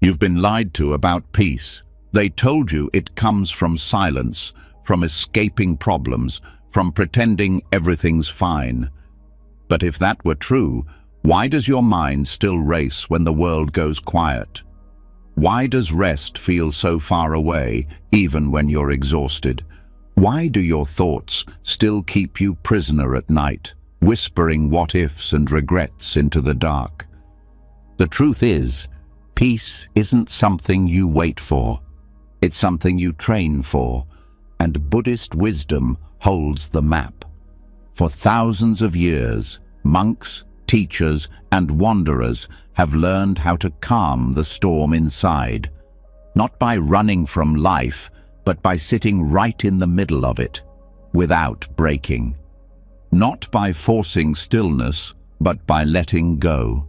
You've been lied to about peace. They told you it comes from silence, from escaping problems, from pretending everything's fine. But if that were true, why does your mind still race when the world goes quiet? Why does rest feel so far away, even when you're exhausted? Why do your thoughts still keep you prisoner at night, whispering what-ifs and regrets into the dark? The truth is, peace isn't something you wait for. It's something you train for, and Buddhist wisdom holds the map. For thousands of years, monks, teachers, and wanderers have learned how to calm the storm inside, not by running from life, but by sitting right in the middle of it, without breaking. Not by forcing stillness, but by letting go.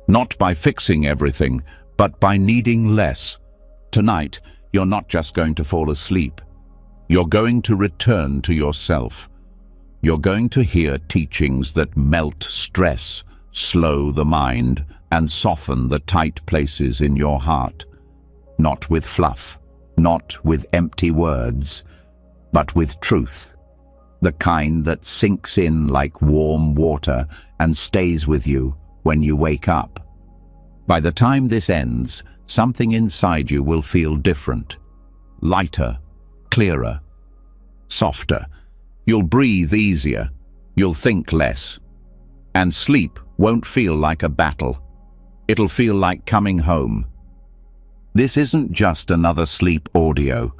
Not by fixing everything, but by needing less. Tonight, you're not just going to fall asleep. You're going to return to yourself. You're going to hear teachings that melt stress, slow the mind, and soften the tight places in your heart. Not with fluff, not with empty words, but with truth. The kind that sinks in like warm water and stays with you when you wake up. By the time this ends, something inside you will feel different. Lighter, clearer, softer. You'll breathe easier. You'll think less. And sleep won't feel like a battle. It'll feel like coming home. This isn't just another sleep audio.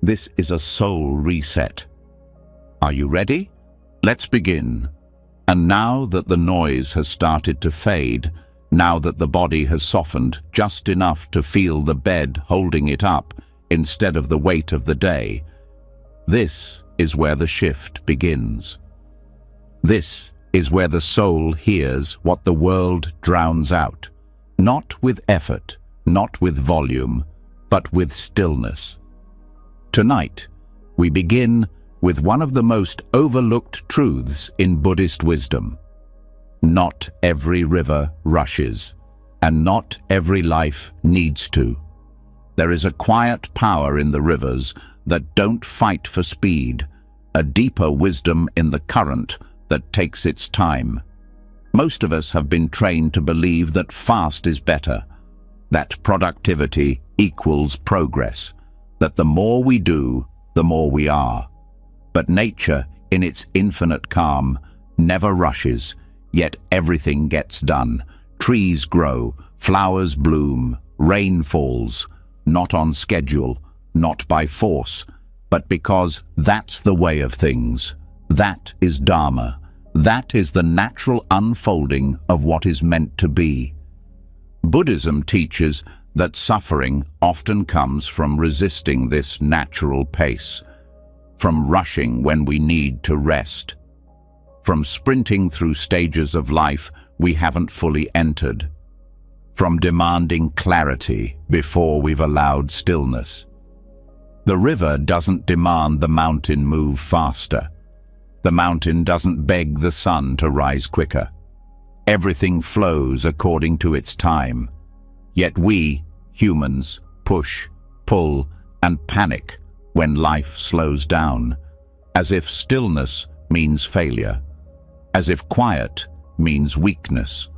This is a soul reset. Are you ready? Let's begin. And now that the noise has started to fade, now that the body has softened just enough to feel the bed holding it up instead of the weight of the day, this is where the shift begins. This is where the soul hears what the world drowns out, not with effort, not with volume, but with stillness. Tonight, we begin with one of the most overlooked truths in Buddhist wisdom. Not every river rushes, and not every life needs to. There is a quiet power in the rivers that don't fight for speed, a deeper wisdom in the current that takes its time. Most of us have been trained to believe that fast is better, that productivity equals progress, that the more we do, the more we are. But nature, in its infinite calm, never rushes, yet everything gets done. Trees grow, flowers bloom, rain falls, not on schedule, not by force, but because that's the way of things. That is Dharma. That is the natural unfolding of what is meant to be. Buddhism teaches that suffering often comes from resisting this natural pace, from rushing when we need to rest, from sprinting through stages of life we haven't fully entered, from demanding clarity before we've allowed stillness. The river doesn't demand the mountain move faster. The mountain doesn't beg the sun to rise quicker. Everything flows according to its time. Yet we, humans, push, pull, and panic when life slows down, as if stillness means failure, as if quiet means weakness.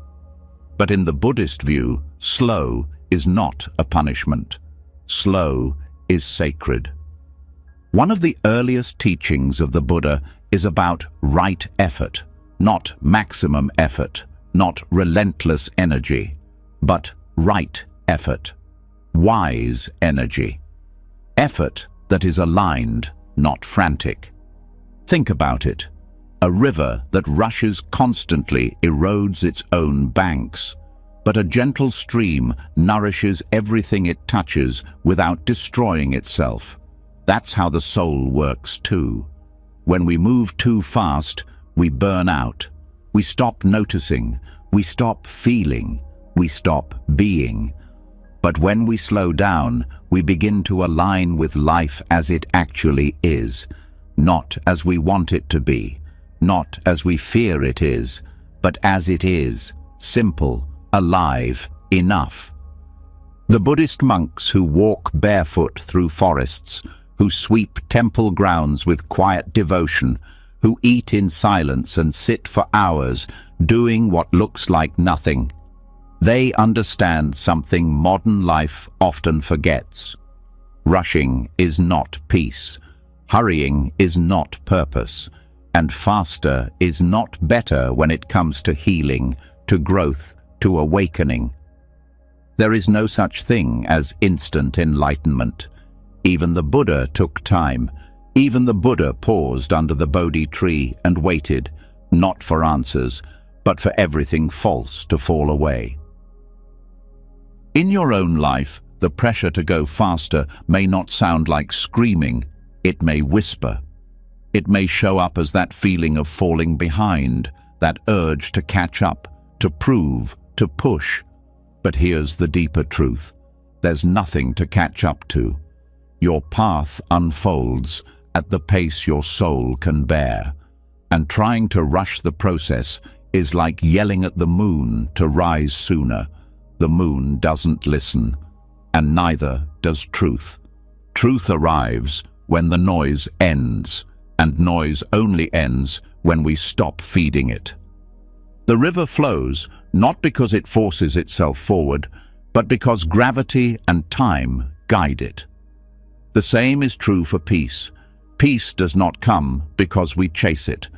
But in the Buddhist view, slow is not a punishment. Slow is sacred. One of the earliest teachings of the Buddha is about right effort, not maximum effort, not relentless energy, but right effort, wise energy. Effort that is aligned, not frantic. Think about it. A river that rushes constantly erodes its own banks, but a gentle stream nourishes everything it touches without destroying itself. That's how the soul works too. When we move too fast, we burn out. We stop noticing, we stop feeling, we stop being. But when we slow down, we begin to align with life as it actually is, not as we want it to be, not as we fear it is, but as it is, simple, alive, enough. The Buddhist monks who walk barefoot through forests, who sweep temple grounds with quiet devotion, who eat in silence and sit for hours doing what looks like nothing. They understand something modern life often forgets. Rushing is not peace. Hurrying is not purpose. And faster is not better when it comes to healing, to growth, to awakening. There is no such thing as instant enlightenment. Even the Buddha took time. Even the Buddha paused under the Bodhi tree and waited, not for answers, but for everything false to fall away. In your own life, the pressure to go faster may not sound like screaming. It may whisper. It may show up as that feeling of falling behind, that urge to catch up, to prove, to push. But here's the deeper truth. There's nothing to catch up to. Your path unfolds at the pace your soul can bear. And trying to rush the process is like yelling at the moon to rise sooner. The moon doesn't listen, and neither does truth. Truth arrives when the noise ends, and noise only ends when we stop feeding it. The river flows not because it forces itself forward, but because gravity and time guide it. The same is true for peace. Peace does not come because we chase it.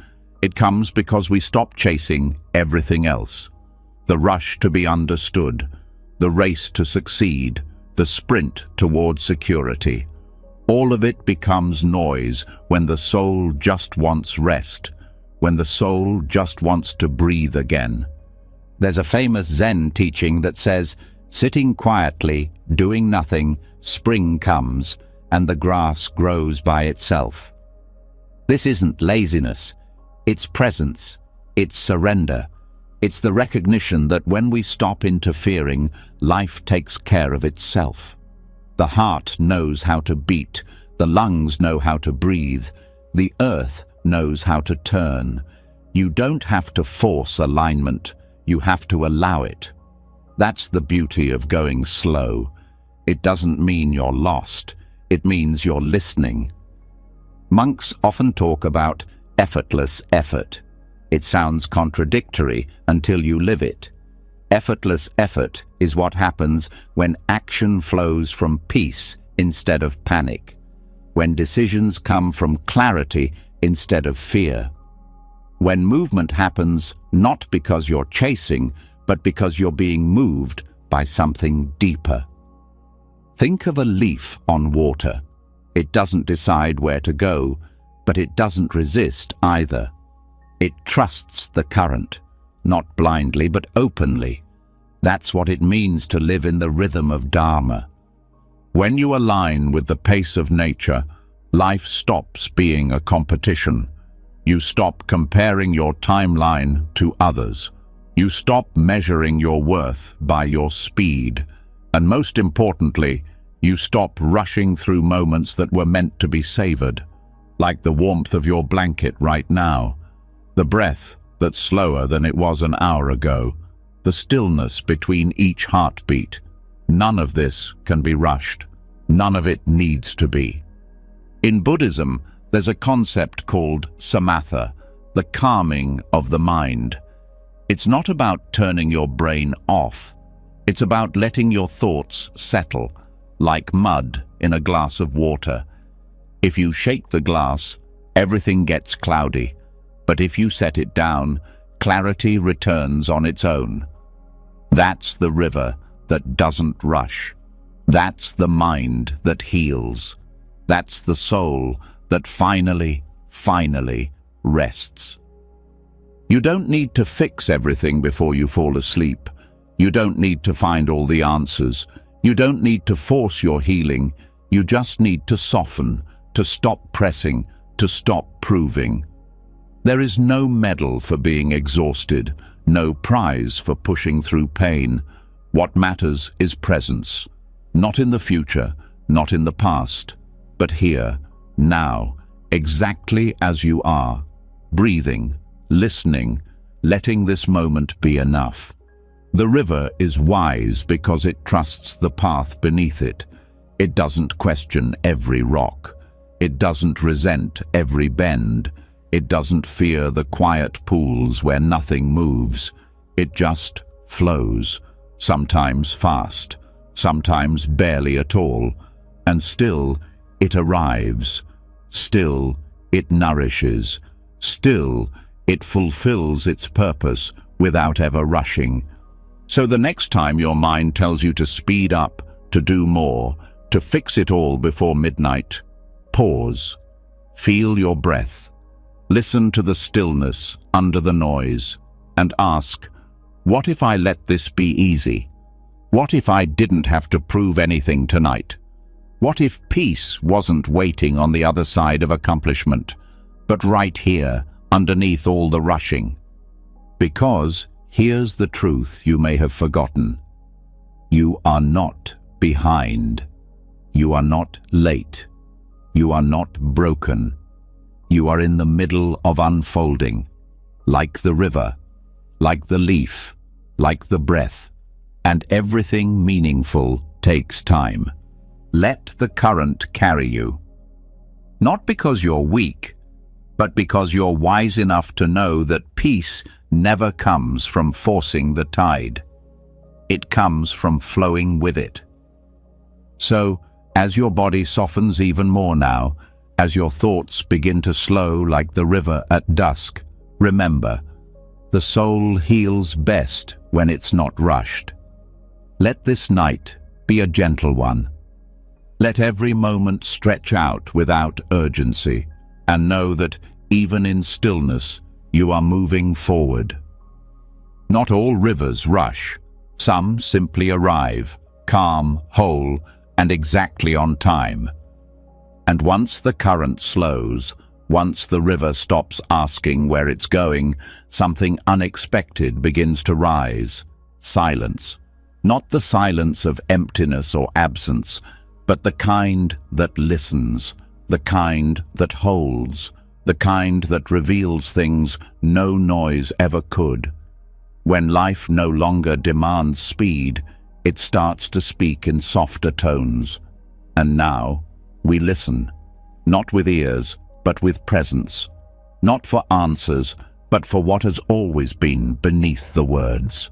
It comes because we stop chasing everything else. The rush to be understood, the race to succeed, the sprint toward security. All of it becomes noise when the soul just wants rest, when the soul just wants to breathe again. There's a famous Zen teaching that says, sitting quietly, doing nothing, spring comes, and the grass grows by itself. This isn't laziness. It's presence. It's surrender. It's the recognition that when we stop interfering, life takes care of itself. The heart knows how to beat. The lungs know how to breathe. The earth knows how to turn. You don't have to force alignment. You have to allow it. That's the beauty of going slow. It doesn't mean you're lost. It means you're listening. Monks often talk about effortless effort. It sounds contradictory until you live it. Effortless effort is what happens when action flows from peace instead of panic, when decisions come from clarity instead of fear, when movement happens not because you're chasing, but because you're being moved by something deeper. Think of a leaf on water. It doesn't decide where to go, but it doesn't resist either. It trusts the current, not blindly but openly. That's what it means to live in the rhythm of Dharma. When you align with the pace of nature, life stops being a competition. You stop comparing your timeline to others. You stop measuring your worth by your speed. And most importantly, you stop rushing through moments that were meant to be savored, like the warmth of your blanket right now, the breath that's slower than it was an hour ago, the stillness between each heartbeat. None of this can be rushed. None of it needs to be. In Buddhism, there's a concept called samatha, the calming of the mind. It's not about turning your brain off. It's about letting your thoughts settle, like mud in a glass of water. If you shake the glass, everything gets cloudy. But if you set it down, clarity returns on its own. That's the river that doesn't rush. That's the mind that heals. That's the soul that finally rests. You don't need to fix everything before you fall asleep. You don't need to find all the answers. You don't need to force your healing. You just need to soften, to stop pressing, to stop proving. There is no medal for being exhausted, no prize for pushing through pain. What matters is presence. Not in the future, not in the past, but here, now, exactly as you are, breathing, listening, letting this moment be enough. The river is wise because it trusts the path beneath it. It doesn't question every rock. It doesn't resent every bend. It doesn't fear the quiet pools where nothing moves. It just flows, sometimes fast, sometimes barely at all, and still it arrives. Still it nourishes. Still it fulfills its purpose without ever rushing. So the next time your mind tells you to speed up, to do more, to fix it all before midnight, pause. Feel your breath. Listen to the stillness under the noise and ask, what if I let this be easy? What if I didn't have to prove anything tonight? What if peace wasn't waiting on the other side of accomplishment, but right here, underneath all the rushing? Because here's the truth you may have forgotten. You are not behind. You are not late. You are not broken. You are in the middle of unfolding, like the river, like the leaf, like the breath, and everything meaningful takes time. Let the current carry you. Not because you're weak, but because you're wise enough to know that peace never comes from forcing the tide. It comes from flowing with it. So, as your body softens even more now, as your thoughts begin to slow like the river at dusk, remember, the soul heals best when it's not rushed. Let this night be a gentle one. Let every moment stretch out without urgency, and know that even in stillness, you are moving forward. Not all rivers rush. Some simply arrive, calm, whole, and exactly on time. And once the current slows, once the river stops asking where it's going, something unexpected begins to rise. Silence. Not the silence of emptiness or absence, but the kind that listens, the kind that holds, the kind that reveals things no noise ever could. When life no longer demands speed, it starts to speak in softer tones. And now, we listen, not with ears, but with presence. Not for answers, but for what has always been beneath the words.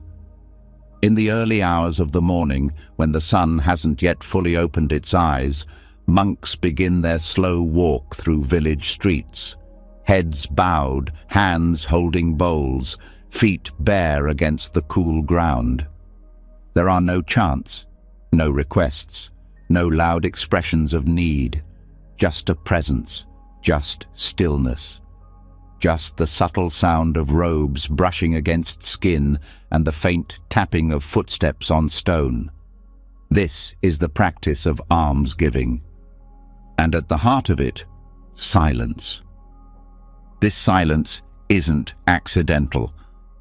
In the early hours of the morning, when the sun hasn't yet fully opened its eyes, monks begin their slow walk through village streets. Heads bowed, hands holding bowls, feet bare against the cool ground. There are no chants, no requests, no loud expressions of need, just a presence, just stillness, just the subtle sound of robes brushing against skin and the faint tapping of footsteps on stone. This is the practice of almsgiving, and at the heart of it, silence. This silence isn't accidental,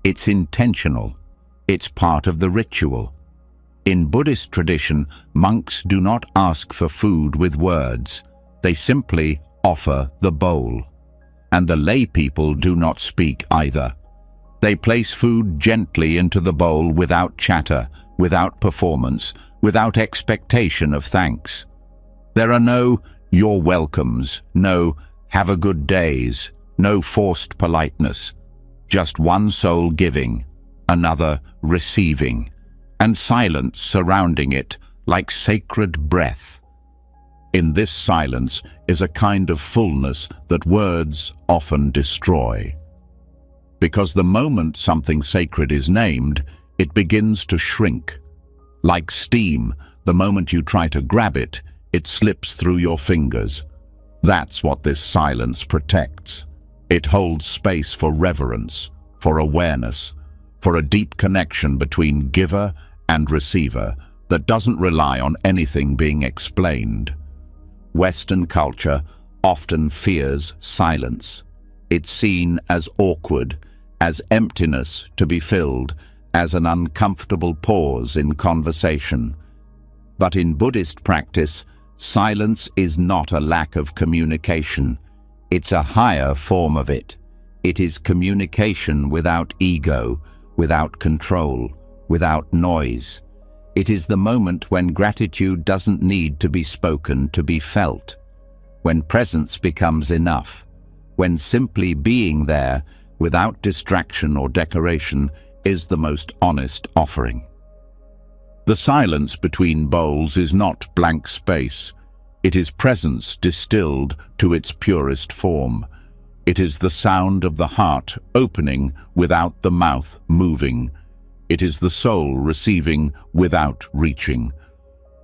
it's intentional, it's part of the ritual. In Buddhist tradition, monks do not ask for food with words. They simply offer the bowl. And the lay people do not speak either. They place food gently into the bowl without chatter, without performance, without expectation of thanks. There are no "you're welcomes," no "have a good days," no forced politeness. Just one soul giving, another receiving, and silence surrounding it like sacred breath. In this silence is a kind of fullness that words often destroy. Because the moment something sacred is named, it begins to shrink. Like steam, the moment you try to grab it, it slips through your fingers. That's what this silence protects. It holds space for reverence, for awareness, for a deep connection between giver and receiver that doesn't rely on anything being explained. Western culture often fears silence. It's seen as awkward, as emptiness to be filled, as an uncomfortable pause in conversation. But in Buddhist practice, silence is not a lack of communication. It's a higher form of it. It is communication without ego, without control, without noise. It is the moment when gratitude doesn't need to be spoken to be felt, when presence becomes enough, when simply being there without distraction or decoration is the most honest offering. The silence between bowls is not blank space. It is presence distilled to its purest form. It is the sound of the heart opening without the mouth moving. It is the soul receiving without reaching.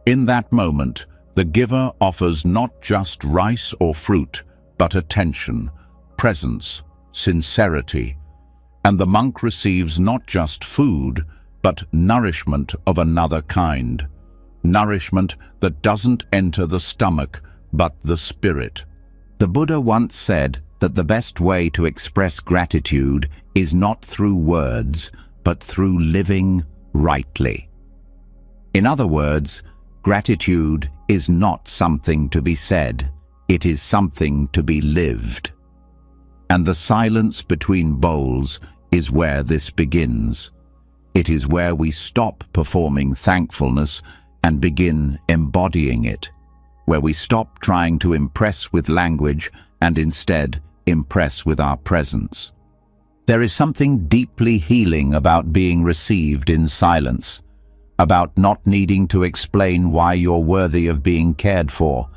In that moment, the giver offers not just rice or fruit, but attention, presence, sincerity. And the monk receives not just food, but nourishment of another kind. Nourishment that doesn't enter the stomach, but the spirit. The Buddha once said that the best way to express gratitude is not through words, but through living rightly. In other words, gratitude is not something to be said, it is something to be lived. And the silence between bowls is where this begins. It is where we stop performing thankfulness and begin embodying it, where we stop trying to impress with language and instead impress with our presence. There is something deeply healing about being received in silence, about not needing to explain why you're worthy of being cared for,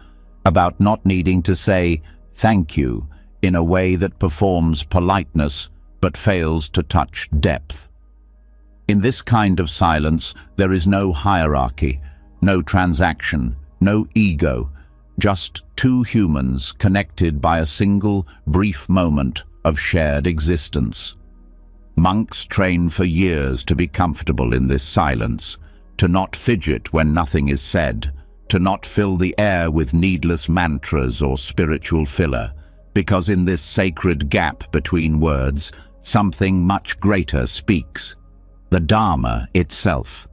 about not needing to say thank you in a way that performs politeness but fails to touch depth. In this kind of silence, there is no hierarchy, no transaction, no ego, just two humans connected by a single, brief moment of shared existence. Monks train for years to be comfortable in this silence, to not fidget when nothing is said, to not fill the air with needless mantras or spiritual filler, because in this sacred gap between words, something much greater speaks. The Dharma itself,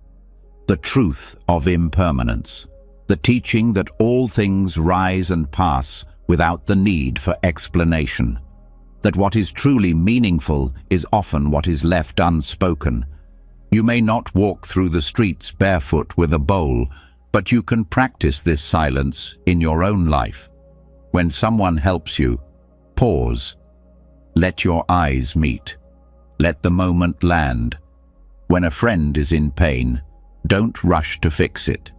the truth of impermanence, the teaching that all things rise and pass without the need for explanation, that what is truly meaningful is often what is left unspoken. You may not walk through the streets barefoot with a bowl, but you can practice this silence in your own life. When someone helps you, pause. Let your eyes meet. Let the moment land. When a friend is in pain, don't rush to fix it.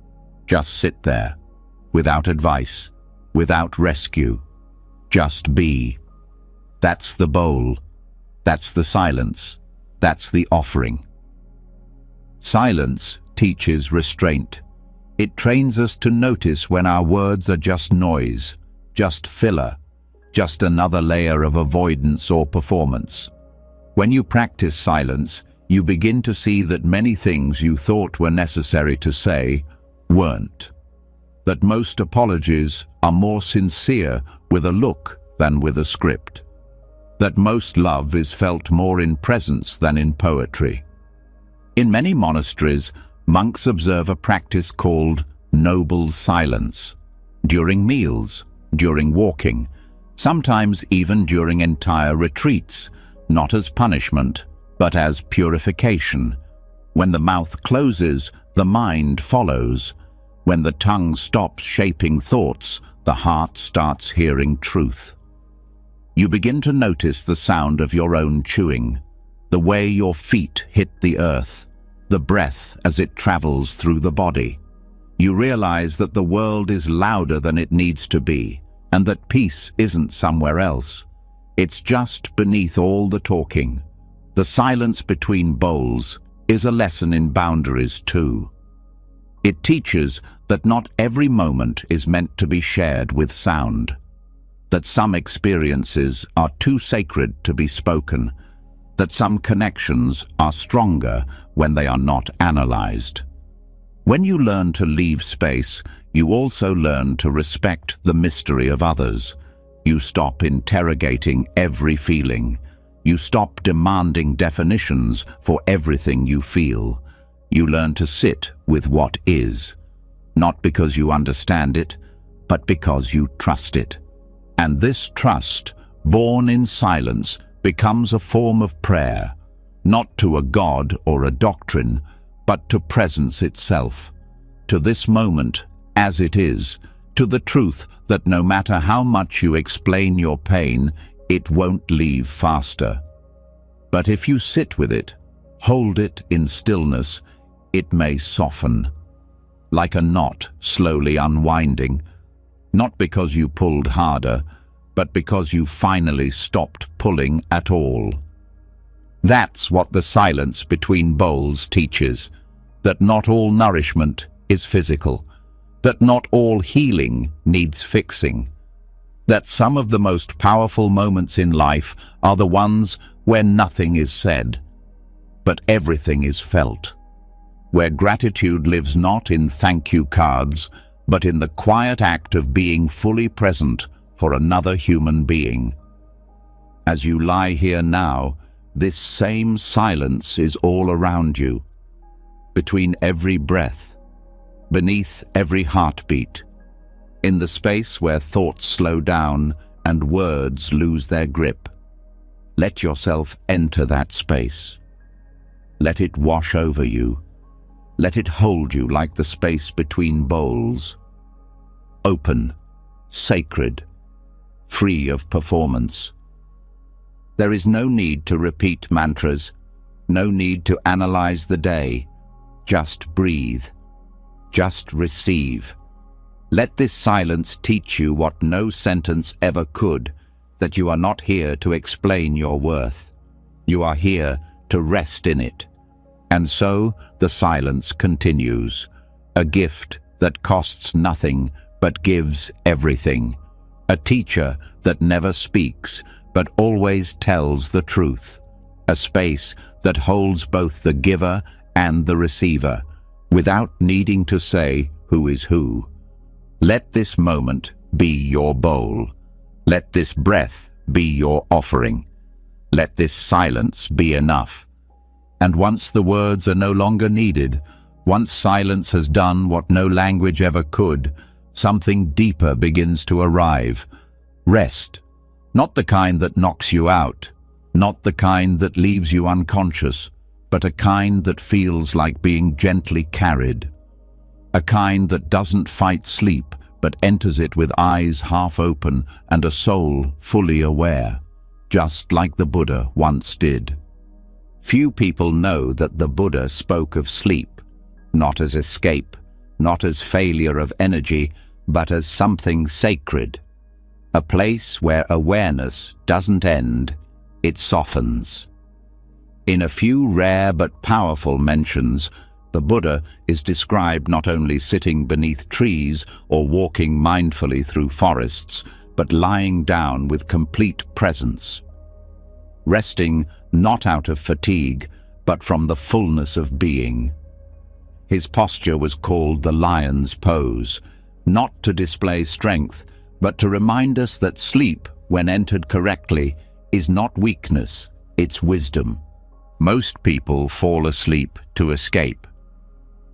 Just sit there, without advice, without rescue. Just be. That's the bowl. That's the silence. That's the offering. Silence teaches restraint. It trains us to notice when our words are just noise, just filler, just another layer of avoidance or performance. When you practice silence, you begin to see that many things you thought were necessary to say weren't. That most apologies are more sincere with a look than with a script. That most love is felt more in presence than in poetry. In many monasteries, monks observe a practice called noble silence, during meals, during walking, sometimes even during entire retreats, not as punishment, but as purification. When the mouth closes, the mind follows. When the tongue stops shaping thoughts, the heart starts hearing truth. You begin to notice the sound of your own chewing, the way your feet hit the earth, the breath as it travels through the body. You realize that the world is louder than it needs to be, and that peace isn't somewhere else. It's just beneath all the talking. The silence between bowls is a lesson in boundaries too. It teaches that not every moment is meant to be shared with sound, that some experiences are too sacred to be spoken, that some connections are stronger when they are not analyzed. When you learn to leave space, you also learn to respect the mystery of others. You stop interrogating every feeling. You stop demanding definitions for everything you feel. You learn to sit with what is, not because you understand it, but because you trust it. And this trust, born in silence, becomes a form of prayer, not to a god or a doctrine, but to presence itself, to this moment as it is, to the truth that no matter how much you explain your pain, it won't leave faster. But if you sit with it, hold it in stillness, it may soften, like a knot slowly unwinding, not because you pulled harder, but because you finally stopped pulling at all. That's what the silence between bowls teaches, that not all nourishment is physical, that not all healing needs fixing, that some of the most powerful moments in life are the ones where nothing is said, but everything is felt, where gratitude lives not in thank you cards, but in the quiet act of being fully present for another human being. As you lie here now, this same silence is all around you, between every breath, beneath every heartbeat, in the space where thoughts slow down and words lose their grip. Let yourself enter that space. Let it wash over you. Let it hold you like the space between bowls. Open, sacred, free of performance. There is no need to repeat mantras, no need to analyze the day. Just breathe. Just receive. Let this silence teach you what no sentence ever could, that you are not here to explain your worth. You are here to rest in it. And so the silence continues, a gift that costs nothing but gives everything, a teacher that never speaks but always tells the truth, a space that holds both the giver and the receiver, without needing to say who is who. Let this moment be your bowl. Let this breath be your offering. Let this silence be enough. And once the words are no longer needed, once silence has done what no language ever could, something deeper begins to arrive. Rest, not the kind that knocks you out, not the kind that leaves you unconscious, but a kind that feels like being gently carried. A kind that doesn't fight sleep, but enters it with eyes half open and a soul fully aware, just like the Buddha once did. Few people know that the Buddha spoke of sleep, not as escape, not as failure of energy, but as something sacred. A place where awareness doesn't end, it softens. In a few rare but powerful mentions, the Buddha is described not only sitting beneath trees or walking mindfully through forests, but lying down with complete presence. Resting not out of fatigue, but from the fullness of being. His posture was called the lion's pose, not to display strength, but to remind us that sleep, when entered correctly, is not weakness, it's wisdom. Most people fall asleep to escape.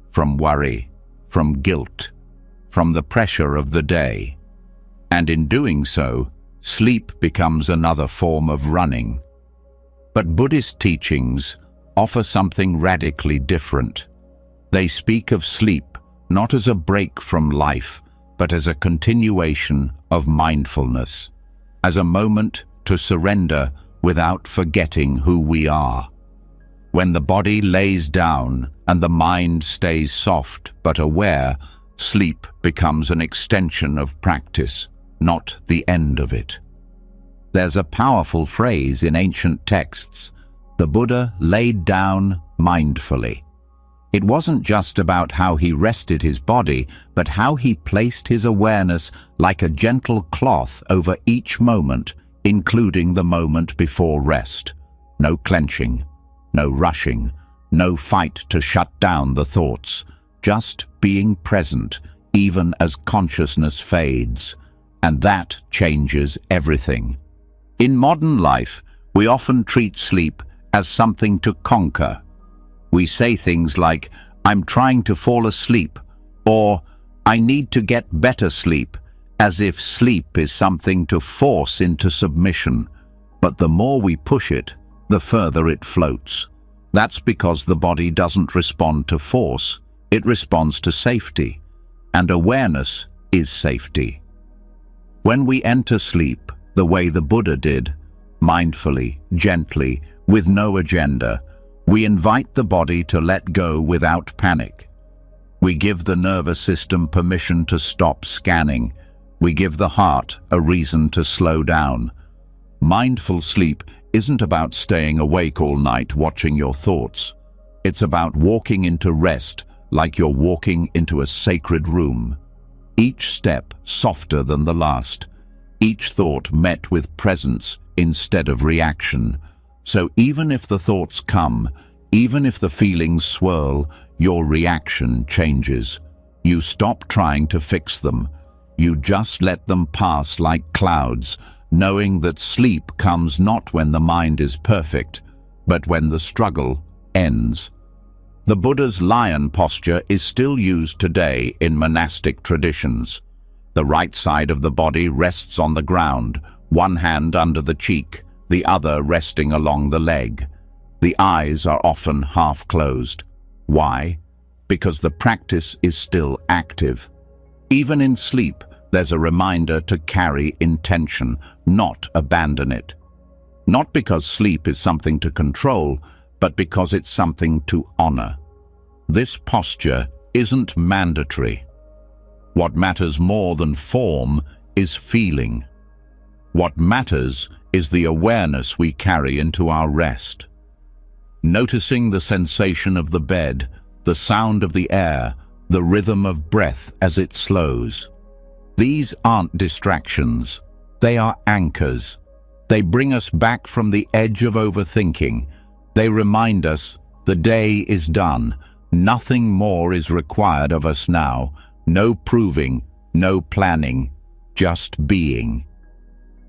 From worry, from guilt, from the pressure of the day. And in doing so, sleep becomes another form of running. But Buddhist teachings offer something radically different. They speak of sleep not as a break from life, but as a continuation of mindfulness, as a moment to surrender without forgetting who we are. When the body lays down and the mind stays soft but aware, sleep becomes an extension of practice, not the end of it. There's a powerful phrase in ancient texts: the Buddha laid down mindfully. It wasn't just about how he rested his body, but how he placed his awareness like a gentle cloth over each moment, including the moment before rest. No clenching, no rushing, no fight to shut down the thoughts, just being present, even as consciousness fades. And that changes everything. In modern life, we often treat sleep as something to conquer. We say things like, "I'm trying to fall asleep," or "I need to get better sleep," as if sleep is something to force into submission. But the more we push it, the further it floats. That's because the body doesn't respond to force, it responds to safety. And awareness is safety. When we enter sleep, the way the Buddha did, mindfully, gently, with no agenda, we invite the body to let go without panic. We give the nervous system permission to stop scanning. We give the heart a reason to slow down. Mindful sleep isn't about staying awake all night watching your thoughts. It's about walking into rest like you're walking into a sacred room. Each step softer than the last. Each thought met with presence instead of reaction. So even if the thoughts come, even if the feelings swirl, your reaction changes. You stop trying to fix them. You just let them pass like clouds, knowing that sleep comes not when the mind is perfect, but when the struggle ends. The Buddha's lion posture is still used today in monastic traditions. The right side of the body rests on the ground, one hand under the cheek, the other resting along the leg. The eyes are often half closed. Why? Because the practice is still active. Even in sleep, there's a reminder to carry intention, not abandon it. Not because sleep is something to control, but because it's something to honor. This posture isn't mandatory. What matters more than form is feeling. What matters is the awareness we carry into our rest. Noticing the sensation of the bed, the sound of the air, the rhythm of breath as it slows. These aren't distractions, they are anchors. They bring us back from the edge of overthinking. They remind us the day is done. Nothing more is required of us now. No proving, no planning, just being.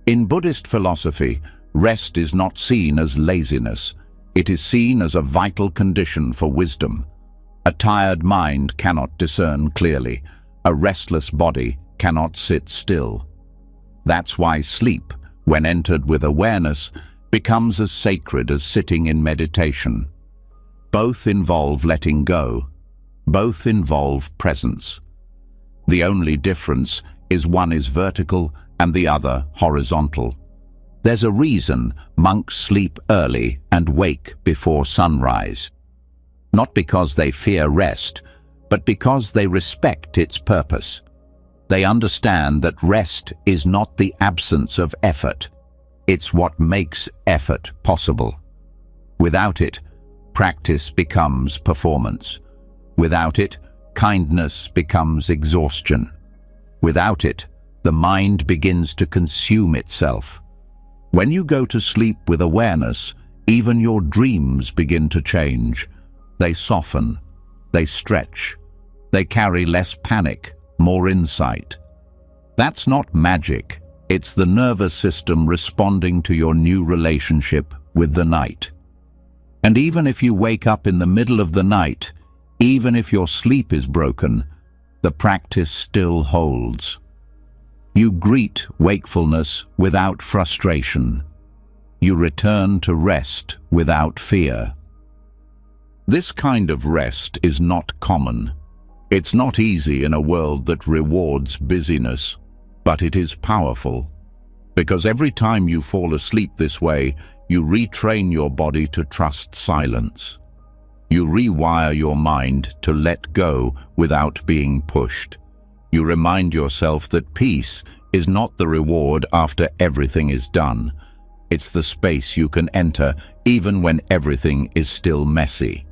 In Buddhist philosophy, rest is not seen as laziness. It is seen as a vital condition for wisdom. A tired mind cannot discern clearly. A restless body cannot sit still. That's why sleep, when entered with awareness, becomes as sacred as sitting in meditation. Both involve letting go. Both involve presence. The only difference is one is vertical and the other horizontal. There's a reason monks sleep early and wake before sunrise. Not because they fear rest, but because they respect its purpose. They understand that rest is not the absence of effort. It's what makes effort possible. Without it, practice becomes performance. Without it, kindness becomes exhaustion. Without it, the mind begins to consume itself. When you go to sleep with awareness, even your dreams begin to change. They soften, they stretch, they carry less panic, more insight. That's not magic, it's the nervous system responding to your new relationship with the night. And even if you wake up in the middle of the night, even if your sleep is broken, the practice still holds. You greet wakefulness without frustration. You return to rest without fear. This kind of rest is not common. It's not easy in a world that rewards busyness, but it is powerful. Because every time you fall asleep this way, you retrain your body to trust silence. You rewire your mind to let go without being pushed. You remind yourself that peace is not the reward after everything is done. It's the space you can enter even when everything is still messy.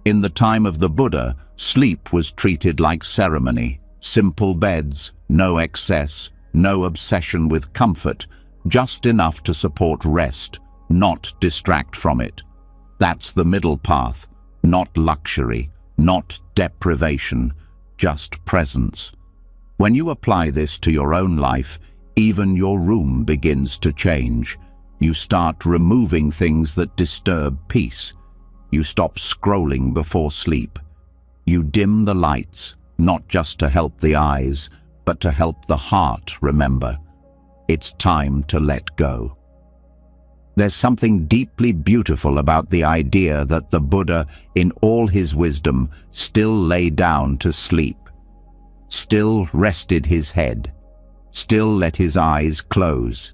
In the time of the Buddha, sleep was treated like ceremony. Simple beds, no excess, no obsession with comfort, just enough to support rest, not distract from it. That's the middle path, not luxury, not deprivation, just presence. When you apply this to your own life, even your room begins to change. You start removing things that disturb peace. You stop scrolling before sleep. You dim the lights, not just to help the eyes, but to help the heart remember. It's time to let go. There's something deeply beautiful about the idea that the Buddha, in all his wisdom, still lay down to sleep, still rested his head, still let his eyes close.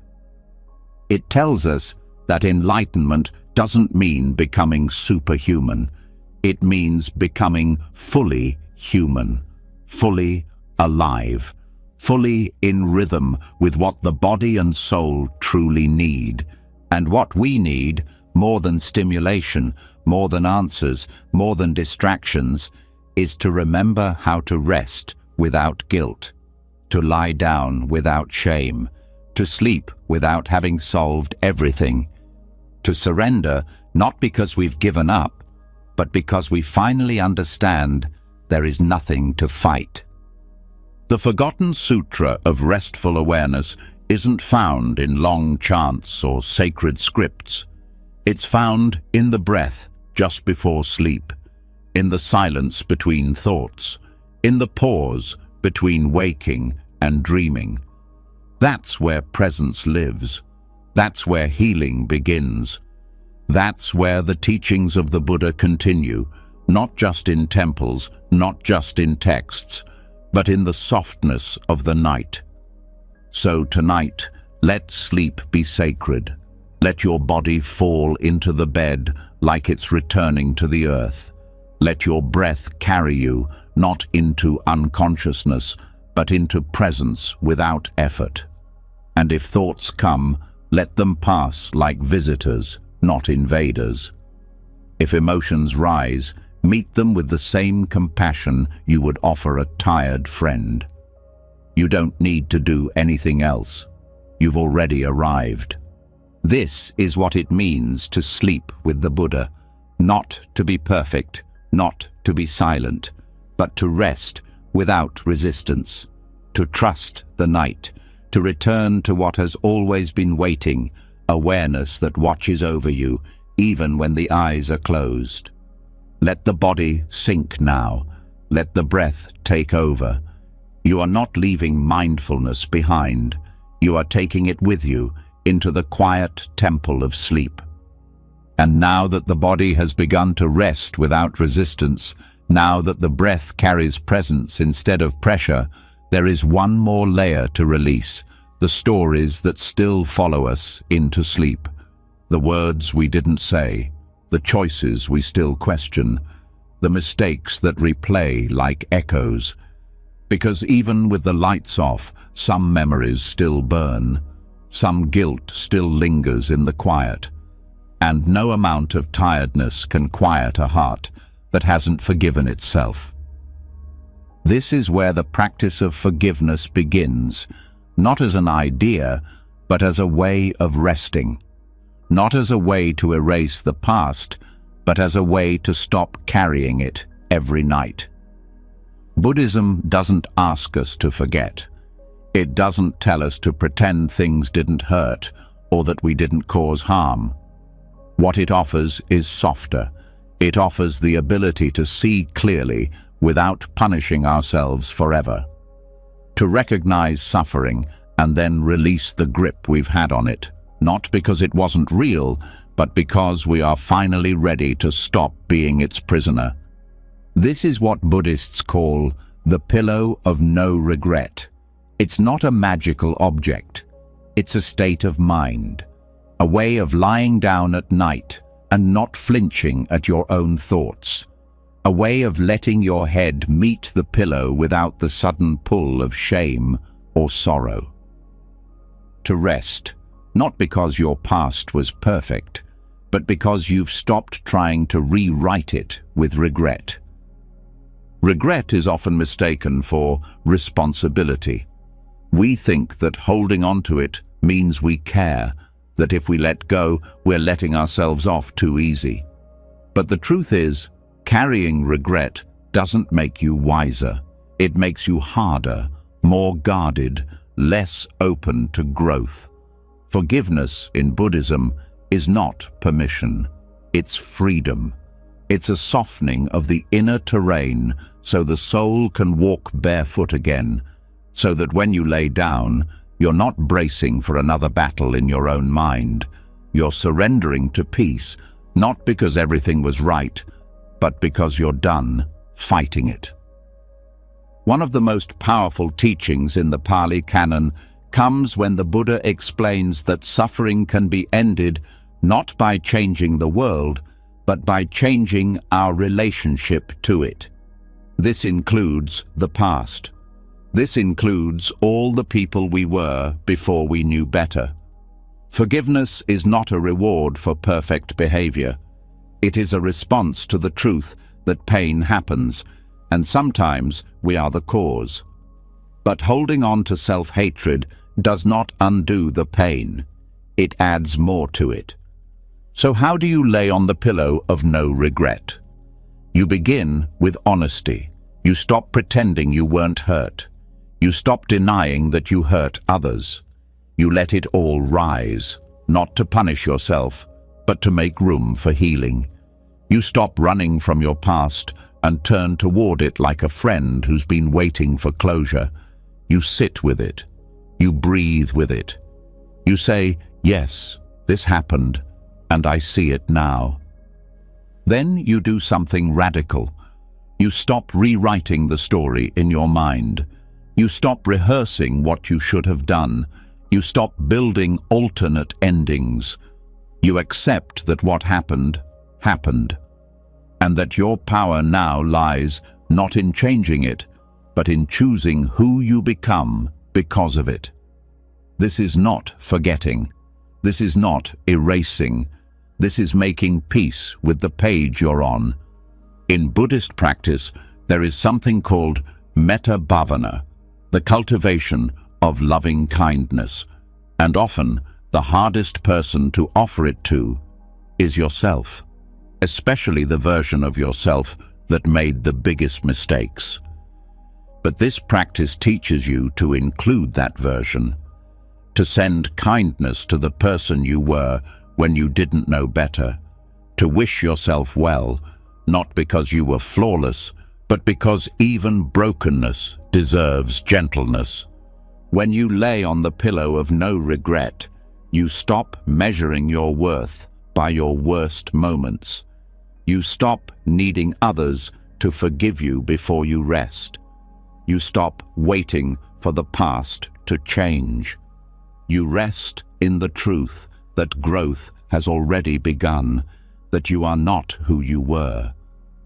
It tells us that enlightenment doesn't mean becoming superhuman. It means becoming fully human, fully alive, fully in rhythm with what the body and soul truly need. And what we need, more than stimulation, more than answers, more than distractions, is to remember how to rest without guilt, to lie down without shame, to sleep without having solved everything, to surrender not because we've given up, but because we finally understand there is nothing to fight. The forgotten sutra of restful awareness isn't found in long chants or sacred scripts. It's found in the breath just before sleep, in the silence between thoughts, in the pause between waking and dreaming. That's where presence lives. That's where healing begins. That's where the teachings of the Buddha continue, not just in temples, not just in texts, but in the softness of the night. So tonight, let sleep be sacred. Let your body fall into the bed like it's returning to the earth. Let your breath carry you, not into unconsciousness, but into presence without effort. And if thoughts come, let them pass like visitors, not invaders. If emotions rise, meet them with the same compassion you would offer a tired friend. You don't need to do anything else. You've already arrived. This is what it means to sleep with the Buddha, not to be perfect, not to be silent, but to rest without resistance, to trust the night, to return to what has always been waiting, awareness that watches over you, even when the eyes are closed. Let the body sink now. Let the breath take over. You are not leaving mindfulness behind. You are taking it with you into the quiet temple of sleep. And now that the body has begun to rest without resistance, now that the breath carries presence instead of pressure, there is one more layer to release, the stories that still follow us into sleep, the words we didn't say, the choices we still question, the mistakes that replay like echoes. Because even with the lights off, some memories still burn, some guilt still lingers in the quiet, and no amount of tiredness can quiet a heart that hasn't forgiven itself. This is where the practice of forgiveness begins, not as an idea, but as a way of resting, not as a way to erase the past, but as a way to stop carrying it every night. Buddhism doesn't ask us to forget. It doesn't tell us to pretend things didn't hurt or that we didn't cause harm. What it offers is softer. It offers the ability to see clearly without punishing ourselves forever. To recognize suffering and then release the grip we've had on it, not because it wasn't real, but because we are finally ready to stop being its prisoner. This is what Buddhists call the pillow of no regret. It's not a magical object. It's a state of mind, a way of lying down at night and not flinching at your own thoughts, a way of letting your head meet the pillow without the sudden pull of shame or sorrow. To rest, not because your past was perfect, but because you've stopped trying to rewrite it with regret. Regret is often mistaken for responsibility. We think that holding on to it means we care, that if we let go, we're letting ourselves off too easy. But the truth is, carrying regret doesn't make you wiser. It makes you harder, more guarded, less open to growth. Forgiveness in Buddhism is not permission. It's freedom. It's a softening of the inner terrain so the soul can walk barefoot again, so that when you lay down, you're not bracing for another battle in your own mind. You're surrendering to peace, not because everything was right, but because you're done fighting it. One of the most powerful teachings in the Pali Canon comes when the Buddha explains that suffering can be ended not by changing the world, but by changing our relationship to it. This includes the past. This includes all the people we were before we knew better. Forgiveness is not a reward for perfect behavior. It is a response to the truth that pain happens, and sometimes we are the cause. But holding on to self-hatred does not undo the pain. It adds more to it. So how do you lay on the pillow of no regret? You begin with honesty. You stop pretending you weren't hurt. You stop denying that you hurt others. You let it all rise, not to punish yourself, but to make room for healing. You stop running from your past and turn toward it like a friend who's been waiting for closure. You sit with it. You breathe with it. You say, yes, this happened, and I see it now. Then you do something radical. You stop rewriting the story in your mind. You stop rehearsing what you should have done. You stop building alternate endings. You accept that what happened, happened, and that your power now lies not in changing it, but in choosing who you become because of it. This is not forgetting. This is not erasing. This is making peace with the page you're on. In Buddhist practice, there is something called metta bhavana, the cultivation of loving kindness, and often the hardest person to offer it to is yourself, especially the version of yourself that made the biggest mistakes. But this practice teaches you to include that version, to send kindness to the person you were when you didn't know better, to wish yourself well, not because you were flawless, but because even brokenness deserves gentleness. When you lay on the pillow of no regret, you stop measuring your worth by your worst moments. You stop needing others to forgive you before you rest. You stop waiting for the past to change. You rest in the truth that growth has already begun, that you are not who you were,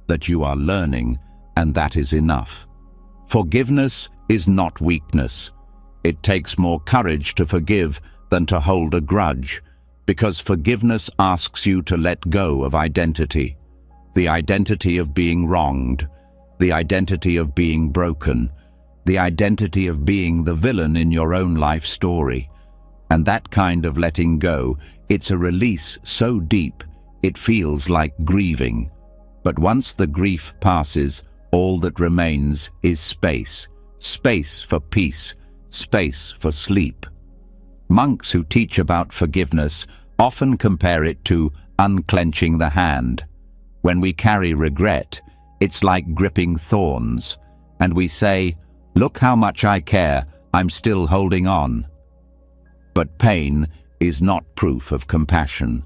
that you are learning, and that is enough. Forgiveness is not weakness. It takes more courage to forgive than to hold a grudge, because forgiveness asks you to let go of identity, the identity of being wronged, the identity of being broken, the identity of being the villain in your own life story. And that kind of letting go, it's a release so deep, it feels like grieving. But once the grief passes, all that remains is space. Space for peace, space for sleep. Monks who teach about forgiveness often compare it to unclenching the hand. When we carry regret, it's like gripping thorns, and we say, "Look how much I care, I'm still holding on." But pain is not proof of compassion.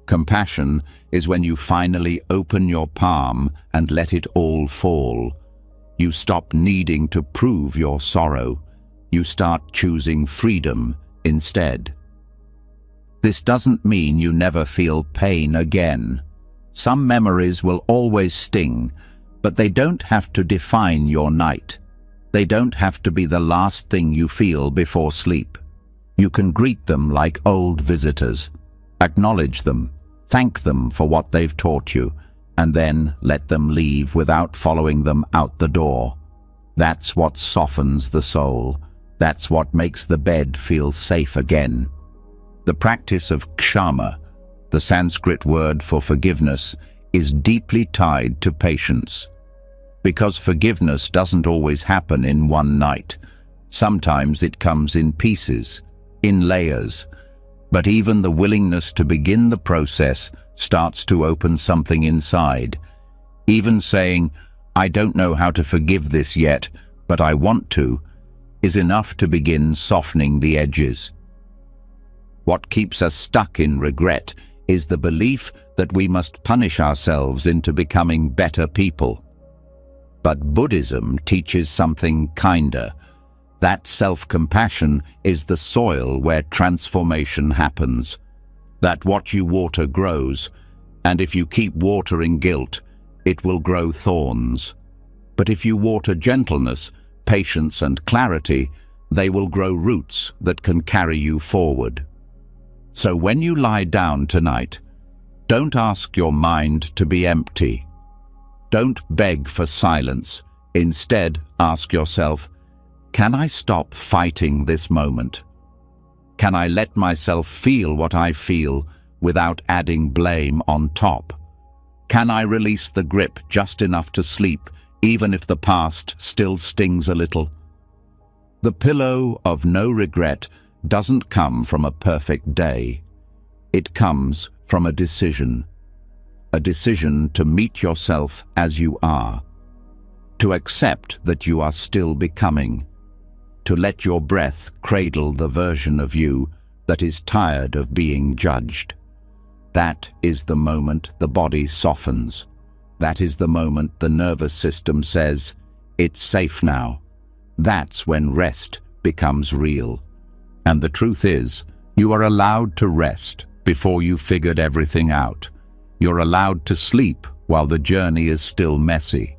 Compassion is when you finally open your palm and let it all fall. You stop needing to prove your sorrow. You start choosing freedom instead. This doesn't mean you never feel pain again. Some memories will always sting, but they don't have to define your night. They don't have to be the last thing you feel before sleep. You can greet them like old visitors, acknowledge them, thank them for what they've taught you, and then let them leave without following them out the door. That's what softens the soul. That's what makes the bed feel safe again. The practice of kshama, the Sanskrit word for forgiveness, is deeply tied to patience. Because forgiveness doesn't always happen in one night. Sometimes it comes in pieces, in layers. But even the willingness to begin the process starts to open something inside. Even saying, "I don't know how to forgive this yet, but I want to," is enough to begin softening the edges. What keeps us stuck in regret is the belief that we must punish ourselves into becoming better people. But Buddhism teaches something kinder. That self-compassion is the soil where transformation happens. That what you water grows, and if you keep watering guilt, it will grow thorns. But if you water gentleness, patience and clarity, they will grow roots that can carry you forward. So when you lie down tonight, don't ask your mind to be empty. Don't beg for silence. Instead, ask yourself, can I stop fighting this moment? Can I let myself feel what I feel without adding blame on top? Can I release the grip just enough to sleep, even if the past still stings a little? The pillow of no regret doesn't come from a perfect day. It comes from a decision to meet yourself as you are, to accept that you are still becoming, to let your breath cradle the version of you that is tired of being judged. That is the moment the body softens. That is the moment the nervous system says, it's safe now. That's when rest becomes real. And the truth is, you are allowed to rest before you figured everything out. You're allowed to sleep while the journey is still messy.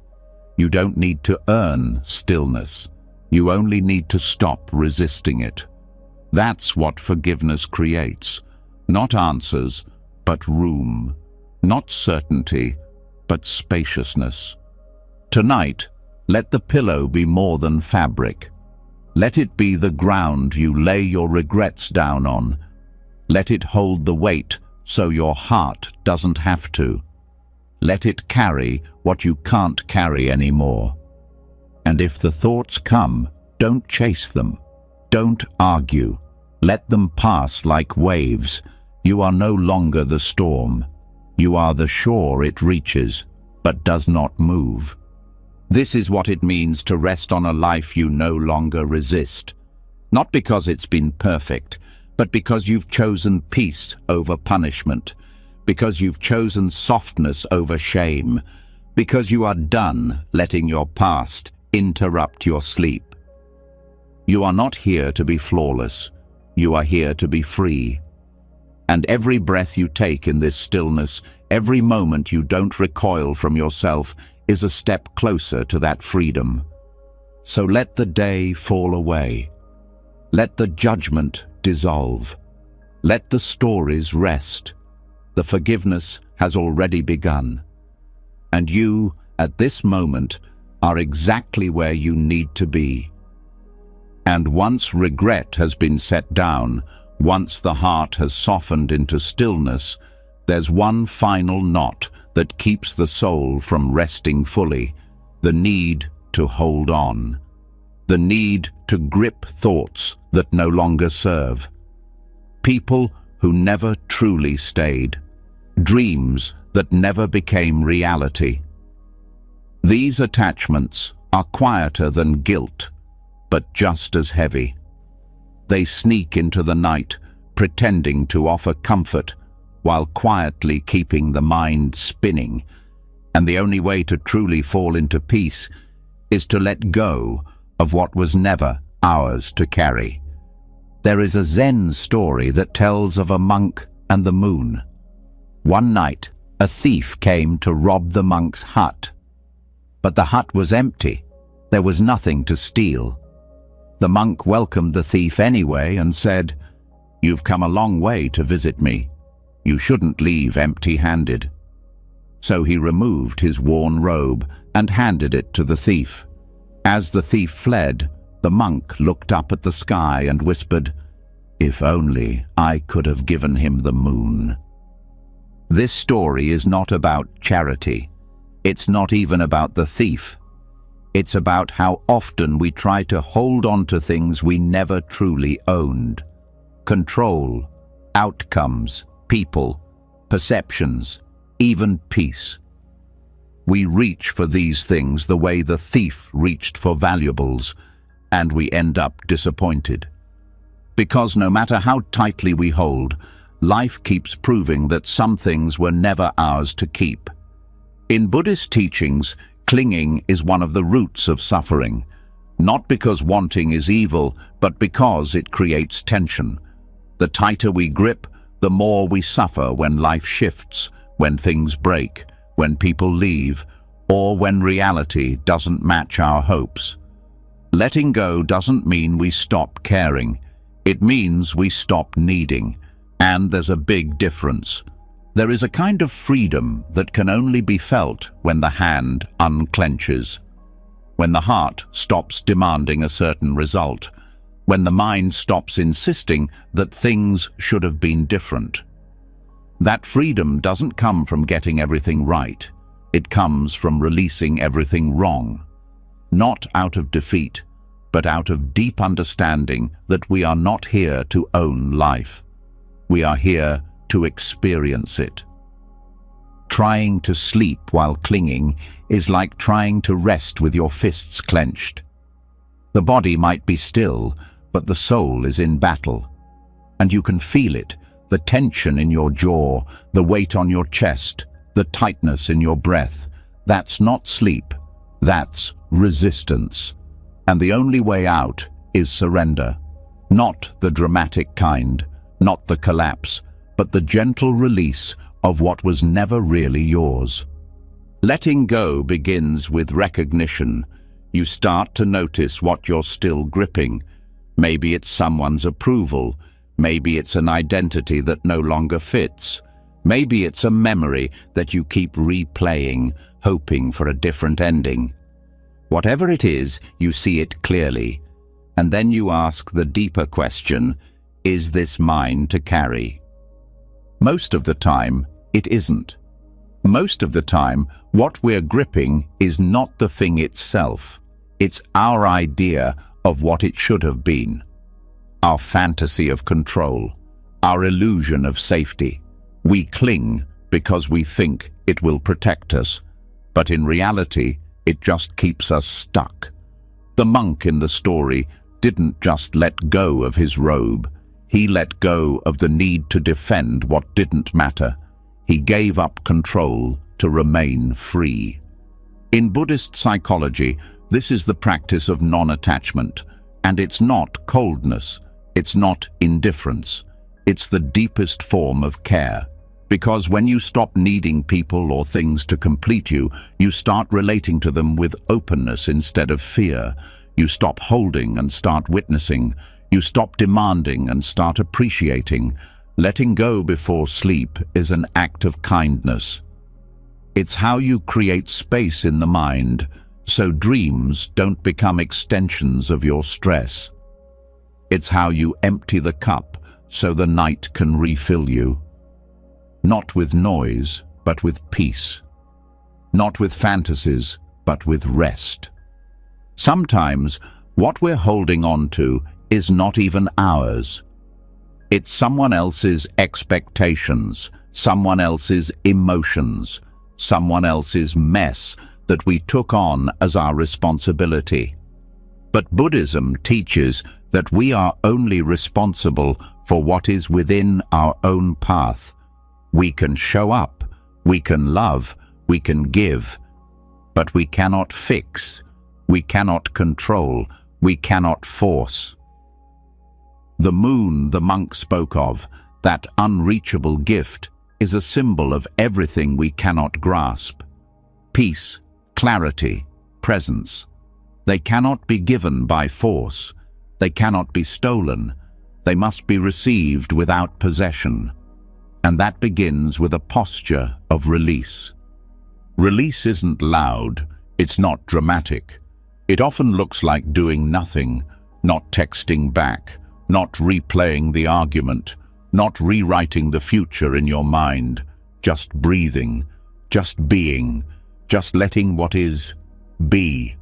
You don't need to earn stillness. You only need to stop resisting it. That's what forgiveness creates. Not answers, but room. Not certainty, but spaciousness. Tonight, let the pillow be more than fabric. Let it be the ground you lay your regrets down on. Let it hold the weight so your heart doesn't have to. Let it carry what you can't carry anymore. And if the thoughts come, don't chase them. Don't argue. Let them pass like waves. You are no longer the storm. You are the shore it reaches, but does not move. This is what it means to rest on a life you no longer resist. Not because it's been perfect, but because you've chosen peace over punishment, because you've chosen softness over shame, because you are done letting your past interrupt your sleep. You are not here to be flawless. You are here to be free. And every breath you take in this stillness, every moment you don't recoil from yourself, is a step closer to that freedom. So let the day fall away. Let the judgment dissolve. Let the stories rest. The forgiveness has already begun. And you, at this moment, are exactly where you need to be. And once regret has been set down, once the heart has softened into stillness, there's one final knot that keeps the soul from resting fully, the need to hold on, the need to grip thoughts that no longer serve. People who never truly stayed, dreams that never became reality. These attachments are quieter than guilt, but just as heavy. They sneak into the night, pretending to offer comfort, while quietly keeping the mind spinning. And the only way to truly fall into peace is to let go of what was never ours to carry. There is a Zen story that tells of a monk and the moon. One night, a thief came to rob the monk's hut. But the hut was empty. There was nothing to steal. The monk welcomed the thief anyway and said, "You've come a long way to visit me. You shouldn't leave empty-handed." So he removed his worn robe and handed it to the thief. As the thief fled, the monk looked up at the sky and whispered, "If only I could have given him the moon." This story is not about charity. It's not even about the thief. It's about how often we try to hold on to things we never truly owned. Control, outcomes, people, perceptions, even peace. We reach for these things the way the thief reached for valuables, and we end up disappointed. Because no matter how tightly we hold, life keeps proving that some things were never ours to keep. In Buddhist teachings, clinging is one of the roots of suffering, not because wanting is evil, but because it creates tension. The tighter we grip, the more we suffer when life shifts, when things break, when people leave, or when reality doesn't match our hopes. Letting go doesn't mean we stop caring. It means we stop needing. And there's a big difference. There is a kind of freedom that can only be felt when the hand unclenches, when the heart stops demanding a certain result, when the mind stops insisting that things should have been different. That freedom doesn't come from getting everything right. It comes from releasing everything wrong, not out of defeat, but out of deep understanding that we are not here to own life. We are here to experience it. Trying to sleep while clinging is like trying to rest with your fists clenched. The body might be still, but the soul is in battle. And you can feel it, the tension in your jaw, the weight on your chest, the tightness in your breath. That's not sleep, that's resistance. And the only way out is surrender. Not the dramatic kind, not the collapse, but the gentle release of what was never really yours. Letting go begins with recognition. You start to notice what you're still gripping. Maybe it's someone's approval. Maybe it's an identity that no longer fits. Maybe it's a memory that you keep replaying, hoping for a different ending. Whatever it is, you see it clearly. And then you ask the deeper question, is this mine to carry? Most of the time, it isn't. Most of the time, what we're gripping is not the thing itself. It's our idea of what it should have been. Our fantasy of control, our illusion of safety. We cling because we think it will protect us, but in reality, it just keeps us stuck. The monk in the story didn't just let go of his robe. He let go of the need to defend what didn't matter. He gave up control to remain free. In Buddhist psychology, this is the practice of non-attachment, and it's not coldness, it's not indifference. It's the deepest form of care. Because when you stop needing people or things to complete you, you start relating to them with openness instead of fear. You stop holding and start witnessing. You stop demanding and start appreciating. Letting go before sleep is an act of kindness. It's how you create space in the mind, so dreams don't become extensions of your stress. It's how you empty the cup, so the night can refill you. Not with noise, but with peace. Not with fantasies, but with rest. Sometimes, what we're holding on to is not even ours. It's someone else's expectations, someone else's emotions, someone else's mess that we took on as our responsibility. But Buddhism teaches that we are only responsible for what is within our own path. We can show up, we can love, we can give, but we cannot fix, we cannot control, we cannot force. The moon the monk spoke of, that unreachable gift, is a symbol of everything we cannot grasp. Peace, clarity, presence. They cannot be given by force. They cannot be stolen. They must be received without possession. And that begins with a posture of release. Release isn't loud. It's not dramatic. It often looks like doing nothing, not texting back, not replaying the argument, not rewriting the future in your mind, just breathing, just being, just letting what is be.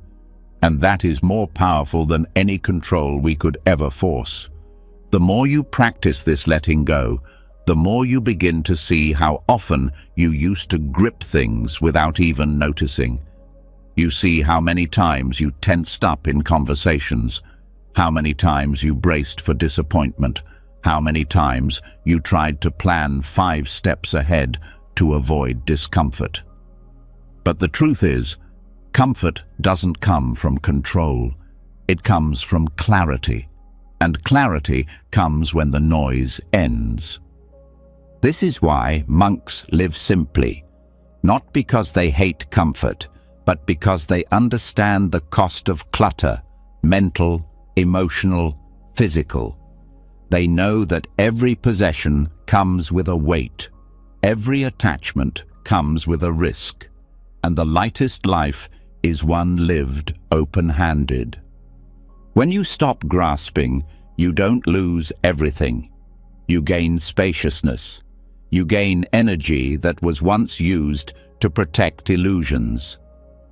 And that is more powerful than any control we could ever force. The more you practice this letting go, the more you begin to see how often you used to grip things without even noticing. You see how many times you tensed up in conversations, How many times you braced for disappointment? How many times you tried to plan 5 steps ahead to avoid discomfort? But the truth is, comfort doesn't come from control. It comes from clarity. And clarity comes when the noise ends. This is why monks live simply, not because they hate comfort, but because they understand the cost of clutter, mental, emotional, physical. They know that every possession comes with a weight, every attachment comes with a risk, and the lightest life is one lived open-handed. When you stop grasping, you don't lose everything. You gain spaciousness. You gain energy that was once used to protect illusions.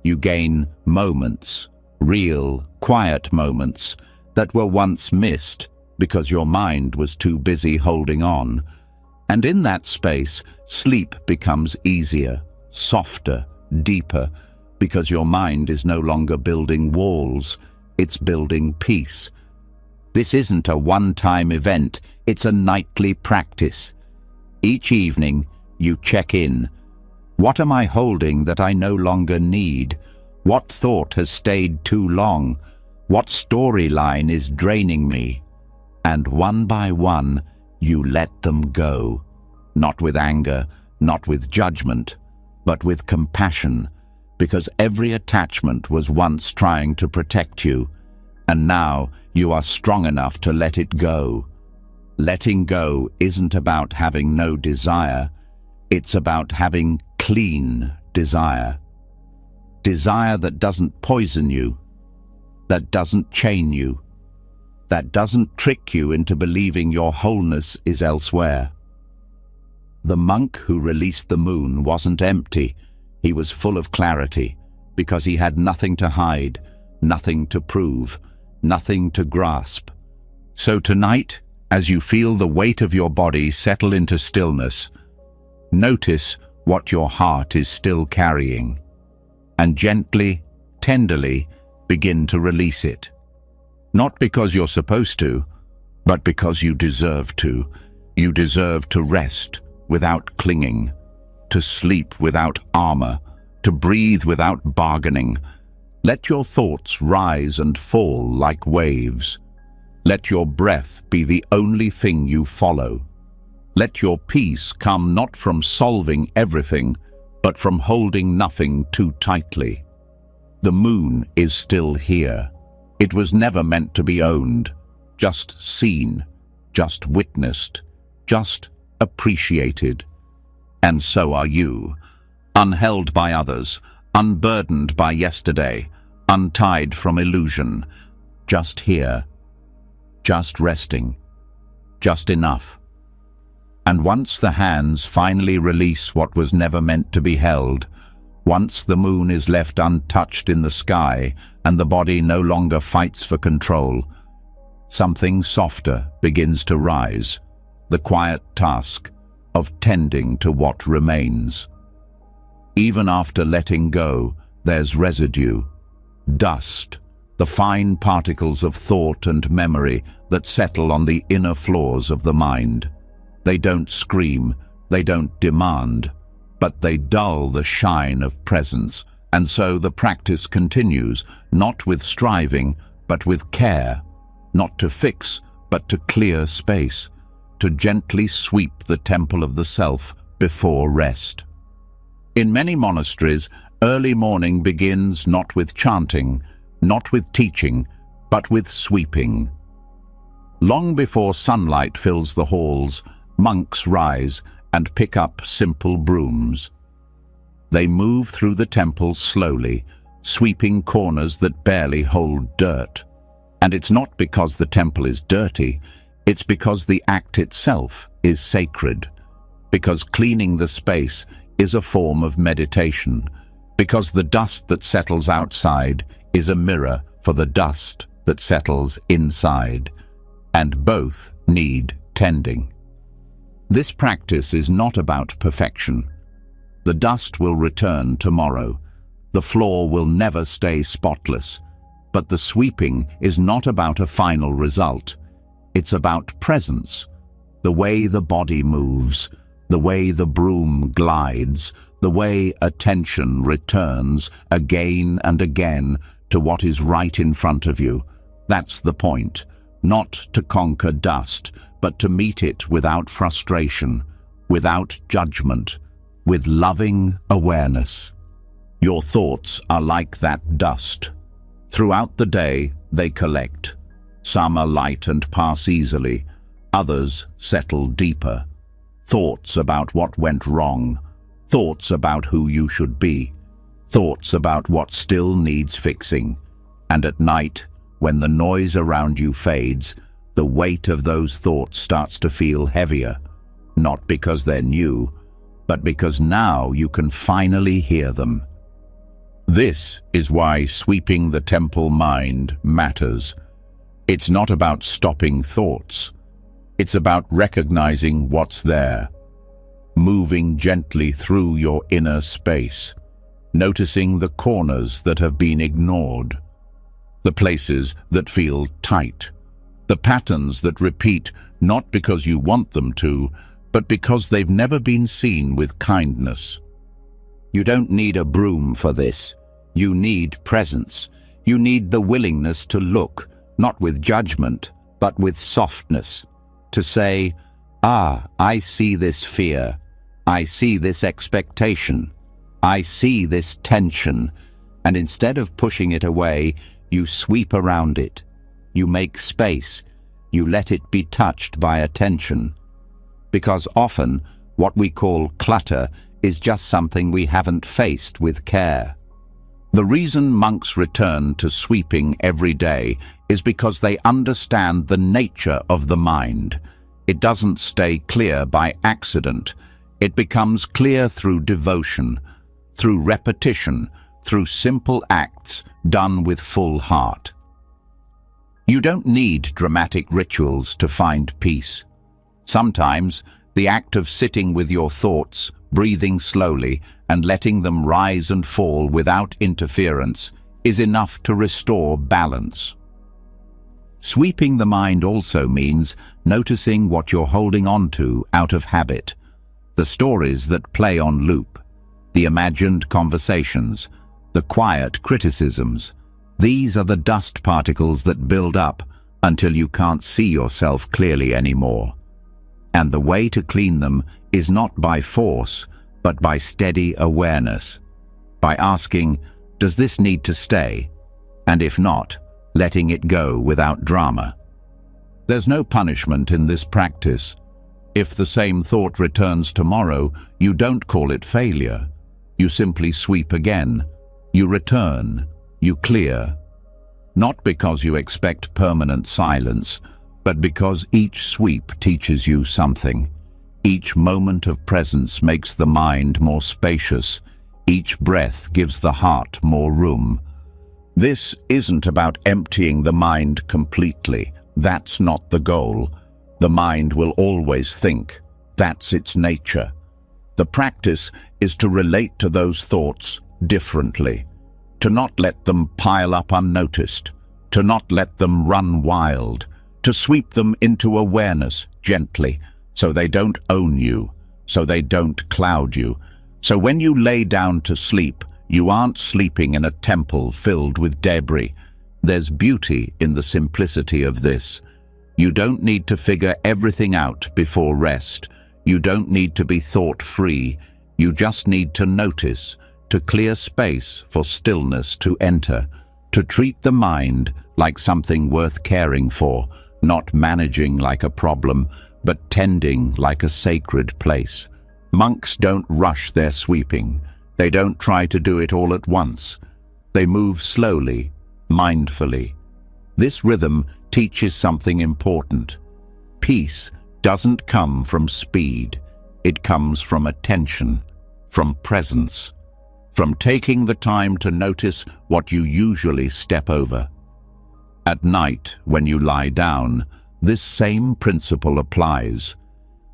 You gain moments, real, quiet moments that were once missed because your mind was too busy holding on. And in that space, sleep becomes easier, softer, deeper, because your mind is no longer building walls, it's building peace. This isn't a one-time event, it's a nightly practice. Each evening, you check in. What am I holding that I no longer need? What thought has stayed too long? What storyline is draining me? And one by one, you let them go. Not with anger, not with judgment, but with compassion, because every attachment was once trying to protect you, and now you are strong enough to let it go. Letting go isn't about having no desire, it's about having clean desire. Desire that doesn't poison you, that doesn't chain you, that doesn't trick you into believing your wholeness is elsewhere. The monk who released the moon wasn't empty. He was full of clarity, because he had nothing to hide, nothing to prove, nothing to grasp. So tonight, as you feel the weight of your body settle into stillness, notice what your heart is still carrying, and gently, tenderly, begin to release it. Not because you're supposed to, but because you deserve to. You deserve to rest without clinging, to sleep without armor, to breathe without bargaining. Let your thoughts rise and fall like waves. Let your breath be the only thing you follow. Let your peace come not from solving everything, but from holding nothing too tightly. The moon is still here. It was never meant to be owned, just seen, just witnessed, just appreciated. And so are you, unheld by others, unburdened by yesterday, untied from illusion, just here, just resting, just enough. And once the hands finally release what was never meant to be held, once the moon is left untouched in the sky and the body no longer fights for control, something softer begins to rise, the quiet task of tending to what remains. Even after letting go, there's residue, dust, the fine particles of thought and memory that settle on the inner floors of the mind. They don't scream, they don't demand, but they dull the shine of presence, and so the practice continues, not with striving, but with care, not to fix, but to clear space, to gently sweep the temple of the self before rest. In many monasteries, early morning begins not with chanting, not with teaching, but with sweeping. Long before sunlight fills the halls, monks rise and pick up simple brooms. They move through the temple slowly, sweeping corners that barely hold dirt. And it's not because the temple is dirty, it's because the act itself is sacred, because cleaning the space is a form of meditation, because the dust that settles outside is a mirror for the dust that settles inside, and both need tending. This practice is not about perfection. The dust will return tomorrow. The floor will never stay spotless. But the sweeping is not about a final result. It's about presence, the way the body moves, the way the broom glides, the way attention returns again and again to what is right in front of you. That's the point. Not to conquer dust, but to meet it without frustration, without judgment, with loving awareness. Your thoughts are like that dust. Throughout the day, they collect. Some are light and pass easily. Others settle deeper. Thoughts about what went wrong. Thoughts about who you should be. Thoughts about what still needs fixing. And at night, when the noise around you fades, the weight of those thoughts starts to feel heavier. Not because they're new, but because now you can finally hear them. This is why sweeping the temple mind matters. It's not about stopping thoughts. It's about recognizing what's there, moving gently through your inner space, noticing the corners that have been ignored, the places that feel tight, the patterns that repeat not because you want them to, but because they've never been seen with kindness. You don't need a broom for this. You need presence. You need the willingness to look, not with judgment, but with softness. To say, I see this fear. I see this expectation. I see this tension. And instead of pushing it away, you sweep around it. You make space. You let it be touched by attention. Because often, what we call clutter is just something we haven't faced with care. The reason monks return to sweeping every day is because they understand the nature of the mind. It doesn't stay clear by accident. It becomes clear through devotion, through repetition, through simple acts done with full heart. You don't need dramatic rituals to find peace. Sometimes, the act of sitting with your thoughts, breathing slowly, and letting them rise and fall without interference is enough to restore balance. Sweeping the mind also means noticing what you're holding on to out of habit, the stories that play on loop, the imagined conversations, the quiet criticisms. These are the dust particles that build up until you can't see yourself clearly anymore. And the way to clean them is not by force, but by steady awareness, by asking, does this need to stay? And if not, letting it go without drama. There's no punishment in this practice. If the same thought returns tomorrow, you don't call it failure. You simply sweep again. You return. You clear. Not because you expect permanent silence, but because each sweep teaches you something. Each moment of presence makes the mind more spacious. Each breath gives the heart more room. This isn't about emptying the mind completely. That's not the goal. The mind will always think. That's its nature. The practice is to relate to those thoughts differently, to not let them pile up unnoticed, to not let them run wild, to sweep them into awareness gently, so they don't own you, so they don't cloud you. So when you lay down to sleep, you aren't sleeping in a temple filled with debris. There's beauty in the simplicity of this. You don't need to figure everything out before rest. You don't need to be thought-free. You just need to notice, to clear space for stillness to enter, to treat the mind like something worth caring for, not managing like a problem, but tending like a sacred place. Monks don't rush their sweeping. They don't try to do it all at once. They move slowly, mindfully. This rhythm teaches something important. Peace doesn't come from speed. It comes from attention, from presence, from taking the time to notice what you usually step over. At night, when you lie down, this same principle applies.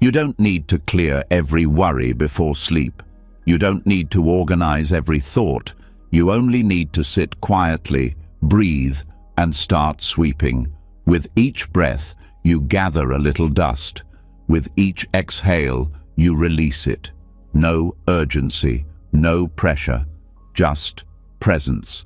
You don't need to clear every worry before sleep. You don't need to organize every thought. You only need to sit quietly, breathe, and start sweeping. With each breath, you gather a little dust. With each exhale, you release it. No urgency, no pressure, just presence.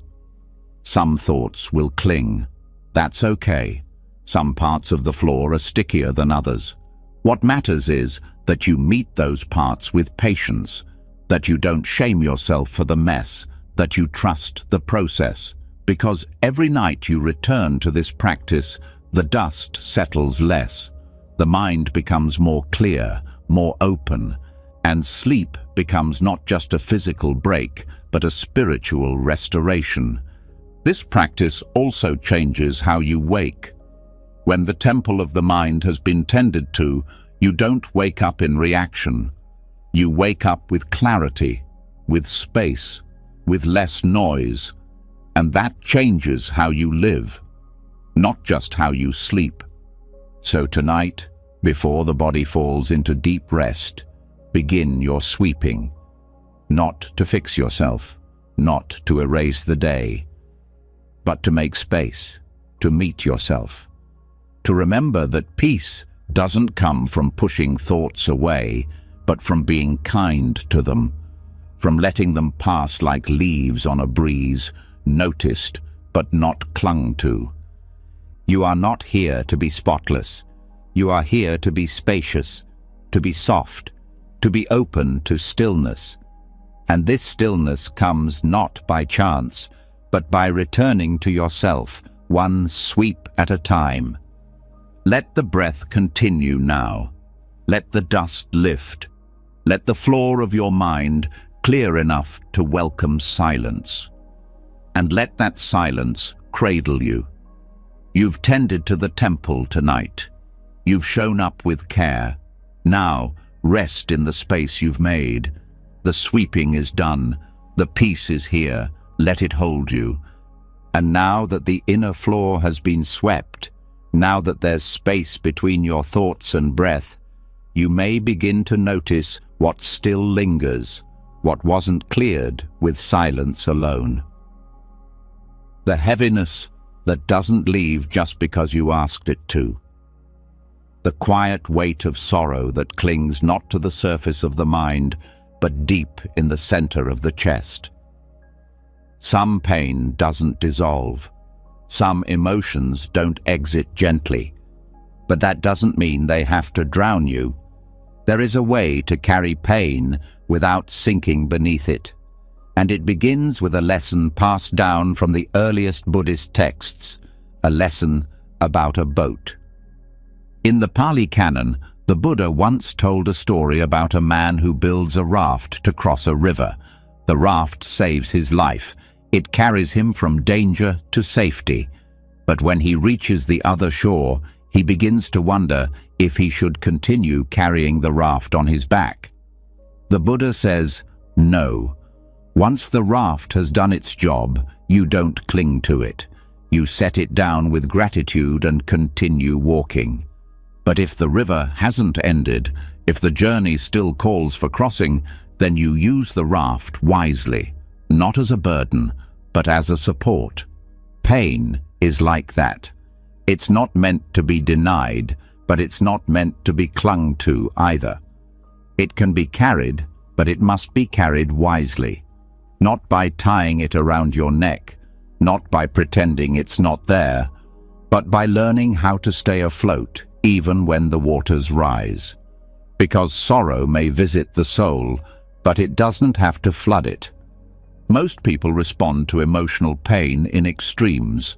Some thoughts will cling. That's okay. Some parts of the floor are stickier than others. What matters is that you meet those parts with patience, that you don't shame yourself for the mess, that you trust the process. Because every night you return to this practice, the dust settles less. The mind becomes more clear, more open, and sleep becomes not just a physical break, but a spiritual restoration. This practice also changes how you wake. When the temple of the mind has been tended to, you don't wake up in reaction. You wake up with clarity, with space, with less noise, and that changes how you live, not just how you sleep. So tonight, before the body falls into deep rest, begin your sweeping. Not to fix yourself, not to erase the day, but to make space, to meet yourself. To remember that peace doesn't come from pushing thoughts away, but from being kind to them, from letting them pass like leaves on a breeze, noticed but not clung to. You are not here to be spotless. You are here to be spacious, to be soft, to be open to stillness. And this stillness comes not by chance, but by returning to yourself, one sweep at a time. Let the breath continue now. Let the dust lift. Let the floor of your mind clear enough to welcome silence. And let that silence cradle you. You've tended to the temple tonight. You've shown up with care. Now, rest in the space you've made. The sweeping is done. The peace is here. Let it hold you. And now that the inner floor has been swept, now that there's space between your thoughts and breath, you may begin to notice what still lingers, what wasn't cleared with silence alone. The heaviness that doesn't leave just because you asked it to. The quiet weight of sorrow that clings not to the surface of the mind, but deep in the center of the chest. Some pain doesn't dissolve. Some emotions don't exit gently. But that doesn't mean they have to drown you. There is a way to carry pain without sinking beneath it. And it begins with a lesson passed down from the earliest Buddhist texts, a lesson about a boat. In the Pali Canon, the Buddha once told a story about a man who builds a raft to cross a river. The raft saves his life. It carries him from danger to safety. But when he reaches the other shore, he begins to wonder if he should continue carrying the raft on his back. The Buddha says, no. Once the raft has done its job, you don't cling to it. You set it down with gratitude and continue walking. But if the river hasn't ended, if the journey still calls for crossing, then you use the raft wisely, not as a burden, but as a support. Pain is like that. It's not meant to be denied, but it's not meant to be clung to either. It can be carried, but it must be carried wisely. Not by tying it around your neck, not by pretending it's not there, but by learning how to stay afloat even when the waters rise. Because sorrow may visit the soul, but it doesn't have to flood it. Most people respond to emotional pain in extremes.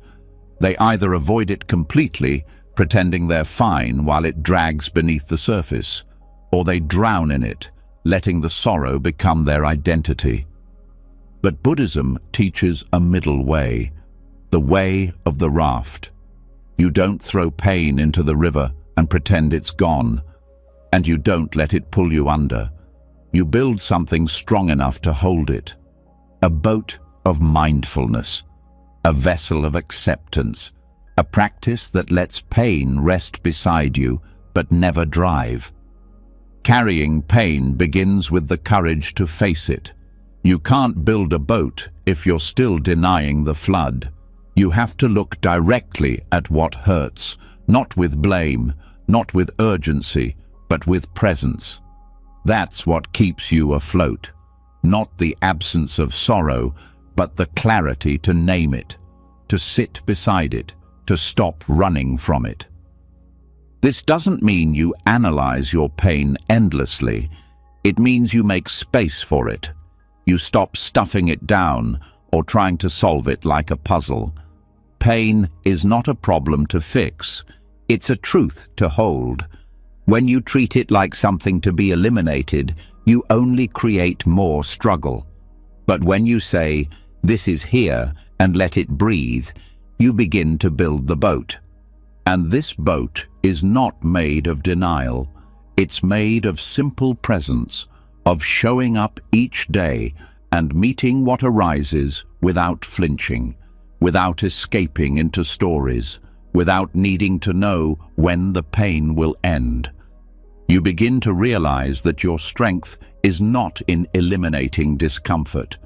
They either avoid it completely, pretending they're fine while it drags beneath the surface, or they drown in it, letting the sorrow become their identity. But Buddhism teaches a middle way, the way of the raft. You don't throw pain into the river and pretend it's gone, and you don't let it pull you under. You build something strong enough to hold it. A boat of mindfulness, a vessel of acceptance, a practice that lets pain rest beside you but never drive. Carrying pain begins with the courage to face it. You can't build a boat if you're still denying the flood. You have to look directly at what hurts, not with blame, not with urgency, but with presence. That's what keeps you afloat. Not the absence of sorrow, but the clarity to name it, to sit beside it, to stop running from it. This doesn't mean you analyze your pain endlessly. It means you make space for it. You stop stuffing it down or trying to solve it like a puzzle. Pain is not a problem to fix. It's a truth to hold. When you treat it like something to be eliminated, you only create more struggle. But when you say, "This is here," and let it breathe, you begin to build the boat. And this boat is not made of denial. It's made of simple presence, of showing up each day and meeting what arises without flinching, without escaping into stories, without needing to know when the pain will end. You begin to realize that your strength is not in eliminating discomfort.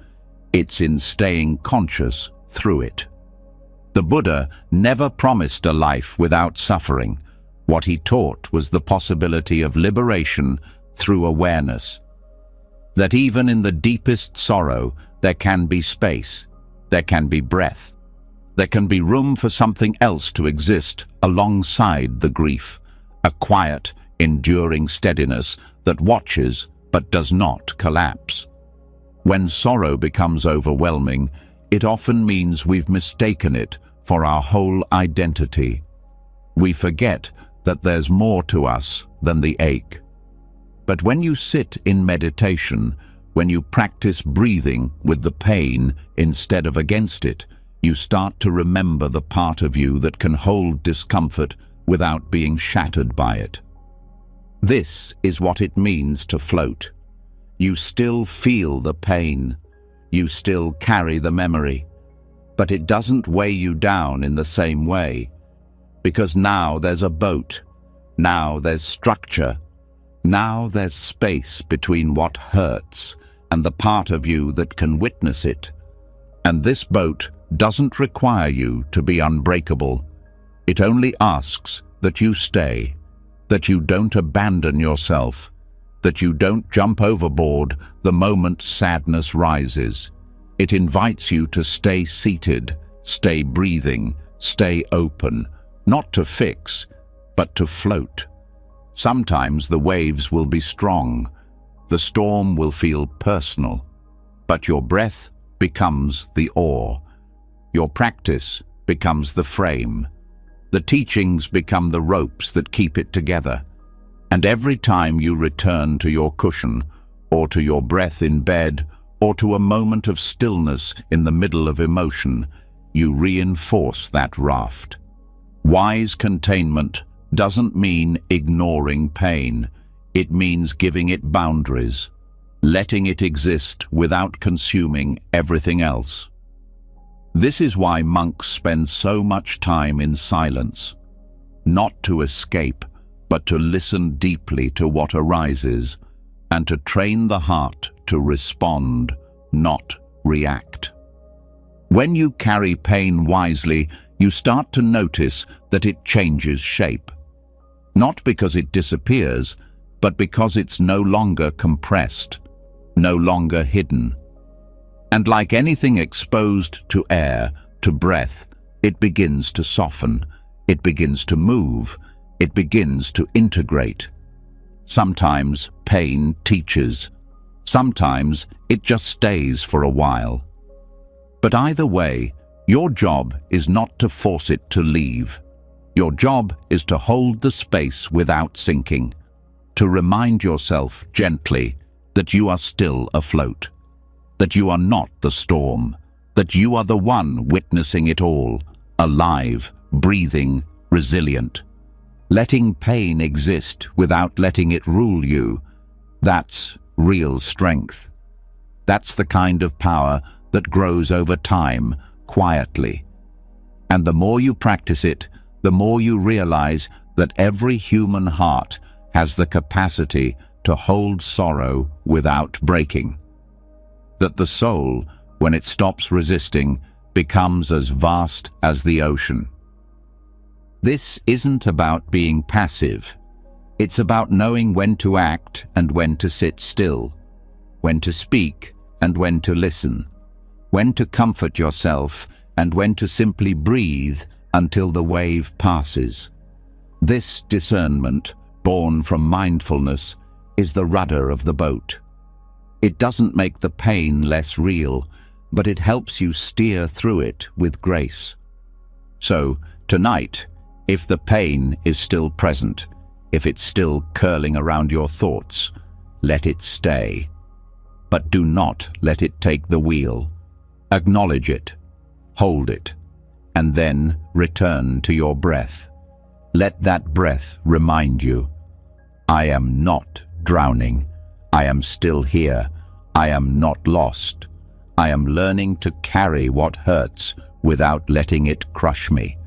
It's in staying conscious through it. The Buddha never promised a life without suffering. What he taught was the possibility of liberation through awareness. That even in the deepest sorrow, there can be space, there can be breath, there can be room for something else to exist alongside the grief, a quiet, enduring steadiness that watches but does not collapse. When sorrow becomes overwhelming, it often means we've mistaken it for our whole identity. We forget that there's more to us than the ache. But when you sit in meditation, when you practice breathing with the pain instead of against it, you start to remember the part of you that can hold discomfort without being shattered by it. This is what it means to float. You still feel the pain. You still carry the memory. But it doesn't weigh you down in the same way. Because now there's a boat. Now there's structure. Now there's space between what hurts and the part of you that can witness it. And this boat doesn't require you to be unbreakable. It only asks that you stay, that you don't abandon yourself, that you don't jump overboard the moment sadness rises. It invites you to stay seated, stay breathing, stay open, not to fix, but to float. Sometimes the waves will be strong, the storm will feel personal, but your breath becomes the oar. Your practice becomes the frame. The teachings become the ropes that keep it together. And every time you return to your cushion, or to your breath in bed, or to a moment of stillness in the middle of emotion, you reinforce that raft. Wise containment doesn't mean ignoring pain. It means giving it boundaries, letting it exist without consuming everything else. This is why monks spend so much time in silence, not to escape, but to listen deeply to what arises, and to train the heart to respond, not react. When you carry pain wisely, you start to notice that it changes shape. Not because it disappears, but because it's no longer compressed, no longer hidden. And like anything exposed to air, to breath, it begins to soften, it begins to move, it begins to integrate. Sometimes pain teaches, sometimes it just stays for a while. But either way, your job is not to force it to leave. Your job is to hold the space without sinking, to remind yourself gently that you are still afloat, that you are not the storm, that you are the one witnessing it all, alive, breathing, resilient. Letting pain exist without letting it rule you, that's real strength. That's the kind of power that grows over time, quietly. And the more you practice it, the more you realize that every human heart has the capacity to hold sorrow without breaking. That the soul, when it stops resisting, becomes as vast as the ocean. This isn't about being passive. It's about knowing when to act and when to sit still, when to speak and when to listen, when to comfort yourself and when to simply breathe until the wave passes. This discernment, born from mindfulness, is the rudder of the boat. It doesn't make the pain less real, but it helps you steer through it with grace. So, tonight, if the pain is still present, if it's still curling around your thoughts, let it stay. But do not let it take the wheel. Acknowledge it, hold it, and then return to your breath. Let that breath remind you, I am not drowning. I am still here. I am not lost. I am learning to carry what hurts without letting it crush me.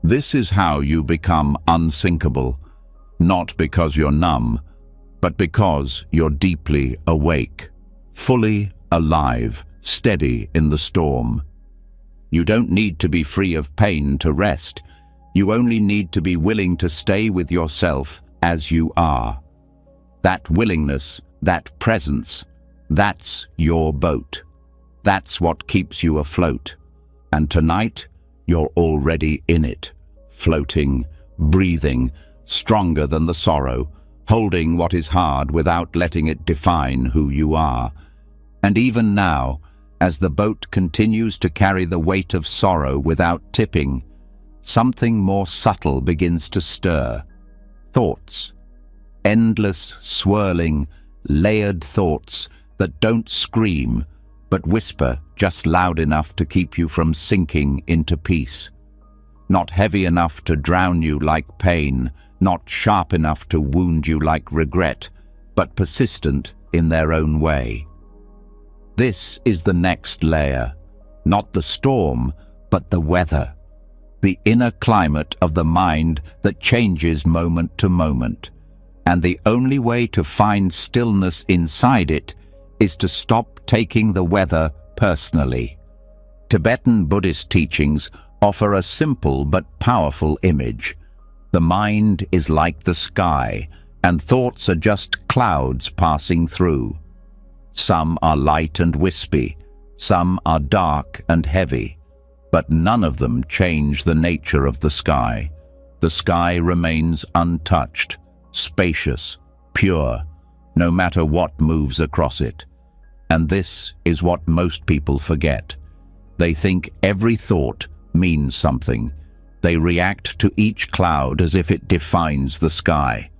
This is how you become unsinkable, not because you're numb, but because you're deeply awake, fully alive, steady in the storm. You don't need to be free of pain to rest. You only need to be willing to stay with yourself as you are. That willingness, that presence, that's your boat. That's what keeps you afloat. And tonight, you're already in it, floating, breathing, stronger than the sorrow, holding what is hard without letting it define who you are. And even now, as the boat continues to carry the weight of sorrow without tipping, something more subtle begins to stir. Thoughts. Endless, swirling, layered thoughts that don't scream, but whisper just loud enough to keep you from sinking into peace. Not heavy enough to drown you like pain, not sharp enough to wound you like regret, but persistent in their own way. This is the next layer, not the storm, but the weather, the inner climate of the mind that changes moment to moment. And the only way to find stillness inside it is to stop taking the weather personally. Tibetan Buddhist teachings offer a simple but powerful image. The mind is like the sky, and thoughts are just clouds passing through. Some are light and wispy, some are dark and heavy, but none of them change the nature of the sky. The sky remains untouched, spacious, pure, no matter what moves across it. And this is what most people forget. They think every thought means something. They react to each cloud as if it defines the sky.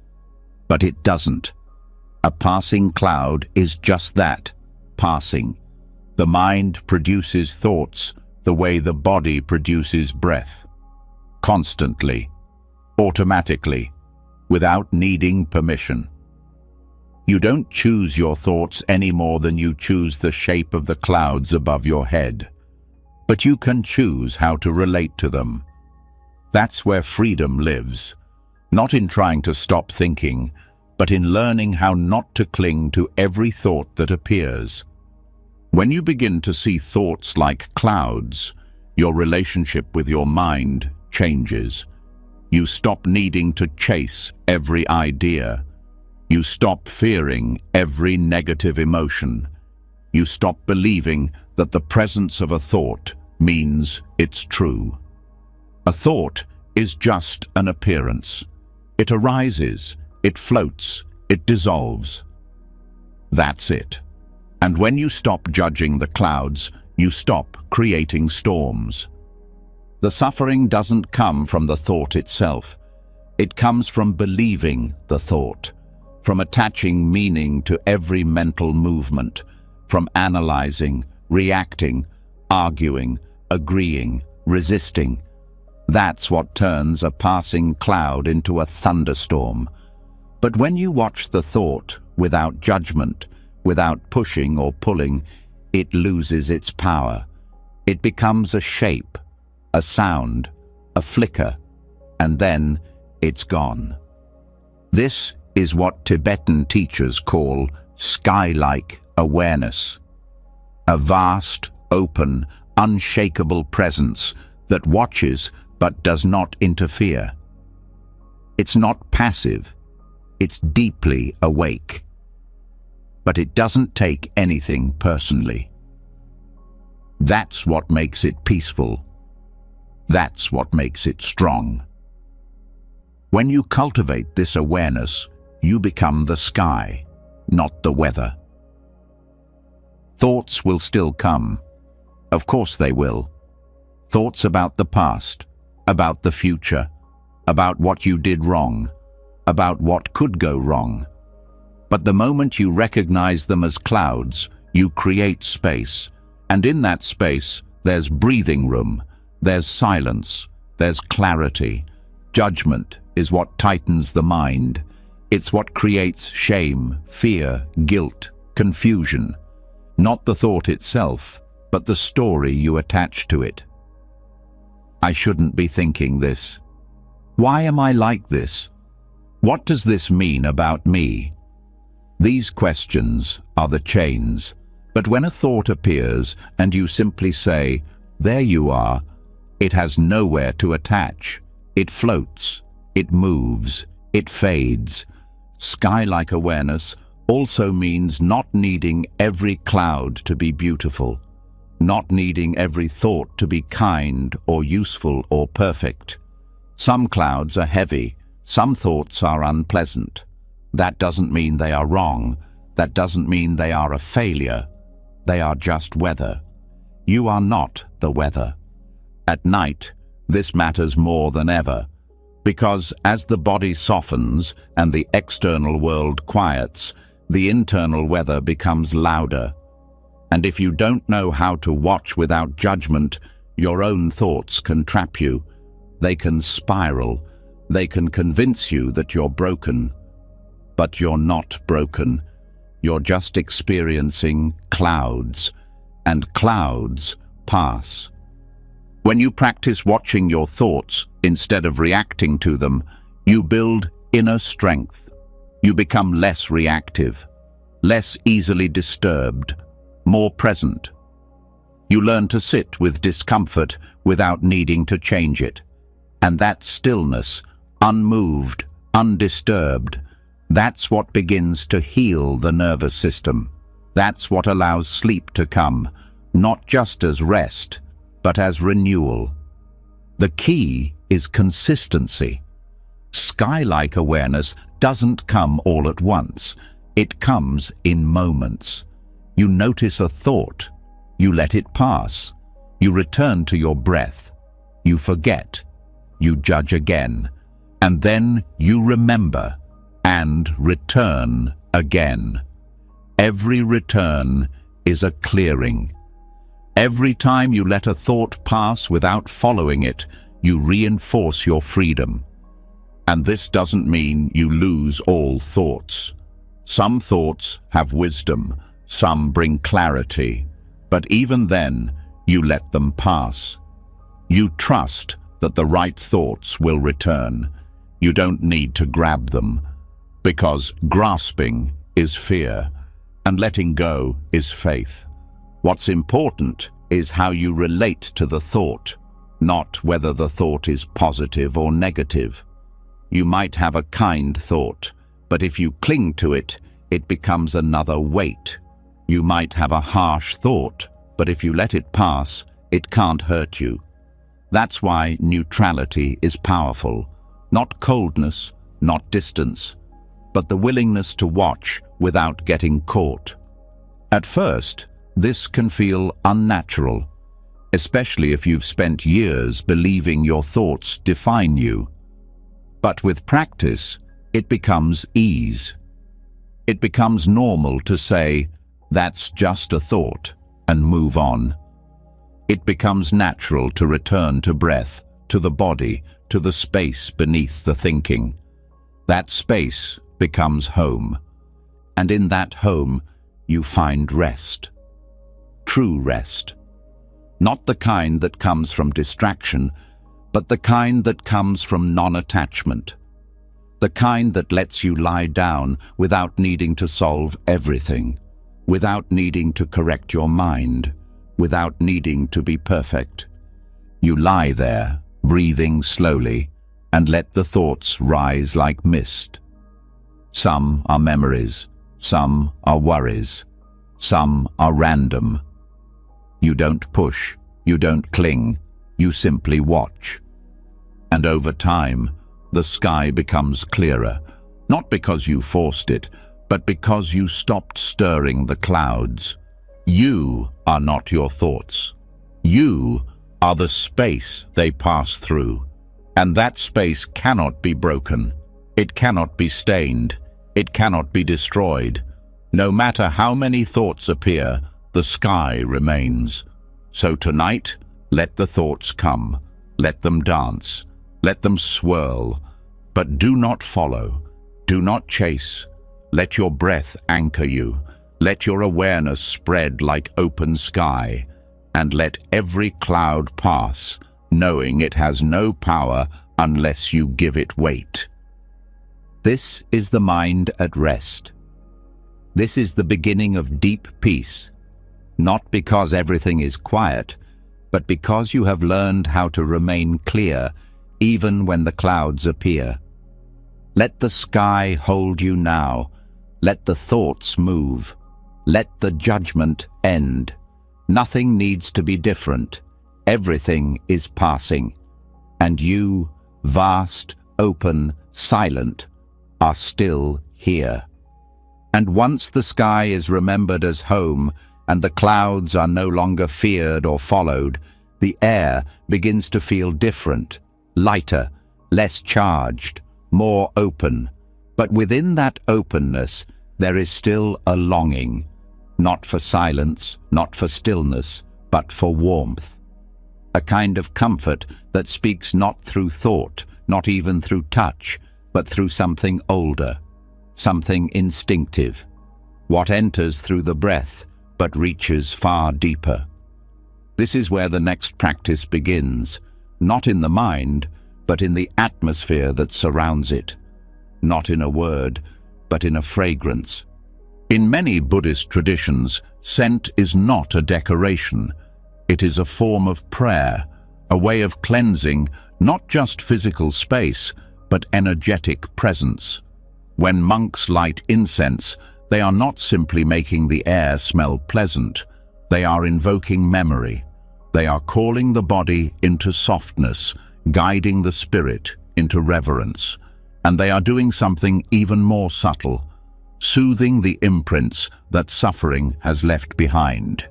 But it doesn't. A passing cloud is just that, passing. The mind produces thoughts the way the body produces breath. Constantly, automatically, without needing permission. You don't choose your thoughts any more than you choose the shape of the clouds above your head. But you can choose how to relate to them. That's where freedom lives, not in trying to stop thinking, but in learning how not to cling to every thought that appears. When you begin to see thoughts like clouds, your relationship with your mind changes. You stop needing to chase every idea. You stop fearing every negative emotion. You stop believing that the presence of a thought means it's true. A thought is just an appearance. It arises, it floats, it dissolves. That's it. And when you stop judging the clouds, you stop creating storms. The suffering doesn't come from the thought itself. It comes from believing the thought, from attaching meaning to every mental movement, from analyzing, reacting, arguing, agreeing, resisting. That's what turns a passing cloud into a thunderstorm. But when you watch the thought without judgment, without pushing or pulling, it loses its power. It becomes a shape, a sound, a flicker, and then it's gone. This is what Tibetan teachers call sky-like awareness. A vast, open, unshakable presence that watches but does not interfere. It's not passive, it's deeply awake. But it doesn't take anything personally. That's what makes it peaceful. That's what makes it strong. When you cultivate this awareness, you become the sky, not the weather. Thoughts will still come. Of course they will. Thoughts about the past, about the future, about what you did wrong, about what could go wrong. But the moment you recognize them as clouds, you create space. And in that space, there's breathing room, there's silence, there's clarity. Judgment is what tightens the mind. It's what creates shame, fear, guilt, confusion. Not the thought itself, but the story you attach to it. I shouldn't be thinking this. Why am I like this? What does this mean about me? These questions are the chains, but when a thought appears and you simply say, "There you are," it has nowhere to attach. It floats, it moves, it fades. Sky-like awareness also means not needing every cloud to be beautiful, not needing every thought to be kind or useful or perfect. Some clouds are heavy, some thoughts are unpleasant. That doesn't mean they are wrong. That doesn't mean they are a failure. They are just weather. You are not the weather. At night, this matters more than ever, because as the body softens and the external world quiets, the internal weather becomes louder. And if you don't know how to watch without judgment, your own thoughts can trap you. They can spiral. They can convince you that you're broken. But you're not broken. You're just experiencing clouds, and clouds pass. When you practice watching your thoughts instead of reacting to them, you build inner strength. You become less reactive, less easily disturbed, more present. You learn to sit with discomfort without needing to change it. And that stillness, unmoved, undisturbed, that's what begins to heal the nervous system. That's what allows sleep to come, not just as rest, but as renewal. The key is consistency. Sky-like awareness doesn't come all at once. It comes in moments. You notice a thought. You let it pass. You return to your breath. You forget. You judge again. And then you remember and return again. Every return is a clearing. Every time you let a thought pass without following it, you reinforce your freedom. And this doesn't mean you lose all thoughts. Some thoughts have wisdom, some bring clarity, but even then, you let them pass. You trust that the right thoughts will return. You don't need to grab them, because grasping is fear, and letting go is faith. What's important is how you relate to the thought, not whether the thought is positive or negative. You might have a kind thought, but if you cling to it, it becomes another weight. You might have a harsh thought, but if you let it pass, it can't hurt you. That's why neutrality is powerful. Not coldness, not distance, but the willingness to watch without getting caught. At first, this can feel unnatural, especially if you've spent years believing your thoughts define you. But with practice, it becomes ease. It becomes normal to say, "That's just a thought," and move on. It becomes natural to return to breath, to the body, to the space beneath the thinking. That space becomes home. And in that home, you find rest. True rest. Not the kind that comes from distraction, but the kind that comes from non-attachment. The kind that lets you lie down without needing to solve everything, without needing to correct your mind, without needing to be perfect. You lie there, breathing slowly, and let the thoughts rise like mist. Some are memories, some are worries, some are random. You don't push, you don't cling, you simply watch. And over time, the sky becomes clearer, not because you forced it, but because you stopped stirring the clouds. You are not your thoughts. You are the space they pass through. And that space cannot be broken. It cannot be stained. It cannot be destroyed. No matter how many thoughts appear, the sky remains. So tonight, let the thoughts come. Let them dance. Let them swirl. But do not follow. Do not chase. Let your breath anchor you. Let your awareness spread like open sky. And let every cloud pass, knowing it has no power unless you give it weight. This is the mind at rest. This is the beginning of deep peace, not because everything is quiet, but because you have learned how to remain clear even when the clouds appear. Let the sky hold you now. Let the thoughts move. Let the judgment end. Nothing needs to be different. Everything is passing. And you, vast, open, silent, are still here. And once the sky is remembered as home and the clouds are no longer feared or followed, the air begins to feel different, lighter, less charged, more open. But within that openness, there is still a longing, not for silence, not for stillness, but for warmth. A kind of comfort that speaks not through thought, not even through touch, but through something older, something instinctive. What enters through the breath, but reaches far deeper. This is where the next practice begins, not in the mind, but in the atmosphere that surrounds it. Not in a word, but in a fragrance. In many Buddhist traditions, scent is not a decoration. It is a form of prayer, a way of cleansing not just physical space, but energetic presence. When monks light incense, they are not simply making the air smell pleasant. They are invoking memory. They are calling the body into softness, guiding the spirit into reverence. And they are doing something even more subtle, soothing the imprints that suffering has left behind.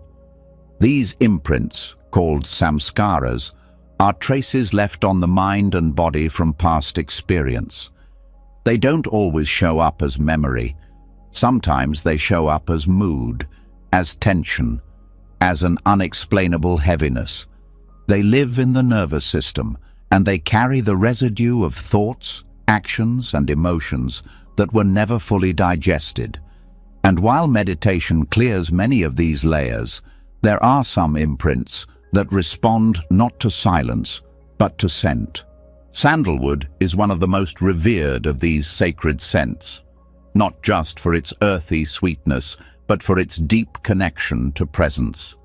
These imprints, called samskaras, are traces left on the mind and body from past experience. They don't always show up as memory. Sometimes they show up as mood, as tension, as an unexplainable heaviness. They live in the nervous system, and they carry the residue of thoughts, actions, and emotions that were never fully digested. And while meditation clears many of these layers, there are some imprints that respond not to silence, but to scent. Sandalwood is one of the most revered of these sacred scents, not just for its earthy sweetness, but for its deep connection to presence.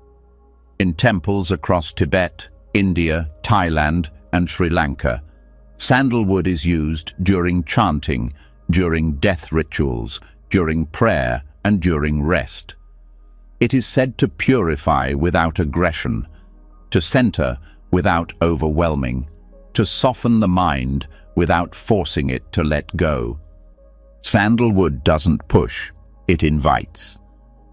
In temples across Tibet, India, Thailand, and Sri Lanka, sandalwood is used during chanting, during death rituals, during prayer, and during rest. It is said to purify without aggression, to center without overwhelming, to soften the mind without forcing it to let go. Sandalwood doesn't push, it invites.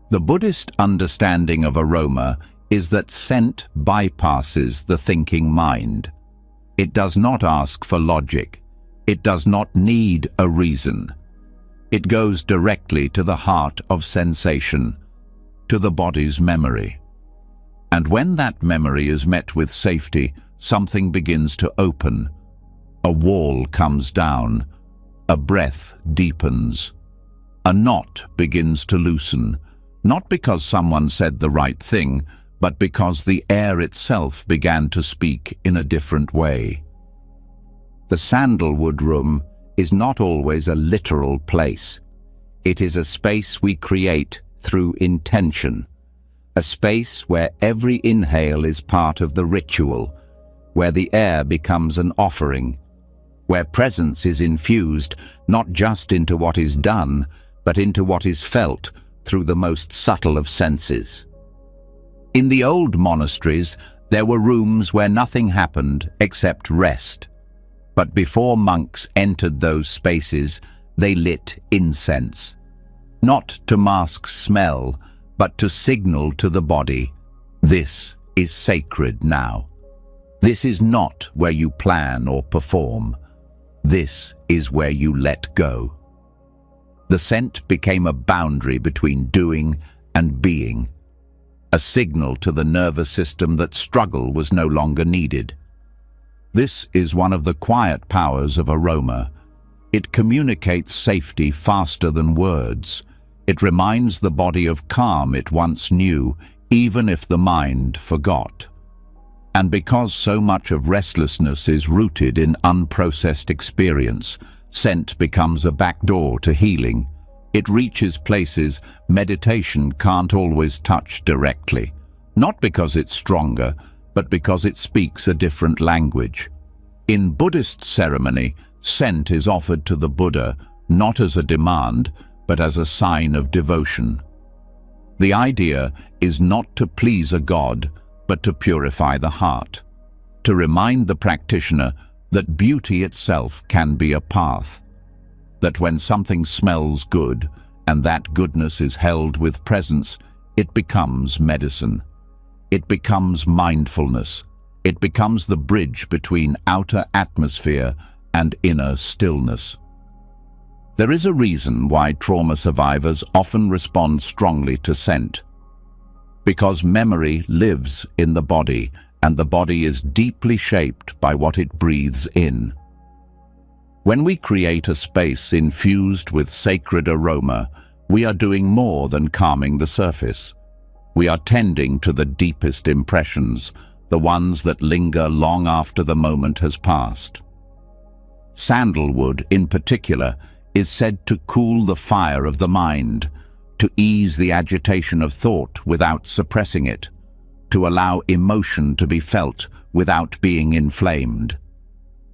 The Buddhist understanding of aroma is that scent bypasses the thinking mind. It does not ask for logic. It does not need a reason. It goes directly to the heart of sensation, to the body's memory. And when that memory is met with safety, something begins to open. A wall comes down. A breath deepens. A knot begins to loosen, not because someone said the right thing, but because the air itself began to speak in a different way. The sandalwood room is not always a literal place. It is a space we create through intention, a space where every inhale is part of the ritual, where the air becomes an offering, where presence is infused not just into what is done, but into what is felt through the most subtle of senses. In the old monasteries, there were rooms where nothing happened except rest. But before monks entered those spaces, they lit incense, not to mask smell, but to signal to the body, this is sacred now. This is not where you plan or perform. This is where you let go. The scent became a boundary between doing and being, a signal to the nervous system that struggle was no longer needed. This is one of the quiet powers of aroma. It communicates safety faster than words. It reminds the body of calm it once knew, even if the mind forgot. And because so much of restlessness is rooted in unprocessed experience, scent becomes a backdoor to healing. It reaches places meditation can't always touch directly, not because it's stronger, but because it speaks a different language. In Buddhist ceremony, scent is offered to the Buddha not as a demand, but as a sign of devotion. The idea is not to please a god, but to purify the heart, to remind the practitioner that beauty itself can be a path, that when something smells good and that goodness is held with presence, it becomes medicine. It becomes mindfulness. It becomes the bridge between outer atmosphere and inner stillness. There is a reason why trauma survivors often respond strongly to scent. Because memory lives in the body, and the body is deeply shaped by what it breathes in. When we create a space infused with sacred aroma, we are doing more than calming the surface. We are tending to the deepest impressions, the ones that linger long after the moment has passed. Sandalwood, in particular, is said to cool the fire of the mind, to ease the agitation of thought without suppressing it, to allow emotion to be felt without being inflamed.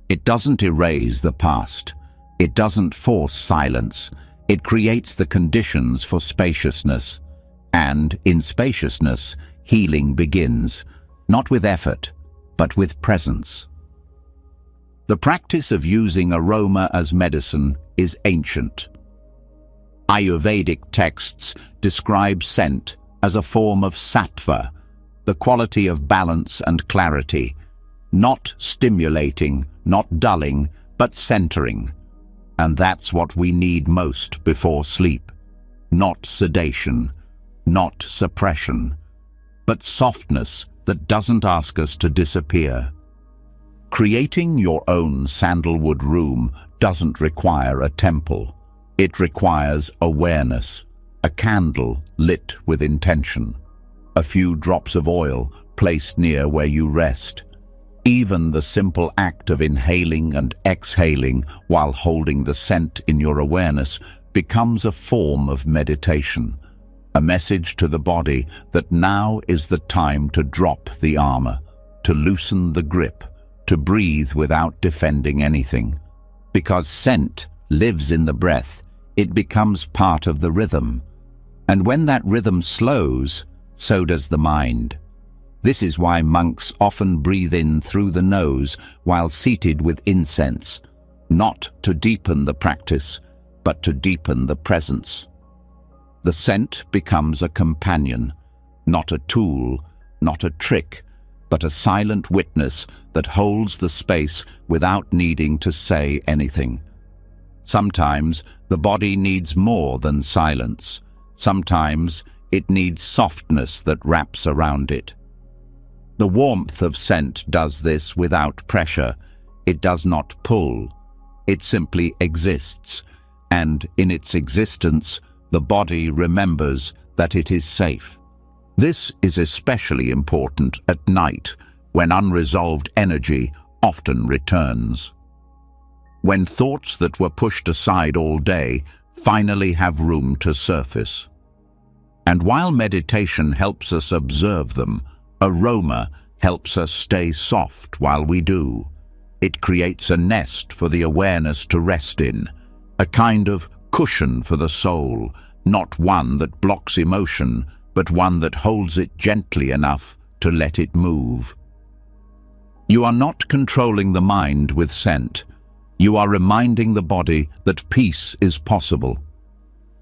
It doesn't erase the past. It doesn't force silence. It creates the conditions for spaciousness. And in spaciousness, healing begins, not with effort, but with presence. The practice of using aroma as medicine is ancient. Ayurvedic texts describe scent as a form of sattva, the quality of balance and clarity, not stimulating, not dulling, but centering. And that's what we need most before sleep. Not sedation, not suppression, but softness that doesn't ask us to disappear. Creating your own sandalwood room doesn't require a temple. It requires awareness, a candle lit with intention, a few drops of oil placed near where you rest. Even the simple act of inhaling and exhaling while holding the scent in your awareness becomes a form of meditation, a message to the body that now is the time to drop the armor, to loosen the grip, to breathe without defending anything. Because scent lives in the breath, it becomes part of the rhythm. And when that rhythm slows, so does the mind. This is why monks often breathe in through the nose while seated with incense, not to deepen the practice, but to deepen the presence. The scent becomes a companion, not a tool, not a trick, but a silent witness that holds the space without needing to say anything. Sometimes the body needs more than silence. Sometimes it needs softness that wraps around it. The warmth of scent does this without pressure. It does not pull. It simply exists, and in its existence, the body remembers that it is safe. This is especially important at night, when unresolved energy often returns. When thoughts that were pushed aside all day finally have room to surface. And while meditation helps us observe them, aroma helps us stay soft while we do. It creates a nest for the awareness to rest in, a kind of cushion for the soul, not one that blocks emotion, but one that holds it gently enough to let it move. You are not controlling the mind with scent. You are reminding the body that peace is possible.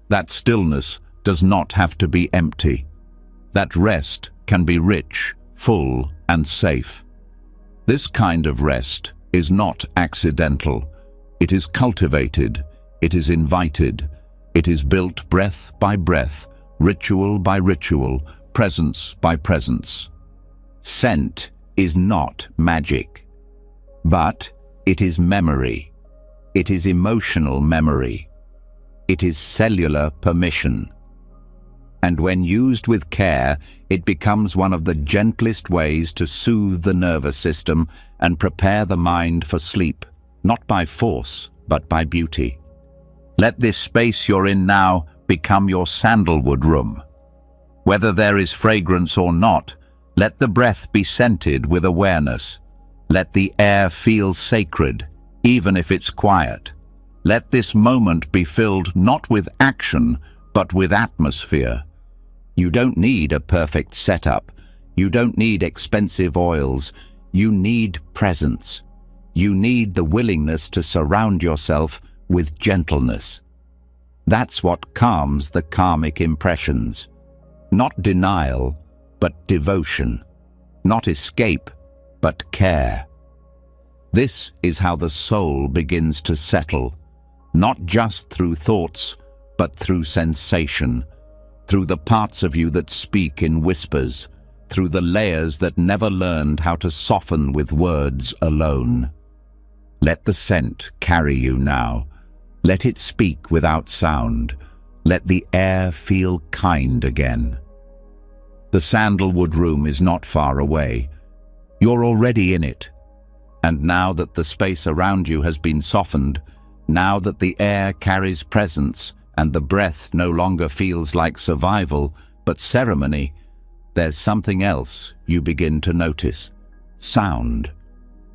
That stillness does not have to be empty. That rest can be rich, full, and safe. This kind of rest is not accidental. It is cultivated. It is invited. It is built breath by breath, ritual by ritual, presence by presence. Scent is not magic, but it is memory. It is emotional memory. It is cellular permission. And when used with care, it becomes one of the gentlest ways to soothe the nervous system and prepare the mind for sleep, not by force, but by beauty. Let this space you're in now become your sandalwood room. Whether there is fragrance or not, let the breath be scented with awareness. Let the air feel sacred, even if it's quiet. Let this moment be filled not with action, but with atmosphere. You don't need a perfect setup. You don't need expensive oils. You need presence. You need the willingness to surround yourself with gentleness. That's what calms the karmic impressions. Not denial, but devotion. Not escape, but care. This is how the soul begins to settle, not just through thoughts, but through sensation, through the parts of you that speak in whispers, through the layers that never learned how to soften with words alone. Let the scent carry you now. Let it speak without sound. Let the air feel kind again. The sandalwood room is not far away. You're already in it. And now that the space around you has been softened, now that the air carries presence and the breath no longer feels like survival but ceremony, there's something else you begin to notice. Sound.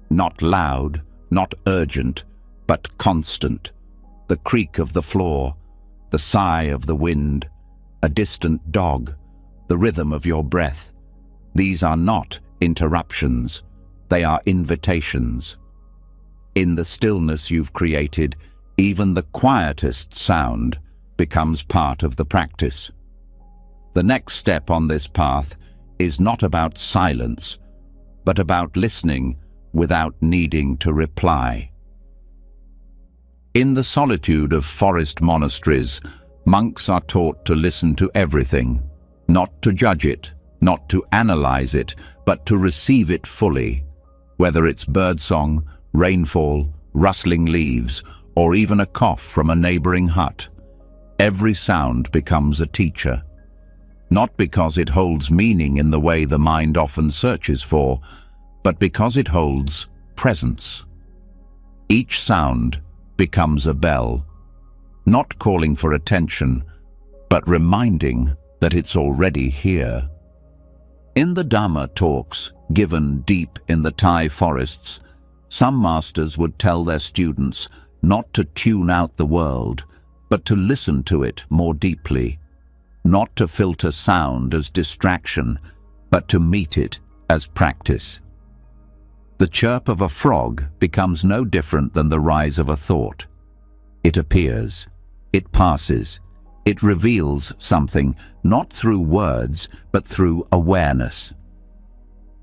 Not loud, not urgent, but constant. The creak of the floor, the sigh of the wind, a distant dog, the rhythm of your breath. These are not interruptions. They are invitations. In the stillness you've created, even the quietest sound becomes part of the practice. The next step on this path is not about silence, but about listening without needing to reply. In the solitude of forest monasteries, monks are taught to listen to everything, not to judge it, not to analyze it, but to receive it fully, whether it's birdsong, rainfall, rustling leaves, or even a cough from a neighboring hut. Every sound becomes a teacher, not because it holds meaning in the way the mind often searches for, but because it holds presence. Each sound becomes a bell, not calling for attention, but reminding that it's already here. In the Dhamma talks given deep in the Thai forests, some masters would tell their students not to tune out the world, but to listen to it more deeply, not to filter sound as distraction, but to meet it as practice. The chirp of a frog becomes no different than the rise of a thought. It appears, it passes, it reveals something, not through words, but through awareness.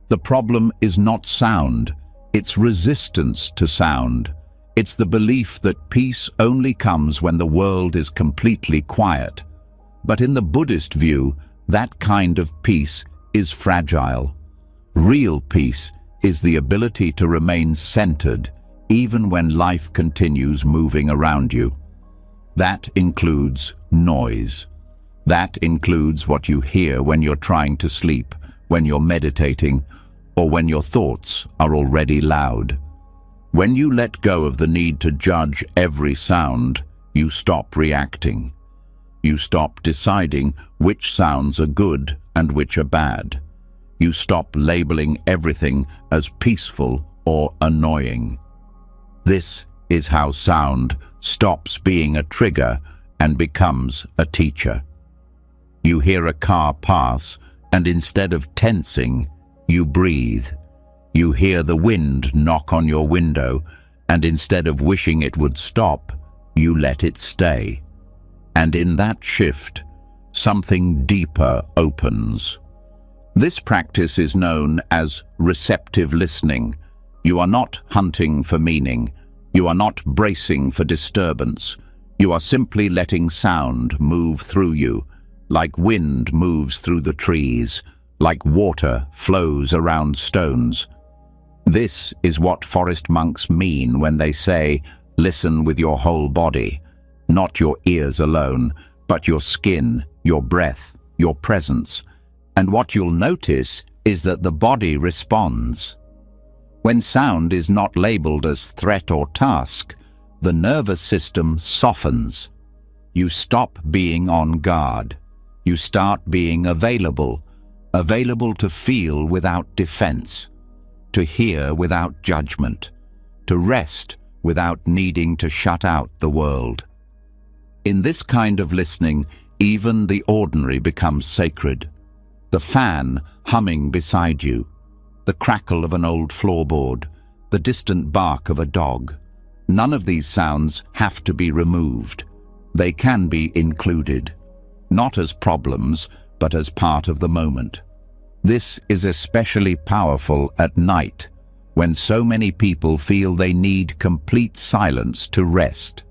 The problem is not sound, it's resistance to sound. It's the belief that peace only comes when the world is completely quiet. But in the Buddhist view, that kind of peace is fragile. Real peace is the ability to remain centered, even when life continues moving around you. That includes noise. That includes what you hear when you're trying to sleep, when you're meditating, or when your thoughts are already loud. When you let go of the need to judge every sound, you stop reacting. You stop deciding which sounds are good and which are bad. You stop labeling everything as peaceful or annoying. This is how sound stops being a trigger and becomes a teacher. You hear a car pass, and instead of tensing, you breathe. You hear the wind knock on your window, and instead of wishing it would stop, you let it stay. And in that shift, something deeper opens. This practice is known as receptive listening. You are not hunting for meaning. You are not bracing for disturbance. You are simply letting sound move through you, like wind moves through the trees, like water flows around stones. This is what forest monks mean when they say, listen with your whole body, not your ears alone, but your skin, your breath, your presence. And what you'll notice is that the body responds. When sound is not labeled as threat or task, the nervous system softens. You stop being on guard. You start being available to feel without defense, to hear without judgment, to rest without needing to shut out the world. In this kind of listening, even the ordinary becomes sacred. The fan humming beside you, the crackle of an old floorboard, the distant bark of a dog. None of these sounds have to be removed. They can be included, not as problems, but as part of the moment. This is especially powerful at night, when so many people feel they need complete silence to rest.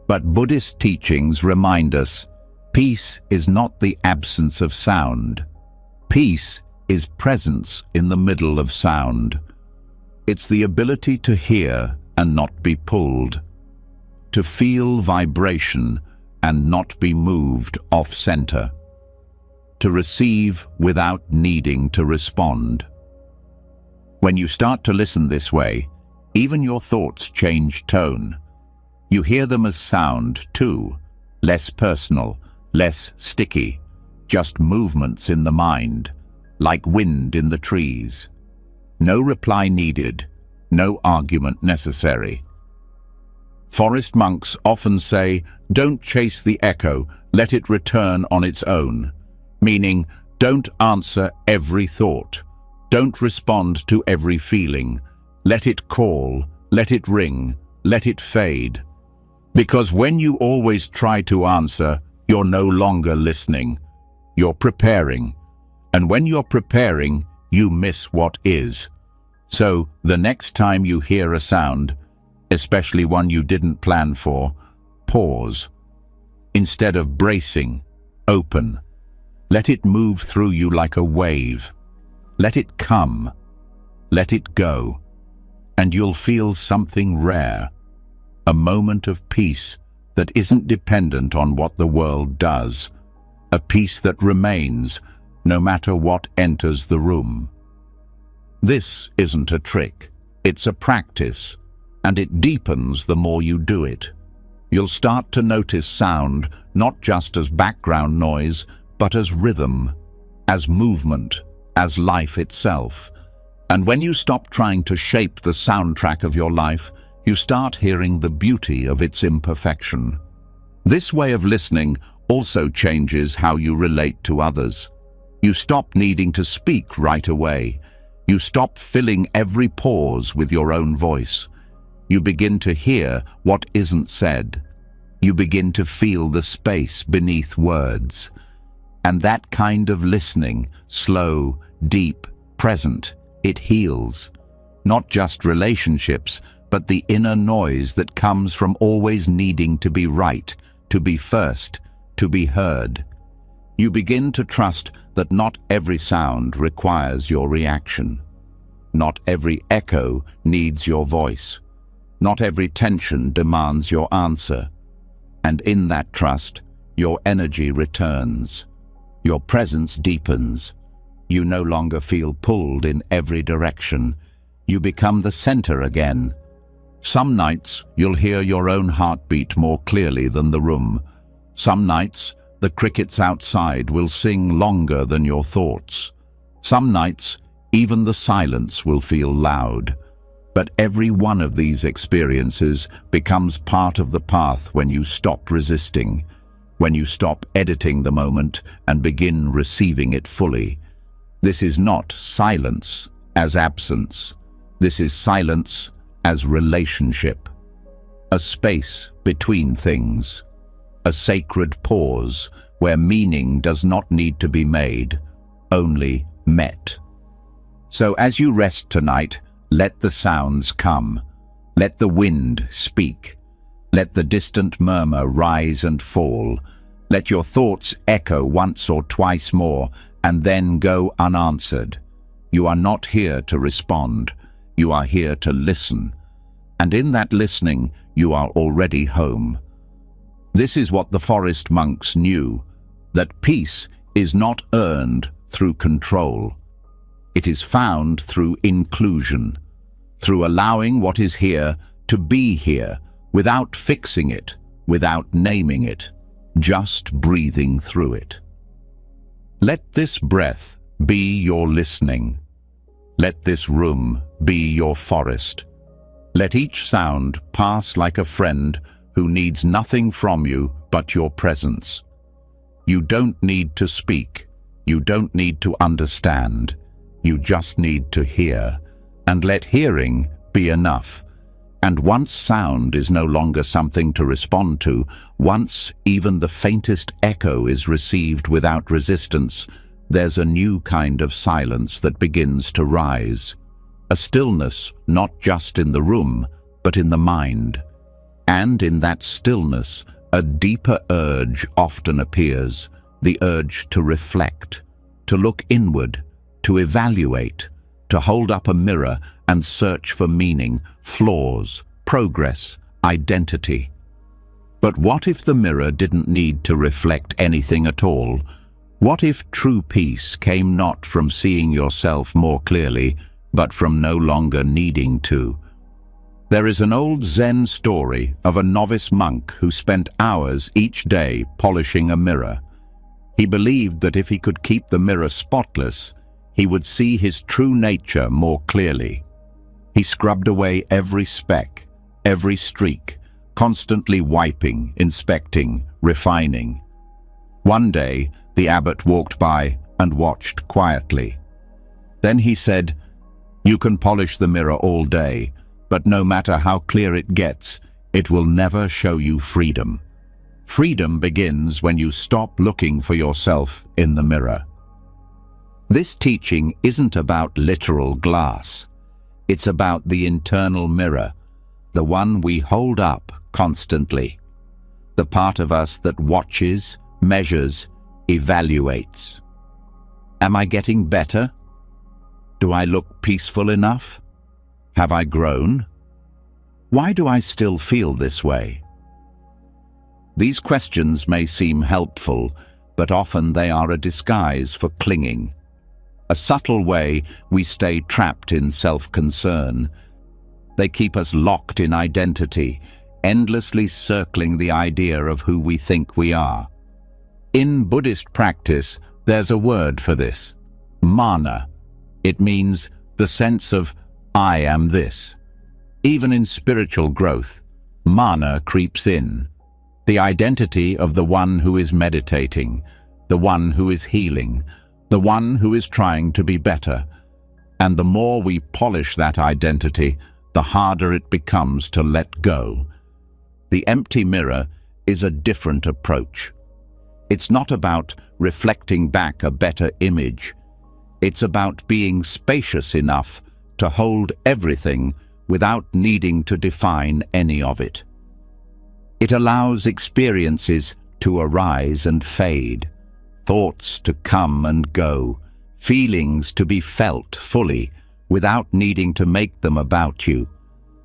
But Buddhist teachings remind us, peace is not the absence of sound. Peace is presence in the middle of sound. It's the ability to hear and not be pulled, to feel vibration and not be moved off-center, to receive without needing to respond. When you start to listen this way, even your thoughts change tone. You hear them as sound, too, less personal, less sticky, just movements in the mind, like wind in the trees. No reply needed, no argument necessary. Forest monks often say, don't chase the echo, let it return on its own, meaning don't answer every thought, don't respond to every feeling, let it call, let it ring, let it fade. Because when you always try to answer, you're no longer listening, you're preparing. And when you're preparing, you miss what is. So the next time you hear a sound, especially one you didn't plan for, pause. Instead of bracing, open. Let it move through you like a wave. Let it come. Let it go. And you'll feel something rare. A moment of peace that isn't dependent on what the world does. A peace that remains no matter what enters the room. This isn't a trick. It's a practice, and it deepens the more you do it. You'll start to notice sound not just as background noise, but as rhythm, as movement, as life itself. And when you stop trying to shape the soundtrack of your life, you start hearing the beauty of its imperfection. This way of listening also changes how you relate to others. You stop needing to speak right away. You stop filling every pause with your own voice. You begin to hear what isn't said. You begin to feel the space beneath words. And that kind of listening, slow, deep, present, it heals. Not just relationships, but the inner noise that comes from always needing to be right, to be first, to be heard. You begin to trust that not every sound requires your reaction. Not every echo needs your voice. Not every tension demands your answer. And in that trust, your energy returns. Your presence deepens. You no longer feel pulled in every direction. You become the center again. Some nights, you'll hear your own heartbeat more clearly than the room. Some nights, the crickets outside will sing longer than your thoughts. Some nights, even the silence will feel loud. But every one of these experiences becomes part of the path when you stop resisting, when you stop editing the moment and begin receiving it fully. This is not silence as absence. This is silence as relationship. A space between things. A sacred pause where meaning does not need to be made, only met. So as you rest tonight, let the sounds come. Let the wind speak. Let the distant murmur rise and fall. Let your thoughts echo once or twice more and then go unanswered. You are not here to respond. You are here to listen. And in that listening, you are already home. This is what the forest monks knew, that peace is not earned through control. It is found through inclusion, through allowing what is here to be here, without fixing it, without naming it, just breathing through it. Let this breath be your listening. Let this room be your forest. Let each sound pass like a friend who needs nothing from you but your presence. You don't need to speak. You don't need to understand. You just need to hear. And let hearing be enough. And once sound is no longer something to respond to, once even the faintest echo is received without resistance, there's a new kind of silence that begins to rise. A stillness not just in the room, but in the mind. And in that stillness, a deeper urge often appears, the urge to reflect, to look inward, to evaluate, to hold up a mirror and search for meaning, flaws, progress, identity. But what if the mirror didn't need to reflect anything at all? What if true peace came not from seeing yourself more clearly, but from no longer needing to? There is an old Zen story of a novice monk who spent hours each day polishing a mirror. He believed that if he could keep the mirror spotless, he would see his true nature more clearly. He scrubbed away every speck, every streak, constantly wiping, inspecting, refining. One day, the abbot walked by and watched quietly. Then he said, "You can polish the mirror all day, but no matter how clear it gets, it will never show you freedom. Freedom begins when you stop looking for yourself in the mirror." This teaching isn't about literal glass. It's about the internal mirror, the one we hold up constantly, the part of us that watches, measures, evaluates. Am I getting better? Do I look peaceful enough? Have I grown? Why do I still feel this way? These questions may seem helpful, but often they are a disguise for clinging. A subtle way we stay trapped in self-concern. They keep us locked in identity, endlessly circling the idea of who we think we are. In Buddhist practice, there's a word for this: mana. It means the sense of I am this. Even in spiritual growth, mana creeps in. The identity of the one who is meditating, the one who is healing, the one who is trying to be better. And the more we polish that identity, the harder it becomes to let go. The empty mirror is a different approach. It's not about reflecting back a better image. It's about being spacious enough to hold everything without needing to define any of it. It allows experiences to arise and fade, thoughts to come and go, feelings to be felt fully without needing to make them about you.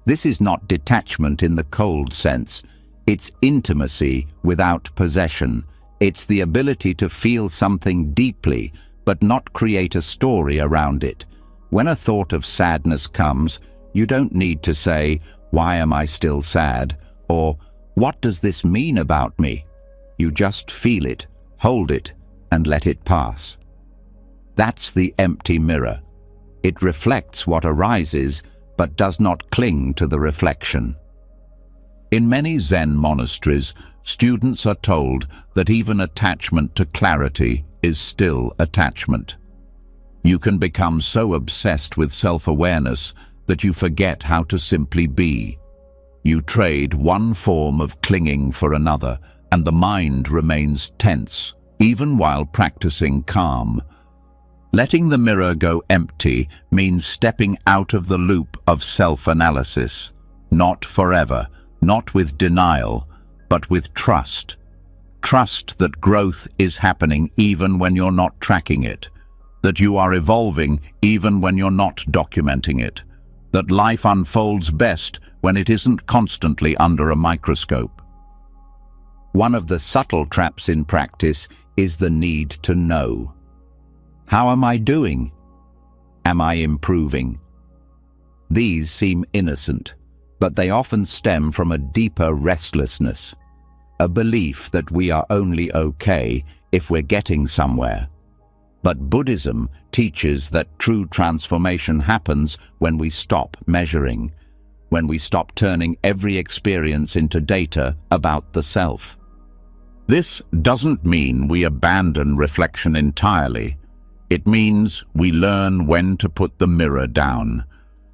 This is not detachment in the cold sense. It's intimacy without possession. It's the ability to feel something deeply, but not create a story around it. When a thought of sadness comes, you don't need to say, "Why am I still sad?" or "What does this mean about me?" You just feel it, hold it, and let it pass. That's the empty mirror. It reflects what arises, but does not cling to the reflection. In many Zen monasteries, students are told that even attachment to clarity is still attachment. You can become so obsessed with self-awareness that you forget how to simply be. You trade one form of clinging for another, and the mind remains tense, even while practicing calm. Letting the mirror go empty means stepping out of the loop of self-analysis, not forever, not with denial, but with trust. Trust that growth is happening even when you're not tracking it, that you are evolving even when you're not documenting it, that life unfolds best when it isn't constantly under a microscope. One of the subtle traps in practice is the need to know. How am I doing? Am I improving? These seem innocent, but they often stem from a deeper restlessness, a belief that we are only okay if we're getting somewhere. But Buddhism teaches that true transformation happens when we stop measuring, when we stop turning every experience into data about the self. This doesn't mean we abandon reflection entirely. It means we learn when to put the mirror down,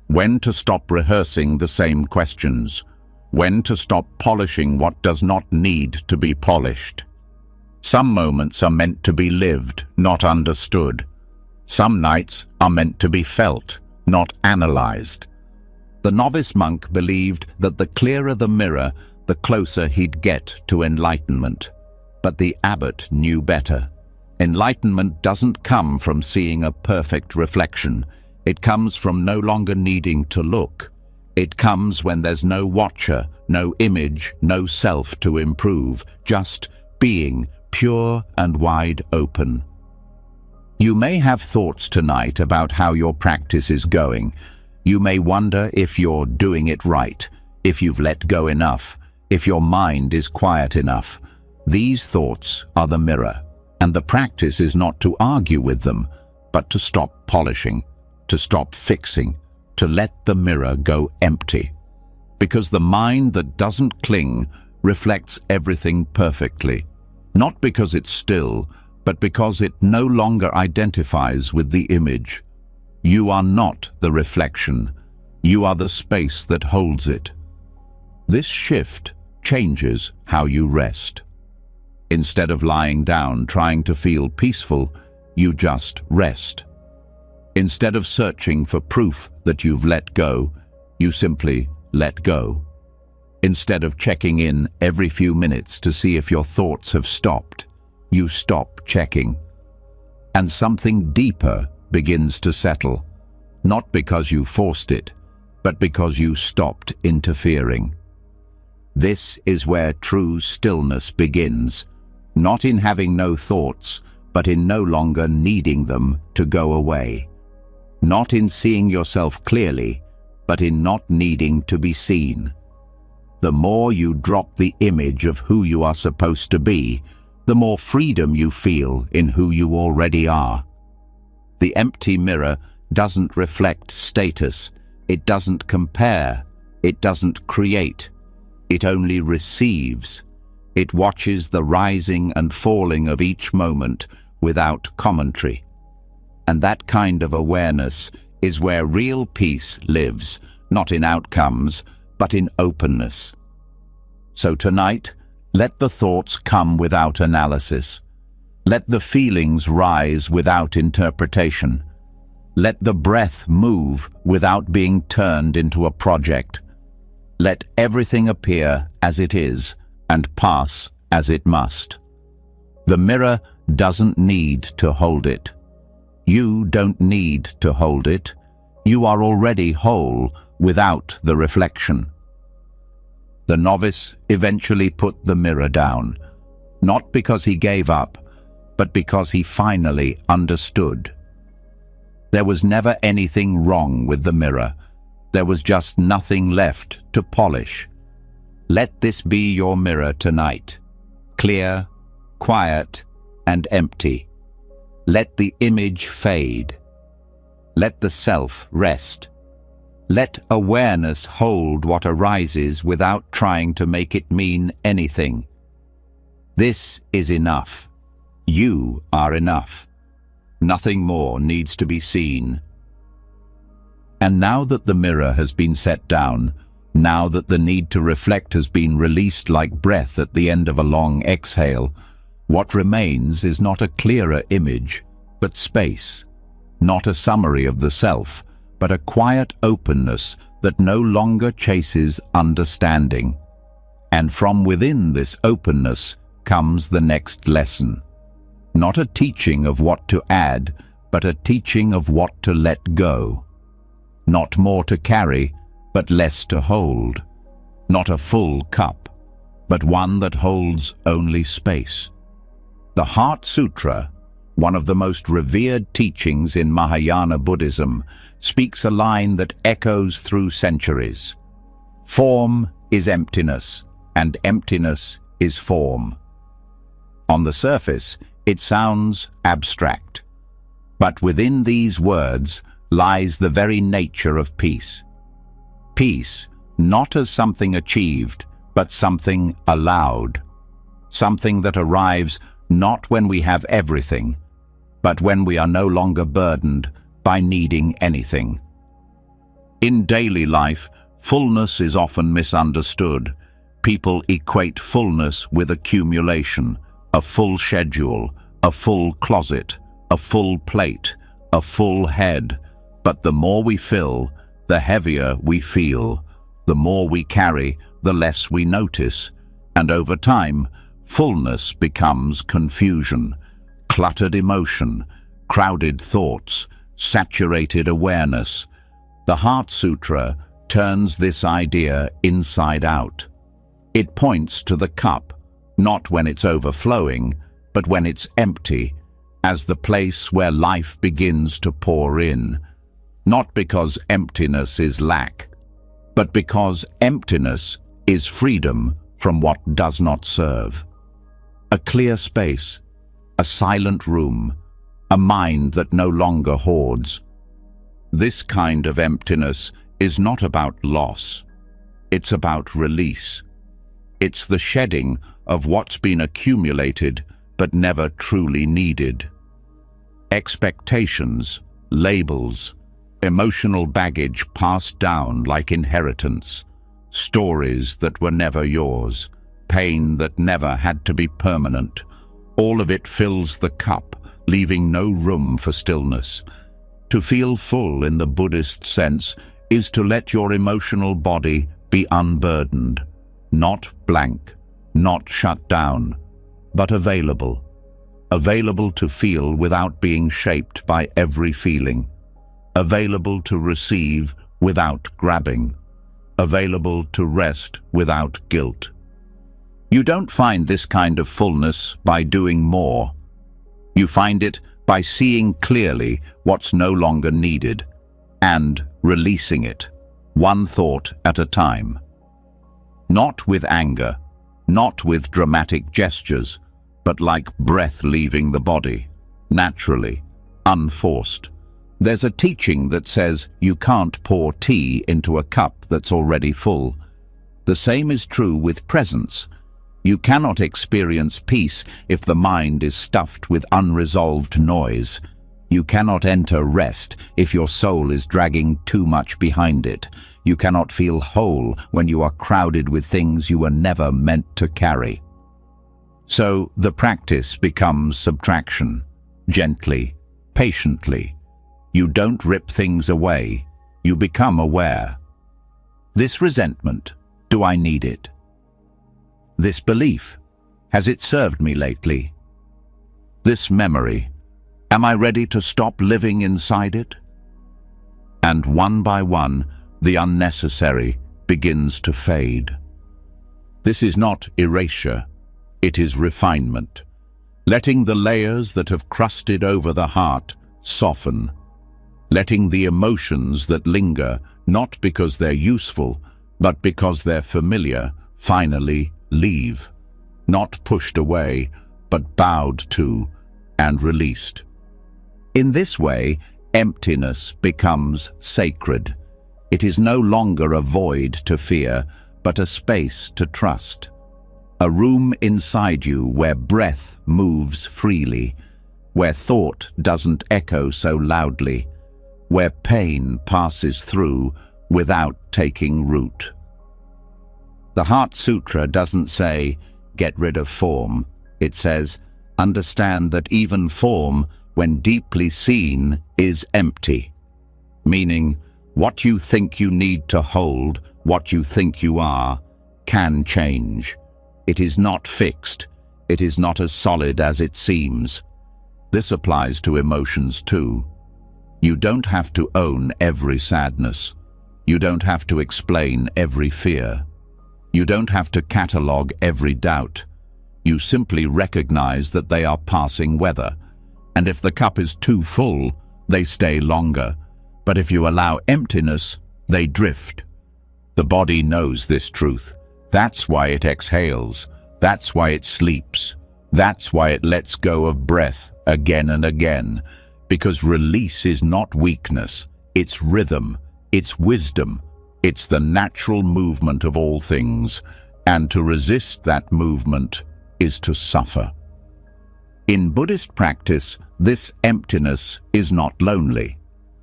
when to stop rehearsing the same questions, when to stop polishing what does not need to be polished. Some moments are meant to be lived, not understood. Some nights are meant to be felt, not analyzed. The novice monk believed that the clearer the mirror, the closer he'd get to enlightenment. But the abbot knew better. Enlightenment doesn't come from seeing a perfect reflection. It comes from no longer needing to look. It comes when there's no watcher, no image, no self to improve, just being, pure and wide open. You may have thoughts tonight about how your practice is going. You may wonder if you're doing it right, if you've let go enough, if your mind is quiet enough. These thoughts are the mirror. And the practice is not to argue with them, but to stop polishing, to stop fixing, to let the mirror go empty. Because the mind that doesn't cling reflects everything perfectly, not because it's still, but because it no longer identifies with the image. You are not the reflection. You are the space that holds it. This shift changes how you rest. Instead of lying down trying to feel peaceful, you just rest. Instead of searching for proof that you've let go, you simply let go. Instead of checking in every few minutes to see if your thoughts have stopped, you stop checking. And something deeper begins to settle, not because you forced it, but because you stopped interfering. This is where true stillness begins. Not in having no thoughts, but in no longer needing them to go away. Not in seeing yourself clearly, but in not needing to be seen. The more you drop the image of who you are supposed to be, the more freedom you feel in who you already are. The empty mirror doesn't reflect status. It doesn't compare. It doesn't create. It only receives. It watches the rising and falling of each moment without commentary. And that kind of awareness is where real peace lives, not in outcomes, but in openness. So tonight, let the thoughts come without analysis. Let the feelings rise without interpretation. Let the breath move without being turned into a project. Let everything appear as it is, and pass as it must. The mirror doesn't need to hold it. You don't need to hold it. You are already whole without the reflection. The novice eventually put the mirror down, not because he gave up, but because he finally understood. There was never anything wrong with the mirror. There was just nothing left to polish. Let this be your mirror tonight, clear, quiet and empty. Let the image fade. Let the self rest. Let awareness hold what arises without trying to make it mean anything. This is enough. You are enough. Nothing more needs to be seen. And now that the mirror has been set down, now that the need to reflect has been released like breath at the end of a long exhale, what remains is not a clearer image, but space. Not a summary of the self, but a quiet openness that no longer chases understanding. And from within this openness comes the next lesson. Not a teaching of what to add, but a teaching of what to let go. Not more to carry, but less to hold. Not a full cup, but one that holds only space. The Heart Sutra, one of the most revered teachings in Mahayana Buddhism, speaks a line that echoes through centuries. Form is emptiness, and emptiness is form. On the surface, it sounds abstract. But within these words lies the very nature of peace. Peace, not as something achieved, but something allowed. Something that arrives not when we have everything, but when we are no longer burdened by needing anything. In daily life, fullness is often misunderstood. People equate fullness with accumulation, a full schedule, a full closet, a full plate, a full head. But the more we fill, the heavier we feel. The more we carry, the less we notice. And over time, fullness becomes confusion, cluttered emotion, crowded thoughts, saturated awareness. The Heart Sutra turns this idea inside out. It points to the cup, not when it's overflowing, but when it's empty, as the place where life begins to pour in. Not because emptiness is lack, but because emptiness is freedom from what does not serve. A clear space, a silent room, a mind that no longer hoards. This kind of emptiness is not about loss. It's about release. It's the shedding of what's been accumulated but never truly needed. Expectations, labels, emotional baggage passed down like inheritance, stories that were never yours, pain that never had to be permanent. All of it fills the cup, leaving no room for stillness. To feel full in the Buddhist sense is to let your emotional body be unburdened, not blank, not shut down, but available. Available to feel without being shaped by every feeling. Available to receive without grabbing. Available to rest without guilt. You don't find this kind of fullness by doing more. You find it by seeing clearly what's no longer needed and releasing it, one thought at a time. Not with anger, not with dramatic gestures, but like breath leaving the body, naturally, unforced. There's a teaching that says you can't pour tea into a cup that's already full. The same is true with presence. You cannot experience peace if the mind is stuffed with unresolved noise. You cannot enter rest if your soul is dragging too much behind it. You cannot feel whole when you are crowded with things you were never meant to carry. So the practice becomes subtraction, gently, patiently. You don't rip things away, you become aware. This resentment, do I need it? This belief, has it served me lately? This memory, am I ready to stop living inside it? And one by one, the unnecessary begins to fade. This is not erasure, it is refinement, letting the layers that have crusted over the heart soften, letting the emotions that linger, not because they're useful, but because they're familiar, finally leave, not pushed away, but bowed to and released. In this way, emptiness becomes sacred. It is no longer a void to fear, but a space to trust. A room inside you where breath moves freely, where thought doesn't echo so loudly, where pain passes through without taking root. The Heart Sutra doesn't say, get rid of form. It says, understand that even form, when deeply seen, is empty. Meaning, what you think you need to hold, what you think you are, can change. It is not fixed. It is not as solid as it seems. This applies to emotions too. You don't have to own every sadness. You don't have to explain every fear. You don't have to catalogue every doubt. You simply recognize that they are passing weather. And if the cup is too full, they stay longer. But if you allow emptiness, they drift. The body knows this truth. That's why it exhales. That's why it sleeps. That's why it lets go of breath again and again. Because release is not weakness. It's rhythm. It's wisdom. It's the natural movement of all things. And to resist that movement is to suffer. In Buddhist practice, this emptiness is not lonely.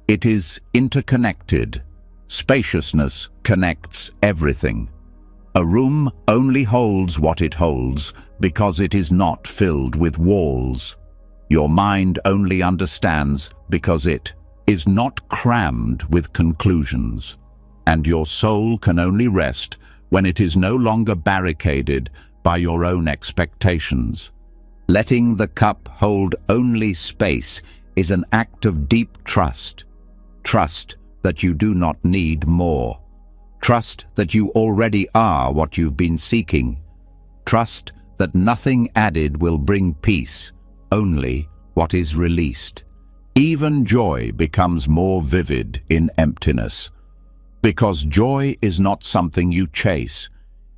It is interconnected. Spaciousness connects everything. A room only holds what it holds because it is not filled with walls. Your mind only understands because it is not crammed with conclusions. And your soul can only rest when it is no longer barricaded by your own expectations. Letting the cup hold only space is an act of deep trust. Trust that you do not need more. Trust that you already are what you've been seeking. Trust that nothing added will bring peace, only what is released. Even joy becomes more vivid in emptiness. Because joy is not something you chase.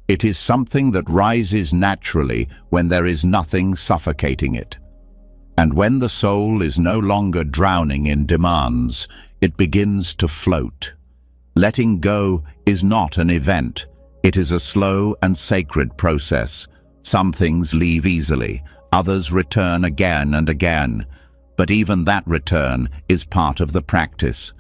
It is something that rises naturally when there is nothing suffocating it. And when the soul is no longer drowning in demands, it begins to float. Letting go is not an event. It is a slow and sacred process. Some things leave easily, others return again and again. But even that return is part of the practice.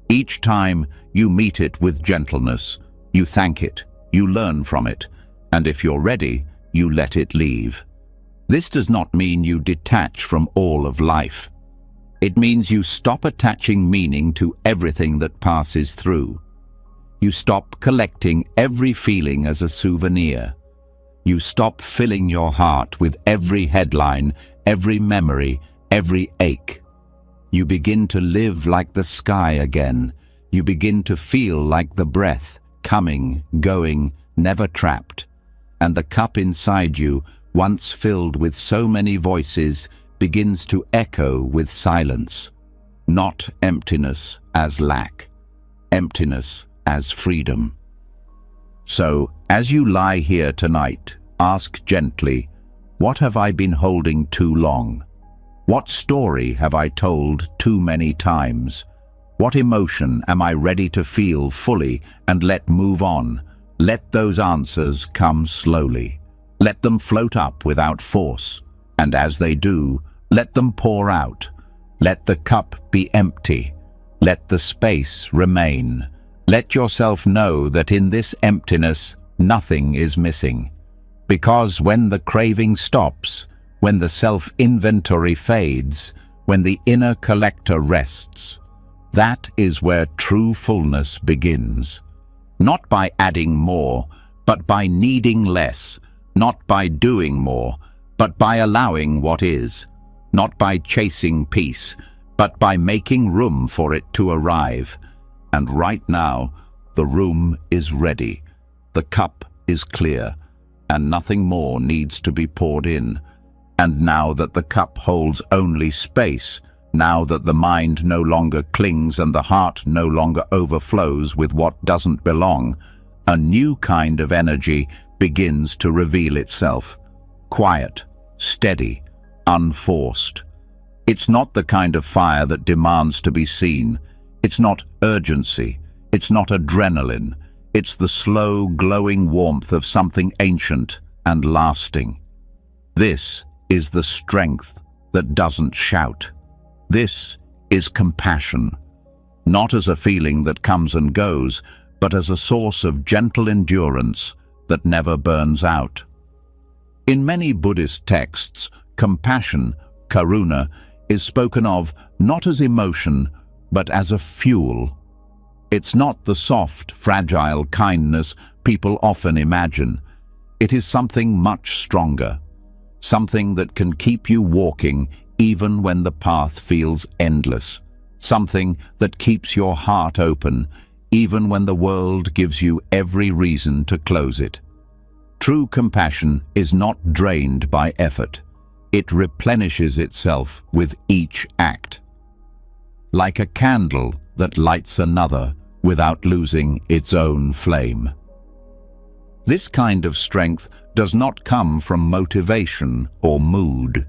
Each time you meet it with gentleness, you thank it, you learn from it, and if you're ready, you let it leave. This does not mean you detach from all of life. It means you stop attaching meaning to everything that passes through. You stop collecting every feeling as a souvenir. You stop filling your heart with every headline, every memory, every ache. You begin to live like the sky again. You begin to feel like the breath, coming, going, never trapped. And the cup inside you, once filled with so many voices, begins to echo with silence. Not emptiness as lack, emptiness as freedom. So, as you lie here tonight, ask gently, what have I been holding too long? What story have I told too many times? What emotion am I ready to feel fully and let move on? Let those answers come slowly. Let them float up without force. And as they do, let them pour out. Let the cup be empty. Let the space remain. Let yourself know that in this emptiness, nothing is missing. Because when the craving stops, when the self-inventory fades, when the inner collector rests, that is where true fullness begins. Not by adding more, but by needing less. Not by doing more, but by allowing what is. Not by chasing peace, but by making room for it to arrive. And right now, the room is ready. The cup is clear, and nothing more needs to be poured in. And now that the cup holds only space, now that the mind no longer clings and the heart no longer overflows with what doesn't belong, a new kind of energy begins to reveal itself. Quiet, steady, unforced. It's not the kind of fire that demands to be seen. It's not urgency. It's not adrenaline. It's the slow, glowing warmth of something ancient and lasting. This is the strength that doesn't shout. This is compassion, not as a feeling that comes and goes, but as a source of gentle endurance that never burns out. In many Buddhist texts, compassion, karuna, is spoken of not as emotion, but as a fuel. It's not the soft, fragile kindness people often imagine. It is something much stronger, something that can keep you walking even when the path feels endless, something that keeps your heart open even when the world gives you every reason to close it. True compassion is not drained by effort. It replenishes itself with each act, like a candle that lights another without losing its own flame. This kind of strength does not come from motivation or mood.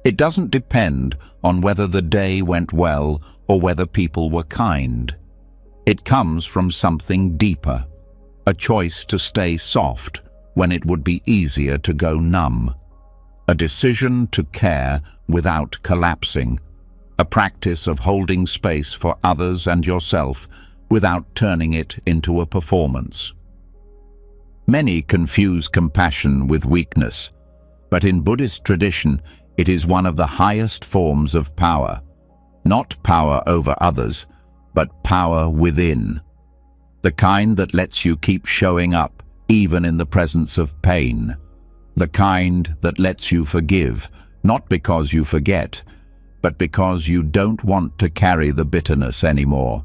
It doesn't depend on whether the day went well or whether people were kind. It comes from something deeper, a choice to stay soft when it would be easier to go numb, a decision to care without collapsing, a practice of holding space for others and yourself without turning it into a performance. Many confuse compassion with weakness, but in Buddhist tradition, it is one of the highest forms of power. Not power over others, but power within. The kind that lets you keep showing up, even in the presence of pain. The kind that lets you forgive, not because you forget, but because you don't want to carry the bitterness anymore.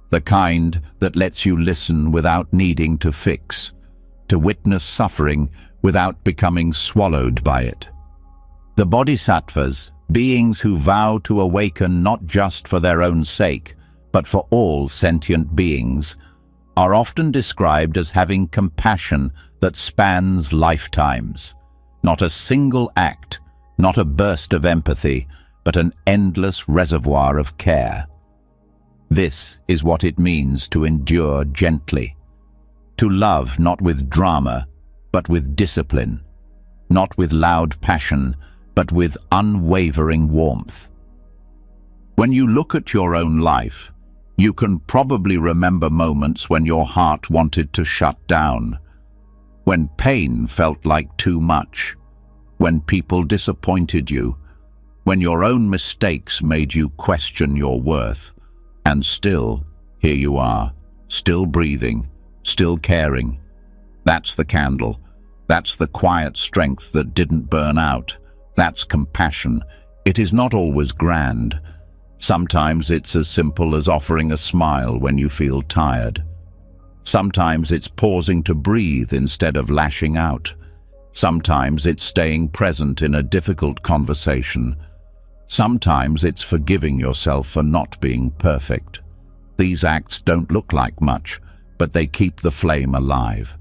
The kind that lets you listen without needing to fix, to witness suffering without becoming swallowed by it. The bodhisattvas, beings who vow to awaken not just for their own sake, but for all sentient beings, are often described as having compassion that spans lifetimes. Not a single act, not a burst of empathy, but an endless reservoir of care. This is what it means to endure gently, to love not with drama, but with discipline, not with loud passion, but with unwavering warmth. When you look at your own life, you can probably remember moments when your heart wanted to shut down, when pain felt like too much, when people disappointed you, when your own mistakes made you question your worth. And still, here you are, still breathing, still caring. That's the candle. That's the quiet strength that didn't burn out. That's compassion. It is not always grand. Sometimes it's as simple as offering a smile when you feel tired. Sometimes it's pausing to breathe instead of lashing out. Sometimes it's staying present in a difficult conversation. Sometimes it's forgiving yourself for not being perfect. These acts don't look like much, but they keep the flame alive.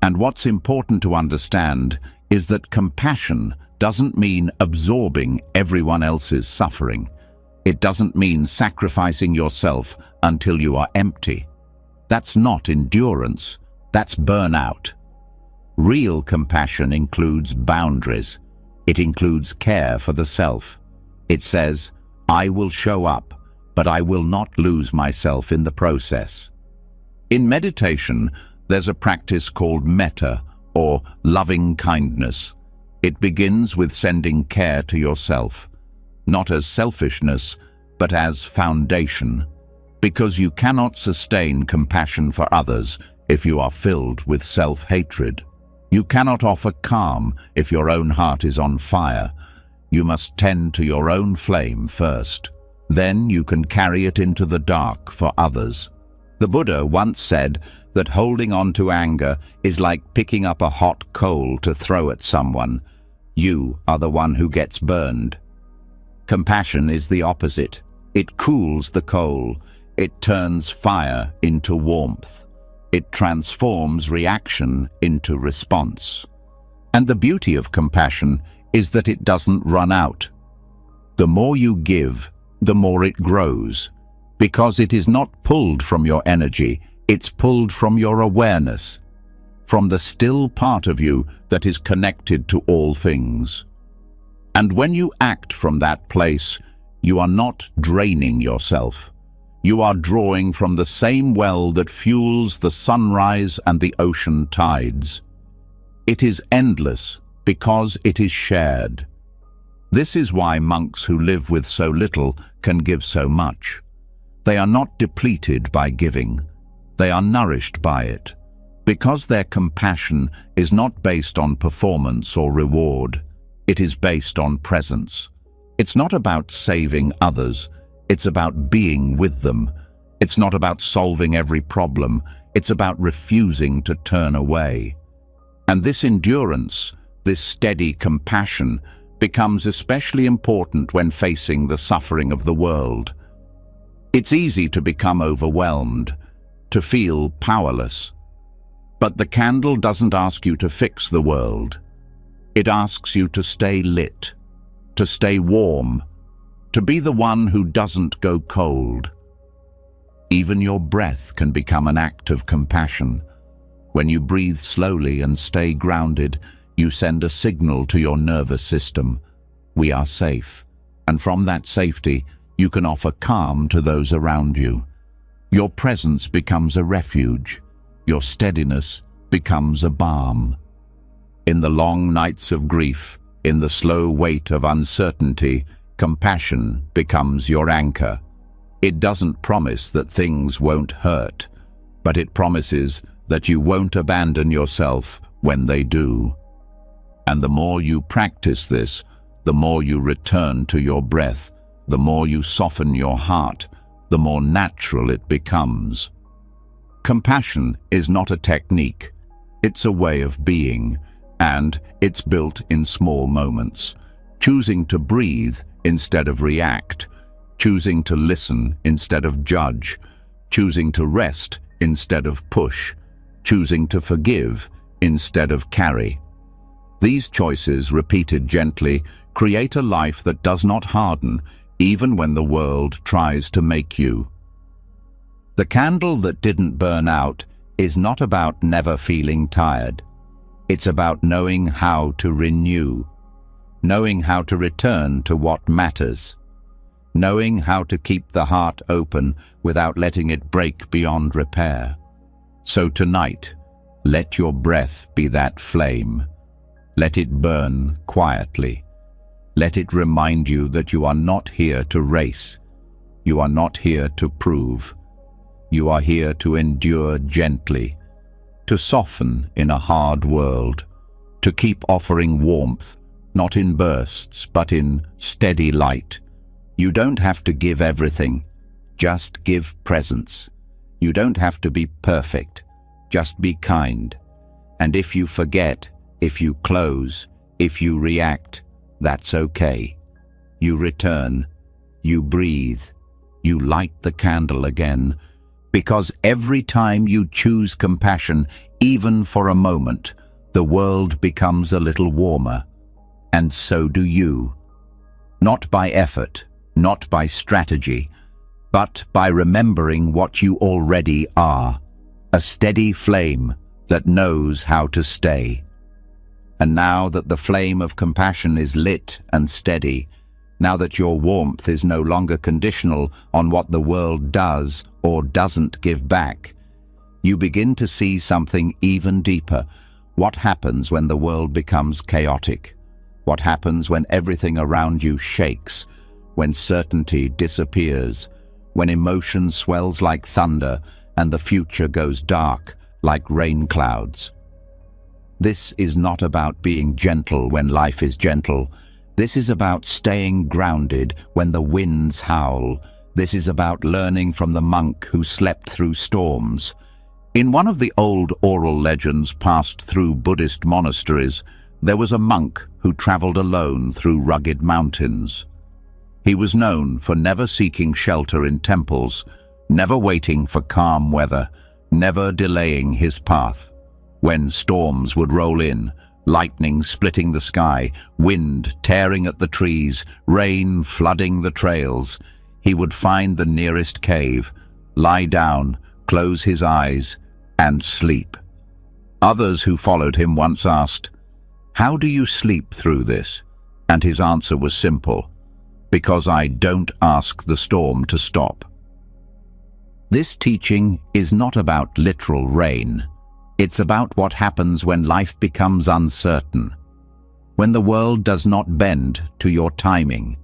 And what's important to understand is that compassion doesn't mean absorbing everyone else's suffering. It doesn't mean sacrificing yourself until you are empty. That's not endurance, that's burnout. Real compassion includes boundaries. It includes care for the self. It says, I will show up, but I will not lose myself in the process. In meditation, there's a practice called metta, or loving kindness. It begins with sending care to yourself, not as selfishness, but as foundation, because you cannot sustain compassion for others if you are filled with self-hatred. You cannot offer calm if your own heart is on fire. You must tend to your own flame first. Then you can carry it into the dark for others. The Buddha once said that holding on to anger is like picking up a hot coal to throw at someone. You are the one who gets burned. Compassion is the opposite. It cools the coal. It turns fire into warmth. It transforms reaction into response. And the beauty of compassion is that it doesn't run out. The more you give, the more it grows, because it is not pulled from your energy, it's pulled from your awareness, from the still part of you that is connected to all things. And when you act from that place, you are not draining yourself. You are drawing from the same well that fuels the sunrise and the ocean tides. It is endless because it is shared. This is why monks who live with so little can give so much. They are not depleted by giving. They are nourished by it, because their compassion is not based on performance or reward. It is based on presence. It's not about saving others. It's about being with them. It's not about solving every problem. It's about refusing to turn away. And this endurance, this steady compassion, becomes especially important when facing the suffering of the world. It's easy to become overwhelmed, to feel powerless. But the candle doesn't ask you to fix the world. It asks you to stay lit, to stay warm, to be the one who doesn't go cold. Even your breath can become an act of compassion. When you breathe slowly and stay grounded, you send a signal to your nervous system. We are safe. And from that safety, you can offer calm to those around you. Your presence becomes a refuge. Your steadiness becomes a balm. In the long nights of grief, in the slow weight of uncertainty, compassion becomes your anchor. It doesn't promise that things won't hurt, but it promises that you won't abandon yourself when they do. And the more you practice this, the more you return to your breath, the more you soften your heart, the more natural it becomes. Compassion is not a technique, it's a way of being, and it's built in small moments. Choosing to breathe instead of react, choosing to listen instead of judge, choosing to rest instead of push, choosing to forgive instead of carry. These choices, repeated gently, create a life that does not harden, even when the world tries to make you. The candle that didn't burn out is not about never feeling tired. It's about knowing how to renew, knowing how to return to what matters, knowing how to keep the heart open without letting it break beyond repair. So tonight, let your breath be that flame. Let it burn quietly. Let it remind you that you are not here to race. You are not here to prove. You are here to endure gently, to soften in a hard world, to keep offering warmth, not in bursts, but in steady light. You don't have to give everything, just give presence. You don't have to be perfect, just be kind. And if you forget, if you close, if you react, that's okay. You return, you breathe, you light the candle again, because every time you choose compassion, even for a moment, the world becomes a little warmer. And so do you. Not by effort, not by strategy, but by remembering what you already are, a steady flame that knows how to stay. And now that the flame of compassion is lit and steady, now that your warmth is no longer conditional on what the world does or doesn't give back, you begin to see something even deeper. What happens when the world becomes chaotic? What happens when everything around you shakes, when certainty disappears, when emotion swells like thunder and the future goes dark like rain clouds? This is not about being gentle when life is gentle. This is about staying grounded when the winds howl. This is about learning from the monk who slept through storms. In one of the old oral legends passed through Buddhist monasteries, there was a monk who traveled alone through rugged mountains. He was known for never seeking shelter in temples, never waiting for calm weather, never delaying his path. When storms would roll in, Lightning splitting the sky, wind tearing at the trees, rain flooding the trails. He would find the nearest cave, lie down, close his eyes, and sleep. Others who followed him once asked, "How do you sleep through this?" And his answer was simple: "Because I don't ask the storm to stop." This teaching is not about literal rain. It's about what happens when life becomes uncertain, when the world does not bend to your timing,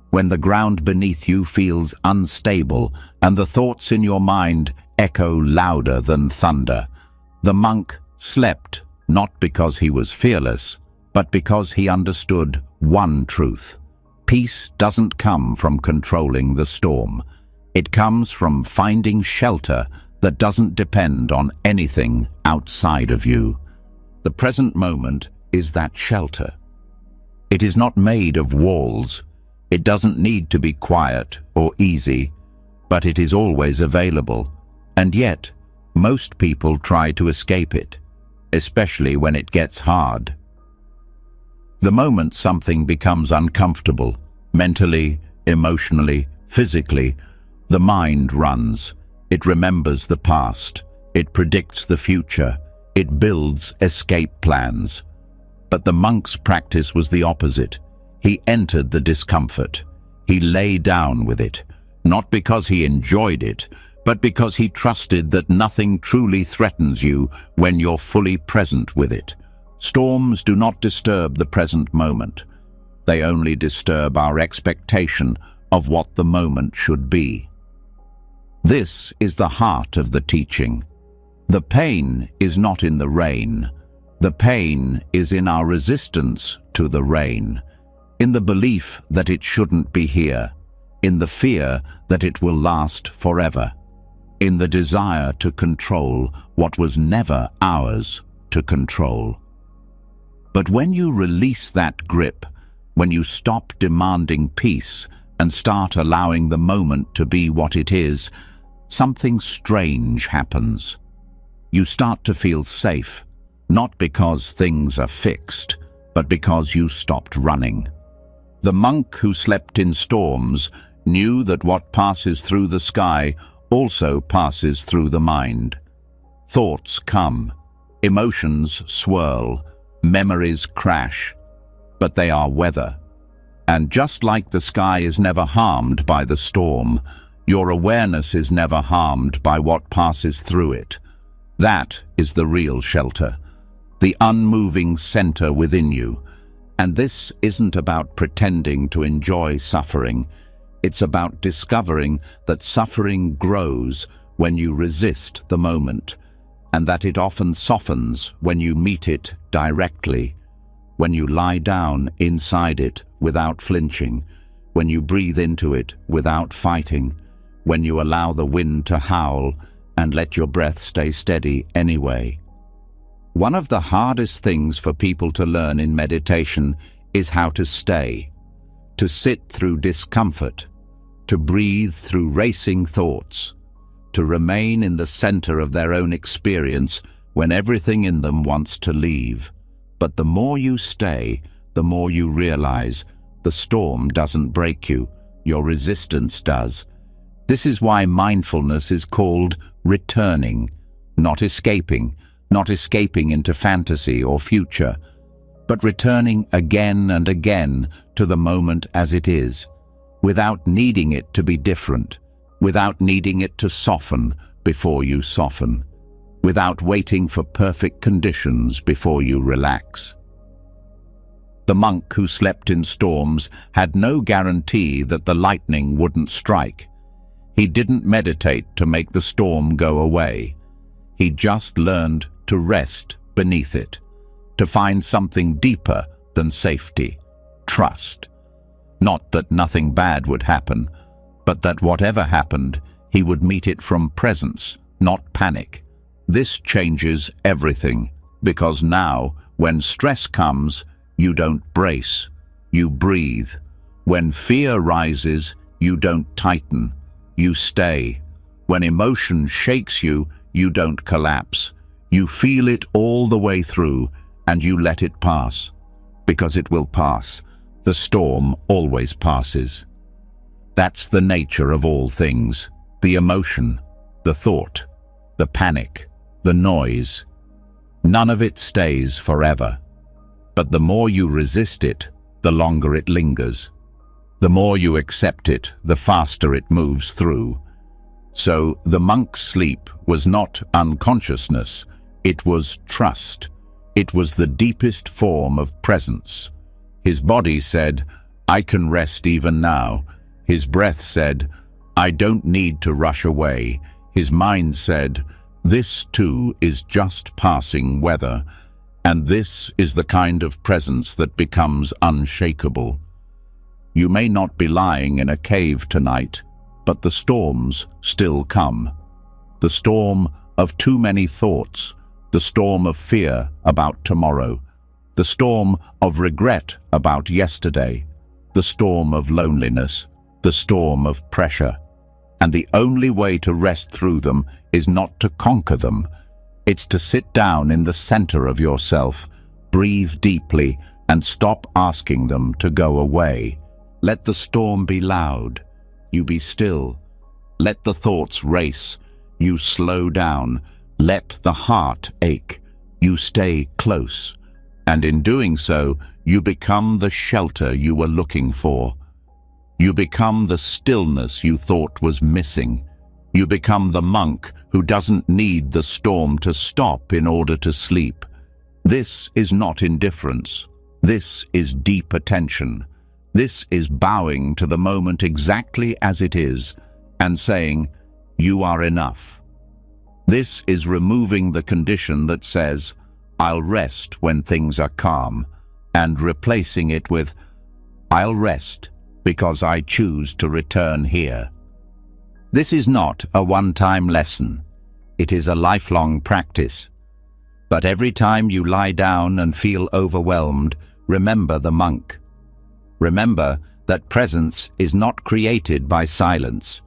when the ground beneath you feels unstable and the thoughts in your mind echo louder than thunder. The monk slept not because he was fearless, but because he understood one truth. Peace doesn't come from controlling the storm. It comes from finding shelter that doesn't depend on anything outside of you. The present moment is that shelter. It is not made of walls. It doesn't need to be quiet or easy, but it is always available. And yet, most people try to escape it, especially when it gets hard. The moment something becomes uncomfortable, mentally, emotionally, physically, the mind runs. It remembers the past. It predicts the future. It builds escape plans. But the monk's practice was the opposite. He entered the discomfort. He lay down with it, not because he enjoyed it, but because he trusted that nothing truly threatens you when you're fully present with it. Storms do not disturb the present moment. They only disturb our expectation of what the moment should be. This is the heart of the teaching. The pain is not in the rain. The pain is in our resistance to the rain, in the belief that it shouldn't be here, in the fear that it will last forever, in the desire to control what was never ours to control. But when you release that grip, when you stop demanding peace and start allowing the moment to be what it is, something strange happens. You start to feel safe, not because things are fixed, but because you stopped running. The monk who slept in storms knew that what passes through the sky also passes through the mind. Thoughts come, emotions swirl, memories crash, but they are weather. And just like the sky is never harmed by the storm, your awareness is never harmed by what passes through it. That is the real shelter, the unmoving center within you. And this isn't about pretending to enjoy suffering. It's about discovering that suffering grows when you resist the moment, and that it often softens when you meet it directly, when you lie down inside it without flinching, when you breathe into it without fighting, when you allow the wind to howl and let your breath stay steady anyway. One of the hardest things for people to learn in meditation is how to stay, to sit through discomfort, to breathe through racing thoughts, to remain in the center of their own experience when everything in them wants to leave. But the more you stay, the more you realize the storm doesn't break you, your resistance does. This is why mindfulness is called returning, not escaping into fantasy or future, but returning again and again to the moment as it is, without needing it to be different, without needing it to soften before you soften, without waiting for perfect conditions before you relax. The monk who slept in storms had no guarantee that the lightning wouldn't strike. He didn't meditate to make the storm go away. He just learned to rest beneath it, to find something deeper than safety, trust. Not that nothing bad would happen, but that whatever happened, he would meet it from presence, not panic. This changes everything, because now, when stress comes, you don't brace, you breathe. When fear rises, you don't tighten, you stay. When emotion shakes you, you don't collapse. You feel it all the way through, and you let it pass, because it will pass. The storm always passes. That's the nature of all things, the emotion, the thought, the panic, the noise. None of it stays forever. But the more you resist it, the longer it lingers. The more you accept it, the faster it moves through. So the monk's sleep was not unconsciousness, it was trust. It was the deepest form of presence. His body said, "I can rest even now." His breath said, "I don't need to rush away." His mind said, "This too is just passing weather." And this is the kind of presence that becomes unshakable. You may not be lying in a cave tonight, but the storms still come. The storm of too many thoughts, the storm of fear about tomorrow, the storm of regret about yesterday, the storm of loneliness, the storm of pressure. And the only way to rest through them is not to conquer them. It's to sit down in the center of yourself, breathe deeply, and stop asking them to go away. Let the storm be loud, you be still. Let the thoughts race, you slow down. Let the heart ache, you stay close. And in doing so, you become the shelter you were looking for. You become the stillness you thought was missing. You become the monk who doesn't need the storm to stop in order to sleep. This is not indifference. This is deep attention. This is bowing to the moment exactly as it is and saying, "You are enough." This is removing the condition that says, "I'll rest when things are calm," and replacing it with, "I'll rest because I choose to return here." This is not a one-time lesson. It is a lifelong practice. But every time you lie down and feel overwhelmed, remember the monk. Remember that presence is not created by silence.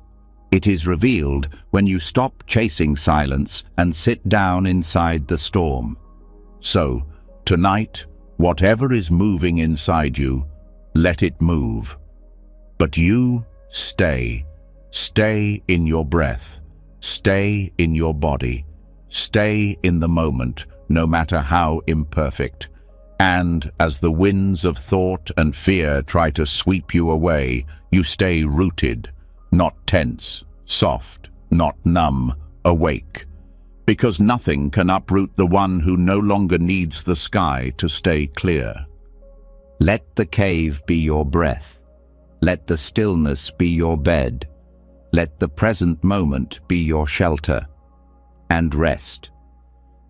It is revealed when you stop chasing silence and sit down inside the storm. So, tonight, whatever is moving inside you, let it move. But you stay. Stay in your breath. Stay in your body. Stay in the moment, no matter how imperfect. And as the winds of thought and fear try to sweep you away, you stay rooted, not tense, soft, not numb, awake. Because nothing can uproot the one who no longer needs the sky to stay clear. Let the cave be your breath. Let the stillness be your bed. Let the present moment be your shelter. And rest.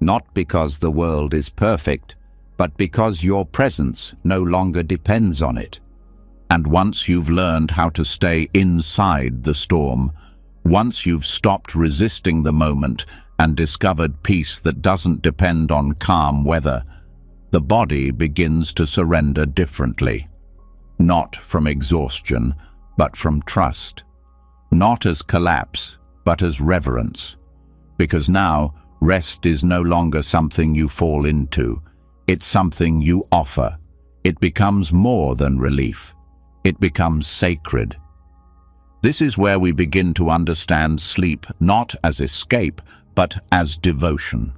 Not because the world is perfect, but because your presence no longer depends on it. And once you've learned how to stay inside the storm, once you've stopped resisting the moment and discovered peace that doesn't depend on calm weather, the body begins to surrender differently. Not from exhaustion, but from trust. Not as collapse, but as reverence. Because now, rest is no longer something you fall into. It's something you offer. It becomes more than relief. It becomes sacred. This is where we begin to understand sleep not as escape, but as devotion.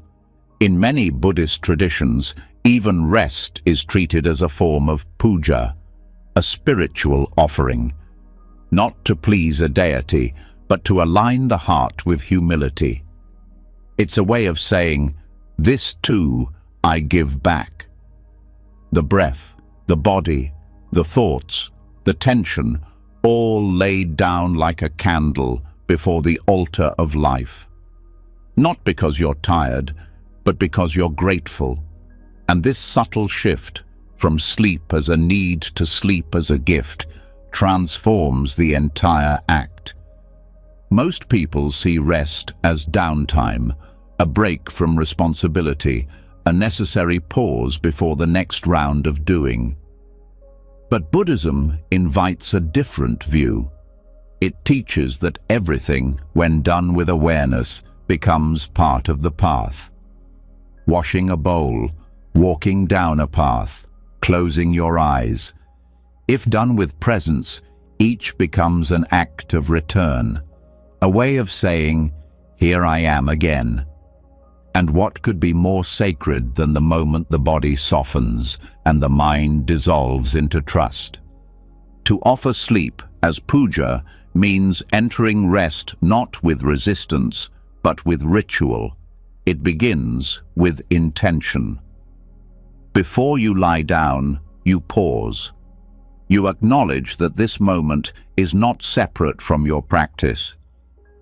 In many Buddhist traditions, even rest is treated as a form of puja, a spiritual offering, not to please a deity, but to align the heart with humility. It's a way of saying, "This too I give back." The breath, the body, the thoughts, the tension, all laid down like a candle before the altar of life. Not because you're tired, but because you're grateful. And this subtle shift from sleep as a need to sleep as a gift transforms the entire act. Most people see rest as downtime, a break from responsibility, a necessary pause before the next round of doing. But Buddhism invites a different view. It teaches that everything, when done with awareness, becomes part of the path. Washing a bowl, walking down a path, closing your eyes. If done with presence, each becomes an act of return, a way of saying, "Here I am again." And what could be more sacred than the moment the body softens and the mind dissolves into trust? To offer sleep as puja means entering rest not with resistance, but with ritual. It begins with intention. Before you lie down, you pause. You acknowledge that this moment is not separate from your practice.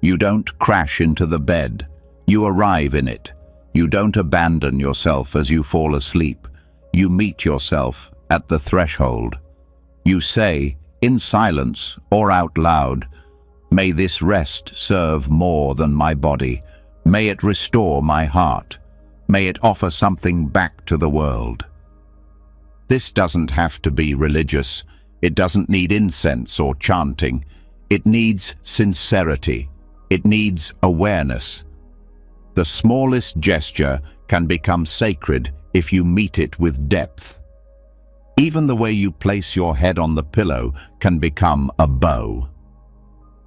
You don't crash into the bed. You arrive in it. You don't abandon yourself as you fall asleep. You meet yourself at the threshold. You say, in silence or out loud, "May this rest serve more than my body. May it restore my heart. May it offer something back to the world." This doesn't have to be religious. It doesn't need incense or chanting. It needs sincerity. It needs awareness. The smallest gesture can become sacred if you meet it with depth. Even the way you place your head on the pillow can become a bow.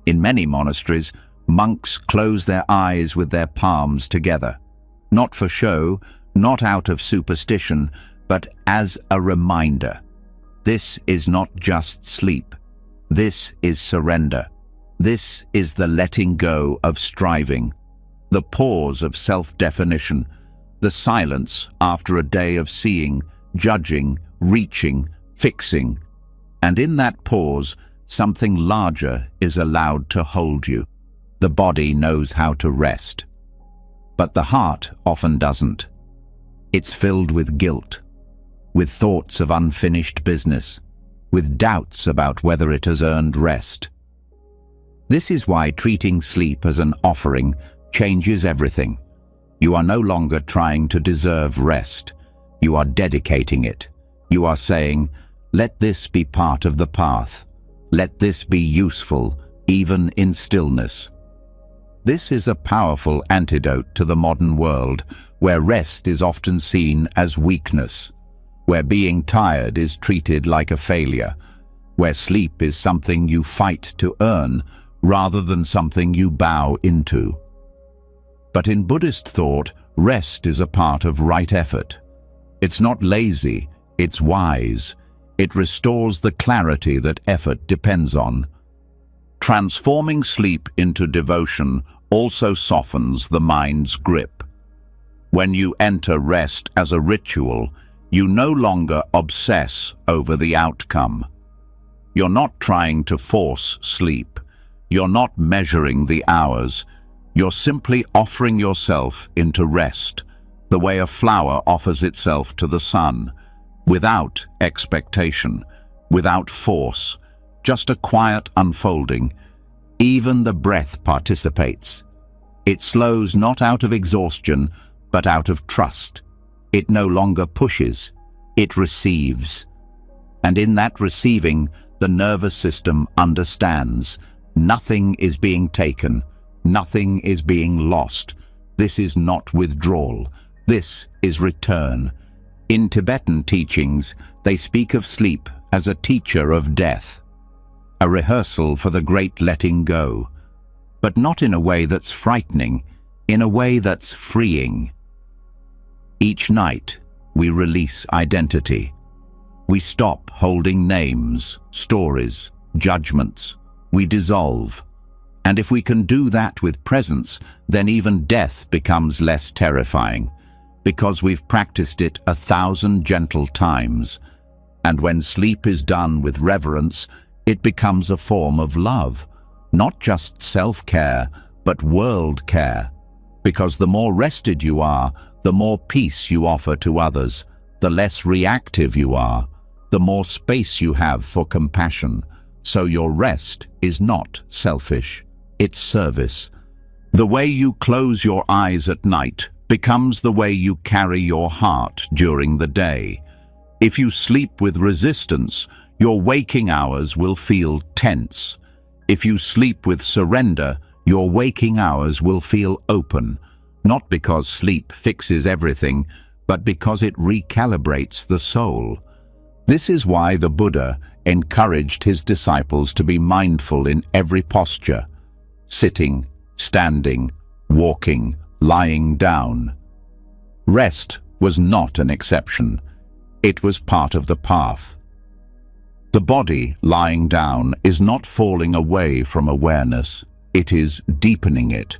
In many monasteries, monks close their eyes with their palms together, not for show, not out of superstition, but as a reminder. This is not just sleep. This is surrender. This is the letting go of striving, the pause of self-definition, the silence after a day of seeing, judging, reaching, fixing. And in that pause, something larger is allowed to hold you. The body knows how to rest, but the heart often doesn't. It's filled with guilt, with thoughts of unfinished business, with doubts about whether it has earned rest. This is why treating sleep as an offering changes everything. You are no longer trying to deserve rest. You are dedicating it. You are saying, "Let this be part of the path. Let this be useful, even in stillness." This is a powerful antidote to the modern world, where rest is often seen as weakness, where being tired is treated like a failure, where sleep is something you fight to earn rather than something you bow into. But in Buddhist thought, rest is a part of right effort. It's not lazy, it's wise. It restores the clarity that effort depends on. Transforming sleep into devotion also softens the mind's grip. When you enter rest as a ritual, you no longer obsess over the outcome. You're not trying to force sleep. You're not measuring the hours. You're simply offering yourself into rest, the way a flower offers itself to the sun, without expectation, without force, just a quiet unfolding. Even the breath participates. It slows not out of exhaustion, but out of trust. It no longer pushes, it receives. And in that receiving, the nervous system understands. Nothing is being taken, nothing is being lost. This is not withdrawal, this is return. In Tibetan teachings, they speak of sleep as a teacher of death, a rehearsal for the great letting go, but not in a way that's frightening, in a way that's freeing. Each night, we release identity. We stop holding names, stories, judgments. We dissolve. And if we can do that with presence, then even death becomes less terrifying, because we've practiced it 1,000 gentle times. And when sleep is done with reverence, it becomes a form of love, not just self-care, but world care. Because the more rested you are, the more peace you offer to others, the less reactive you are, the more space you have for compassion. So your rest is not selfish, it's service. The way you close your eyes at night becomes the way you carry your heart during the day. If you sleep with resistance, your waking hours will feel tense. If you sleep with surrender, your waking hours will feel open, not because sleep fixes everything, but because it recalibrates the soul. This is why the Buddha encouraged his disciples to be mindful in every posture, sitting, standing, walking, lying down. Rest was not an exception. It was part of the path. The body lying down is not falling away from awareness, it is deepening it.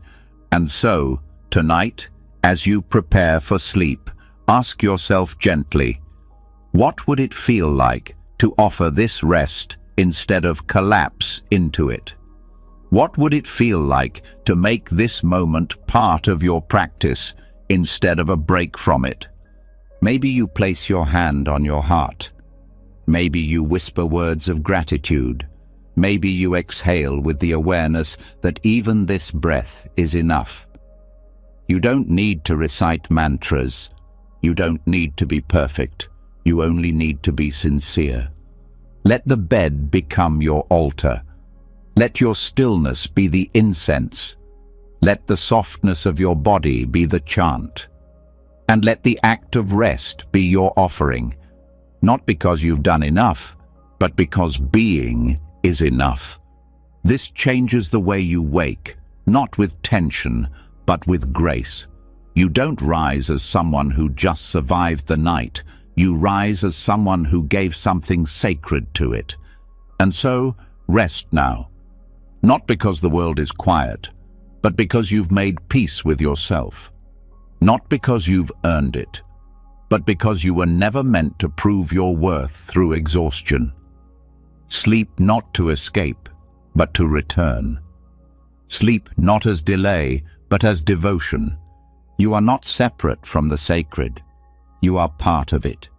And so, tonight, as you prepare for sleep, ask yourself gently, what would it feel like to offer this rest instead of collapse into it? What would it feel like to make this moment part of your practice instead of a break from it? Maybe you place your hand on your heart. Maybe you whisper words of gratitude. Maybe you exhale with the awareness that even this breath is enough. You don't need to recite mantras. You don't need to be perfect. You only need to be sincere. Let the bed become your altar. Let your stillness be the incense. Let the softness of your body be the chant. And let the act of rest be your offering. Not because you've done enough, but because being is enough. This changes the way you wake, not with tension, but with grace. You don't rise as someone who just survived the night. You rise as someone who gave something sacred to it. And so, rest now. Not because the world is quiet, but because you've made peace with yourself. Not because you've earned it, but because you were never meant to prove your worth through exhaustion. Sleep not to escape, but to return. Sleep not as delay, but as devotion. You are not separate from the sacred. You are part of it.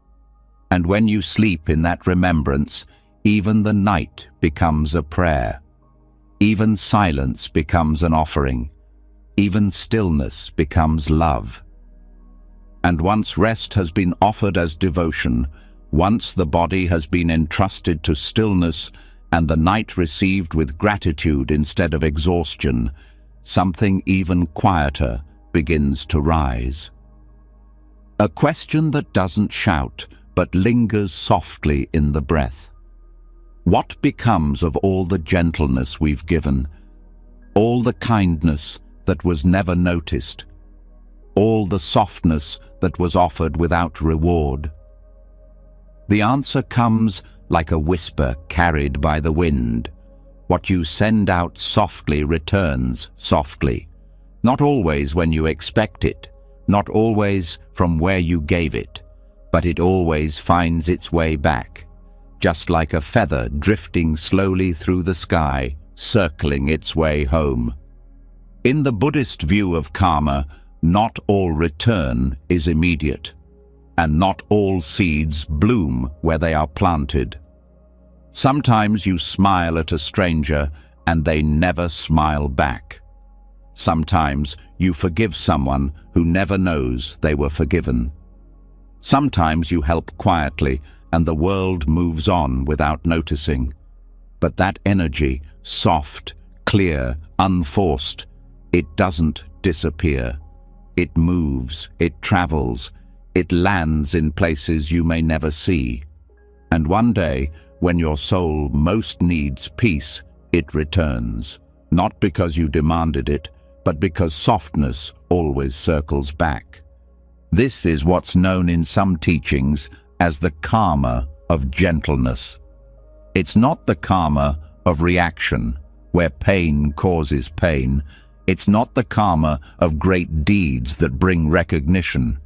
And when you sleep in that remembrance, even the night becomes a prayer. Even silence becomes an offering. Even stillness becomes love. And once rest has been offered as devotion, once the body has been entrusted to stillness and the night received with gratitude instead of exhaustion, something even quieter begins to rise. A question that doesn't shout, but lingers softly in the breath. What becomes of all the gentleness we've given, all the kindness that was never noticed, all the softness that was offered without reward? The answer comes like a whisper carried by the wind. What you send out softly returns softly. Not always when you expect it, not always from where you gave it, but it always finds its way back, just like a feather drifting slowly through the sky, circling its way home. In the Buddhist view of karma, not all return is immediate, and not all seeds bloom where they are planted. Sometimes you smile at a stranger and they never smile back. Sometimes you forgive someone who never knows they were forgiven. Sometimes you help quietly and the world moves on without noticing. But that energy, soft, clear, unforced, it doesn't disappear. It moves, it travels, it lands in places you may never see. And one day, when your soul most needs peace, it returns. Not because you demanded it, but because softness always circles back. This is what's known in some teachings as the karma of gentleness. It's not the karma of reaction, where pain causes pain. It's not the karma of great deeds that bring recognition.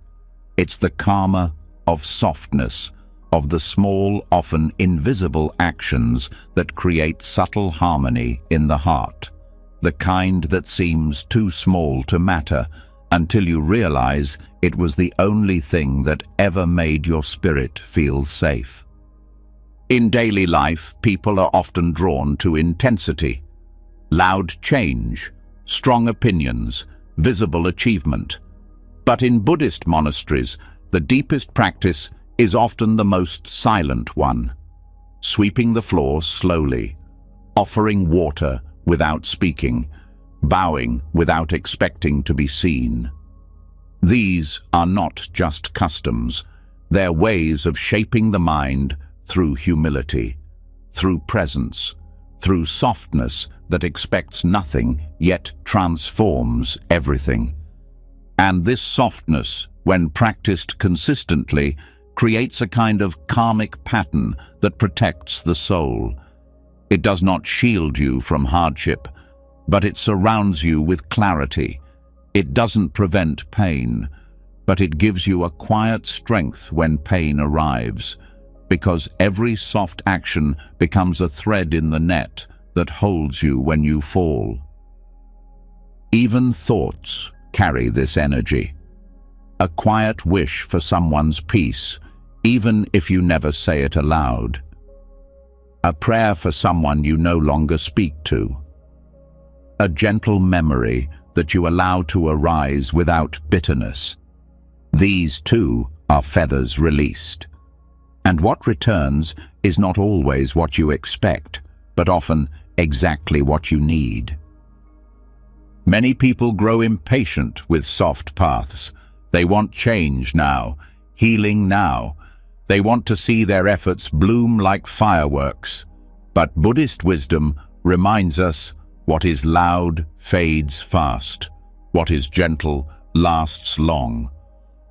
It's the karma of softness, of the small, often invisible actions that create subtle harmony in the heart, the kind that seems too small to matter until you realize it was the only thing that ever made your spirit feel safe. In daily life, people are often drawn to intensity, loud change, strong opinions, visible achievement. But in Buddhist monasteries, the deepest practice is often the most silent one. Sweeping the floor slowly, offering water without speaking, bowing without expecting to be seen. These are not just customs, they're ways of shaping the mind through humility, through presence, through softness that expects nothing yet transforms everything. And this softness, when practiced consistently, creates a kind of karmic pattern that protects the soul. It does not shield you from hardship, but it surrounds you with clarity. It doesn't prevent pain, but it gives you a quiet strength when pain arrives, because every soft action becomes a thread in the net that holds you when you fall. Even thoughts carry this energy. A quiet wish for someone's peace, even if you never say it aloud. A prayer for someone you no longer speak to. A gentle memory that you allow to arise without bitterness. These, too, are feathers released. And what returns is not always what you expect, but often exactly what you need. Many people grow impatient with soft paths. They want change now, healing now. They want to see their efforts bloom like fireworks. But Buddhist wisdom reminds us what is loud fades fast. What is gentle lasts long.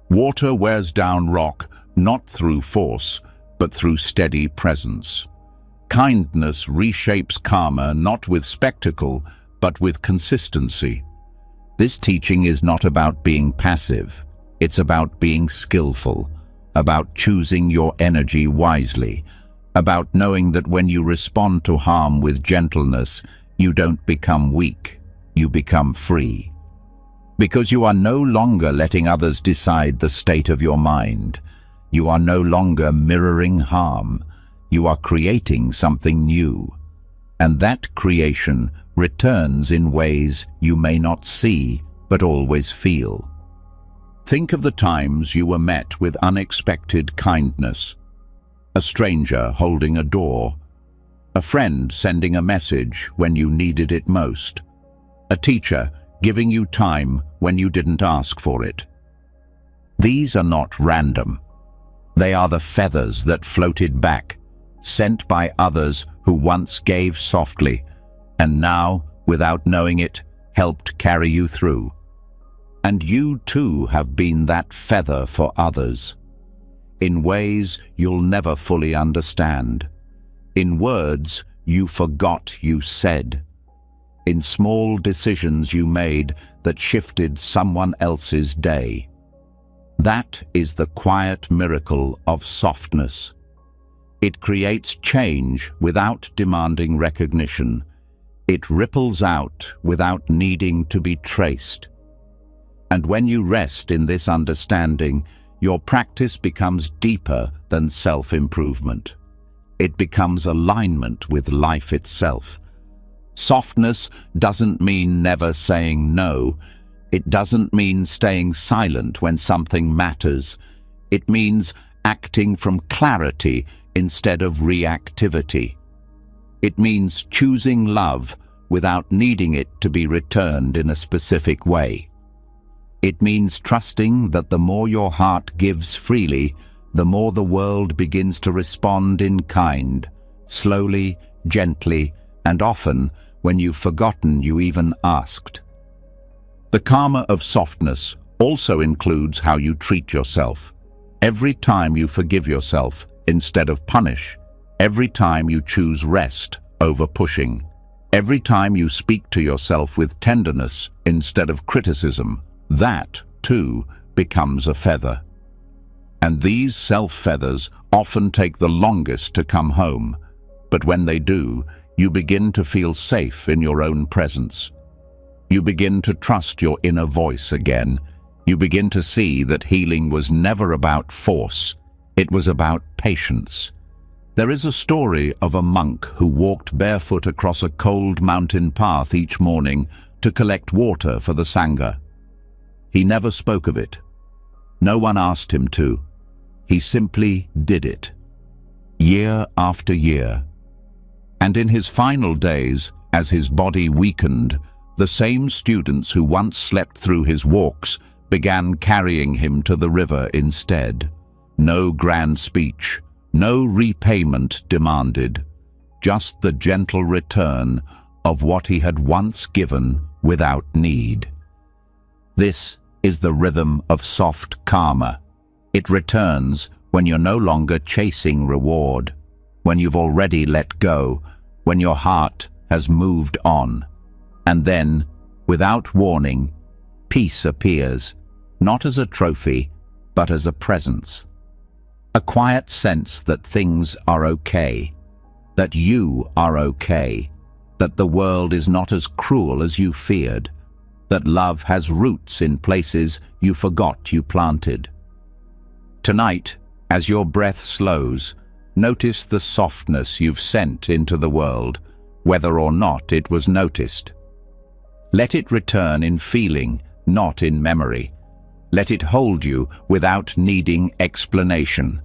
Water wears down rock, not through force, but through steady presence. Kindness reshapes karma not with spectacle, but with consistency. This teaching is not about being passive. It's about being skillful, about choosing your energy wisely, about knowing that when you respond to harm with gentleness, you don't become weak, you become free. Because you are no longer letting others decide the state of your mind. You are no longer mirroring harm. You are creating something new. And that creation returns in ways you may not see, but always feel. Think of the times you were met with unexpected kindness. A stranger holding a door. A friend sending a message when you needed it most. A teacher giving you time when you didn't ask for it. These are not random. They are the feathers that floated back, sent by others who once gave softly, and now, without knowing it, helped carry you through. And you too have been that feather for others, in ways you'll never fully understand, in words you forgot you said, in small decisions you made that shifted someone else's day. That is the quiet miracle of softness. It creates change without demanding recognition. It ripples out without needing to be traced. And when you rest in this understanding, your practice becomes deeper than self-improvement. It becomes alignment with life itself. Softness doesn't mean never saying no. It doesn't mean staying silent when something matters. It means acting from clarity instead of reactivity. It means choosing love without needing it to be returned in a specific way. It means trusting that the more your heart gives freely, the more the world begins to respond in kind, slowly, gently, and often when you've forgotten you even asked. The karma of softness also includes how you treat yourself. Every time you forgive yourself instead of punish, every time you choose rest over pushing, every time you speak to yourself with tenderness instead of criticism, that, too, becomes a feather. And these self-feathers often take the longest to come home, but when they do, you begin to feel safe in your own presence. You begin to trust your inner voice again. You begin to see that healing was never about force. It was about patience. There is a story of a monk who walked barefoot across a cold mountain path each morning to collect water for the Sangha. He never spoke of it. No one asked him to. He simply did it, year after year. And in his final days, as his body weakened, the same students who once slept through his walks began carrying him to the river instead. No grand speech, no repayment demanded, just the gentle return of what he had once given without need. This is the rhythm of soft karma. It returns when you're no longer chasing reward, when you've already let go, when your heart has moved on. And then, without warning, peace appears, not as a trophy, but as a presence. A quiet sense that things are okay, that you are okay, that the world is not as cruel as you feared, that love has roots in places you forgot you planted. Tonight, as your breath slows, notice the softness you've sent into the world, whether or not it was noticed. Let it return in feeling, not in memory. Let it hold you without needing explanation.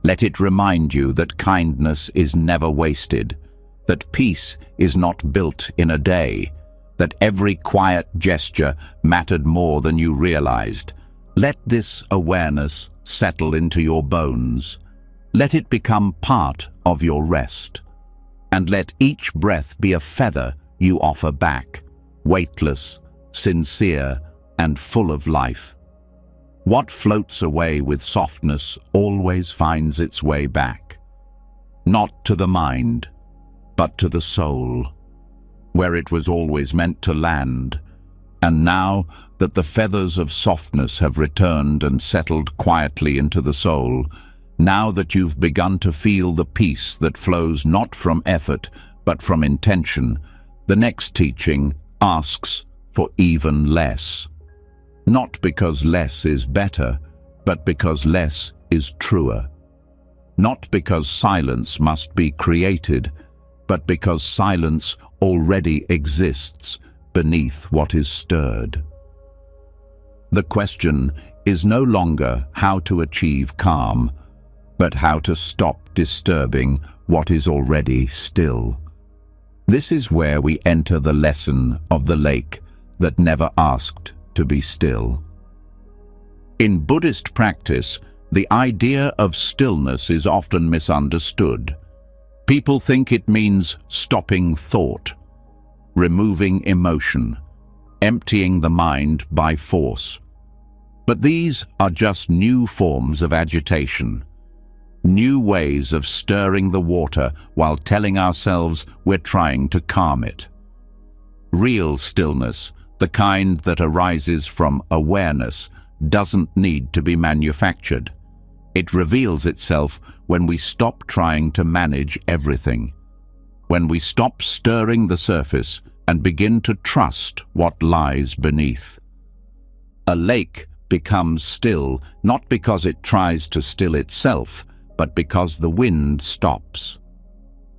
Let it remind you that kindness is never wasted, that peace is not built in a day, that every quiet gesture mattered more than you realized. Let this awareness settle into your bones. Let it become part of your rest. And let each breath be a feather you offer back, weightless, sincere, and full of life. What floats away with softness always finds its way back, not to the mind, but to the soul, where it was always meant to land. And now that the feathers of softness have returned and settled quietly into the soul, now that you've begun to feel the peace that flows not from effort but from intention, the next teaching asks for even less. Not because less is better, but because less is truer. Not because silence must be created, but because silence already exists beneath what is stirred. The question is no longer how to achieve calm, but how to stop disturbing what is already still. This is where we enter the lesson of the lake that never asked to be still. In Buddhist practice, the idea of stillness is often misunderstood. People think it means stopping thought, removing emotion, emptying the mind by force. But these are just new forms of agitation, new ways of stirring the water while telling ourselves we're trying to calm it. Real stillness, the kind that arises from awareness, doesn't need to be manufactured. It reveals itself when we stop trying to manage everything, when we stop stirring the surface and begin to trust what lies beneath. A lake becomes still not because it tries to still itself, but because the wind stops.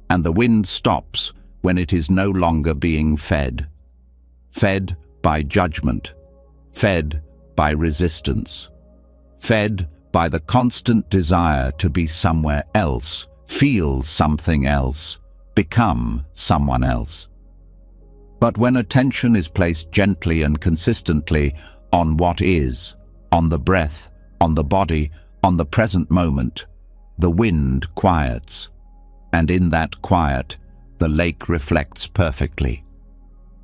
And the wind stops when it is no longer being fed. Fed by judgment, fed by resistance, fed by the constant desire to be somewhere else, feel something else, become someone else. But when attention is placed gently and consistently on what is, on the breath, on the body, on the present moment, the wind quiets, and in that quiet, the lake reflects perfectly.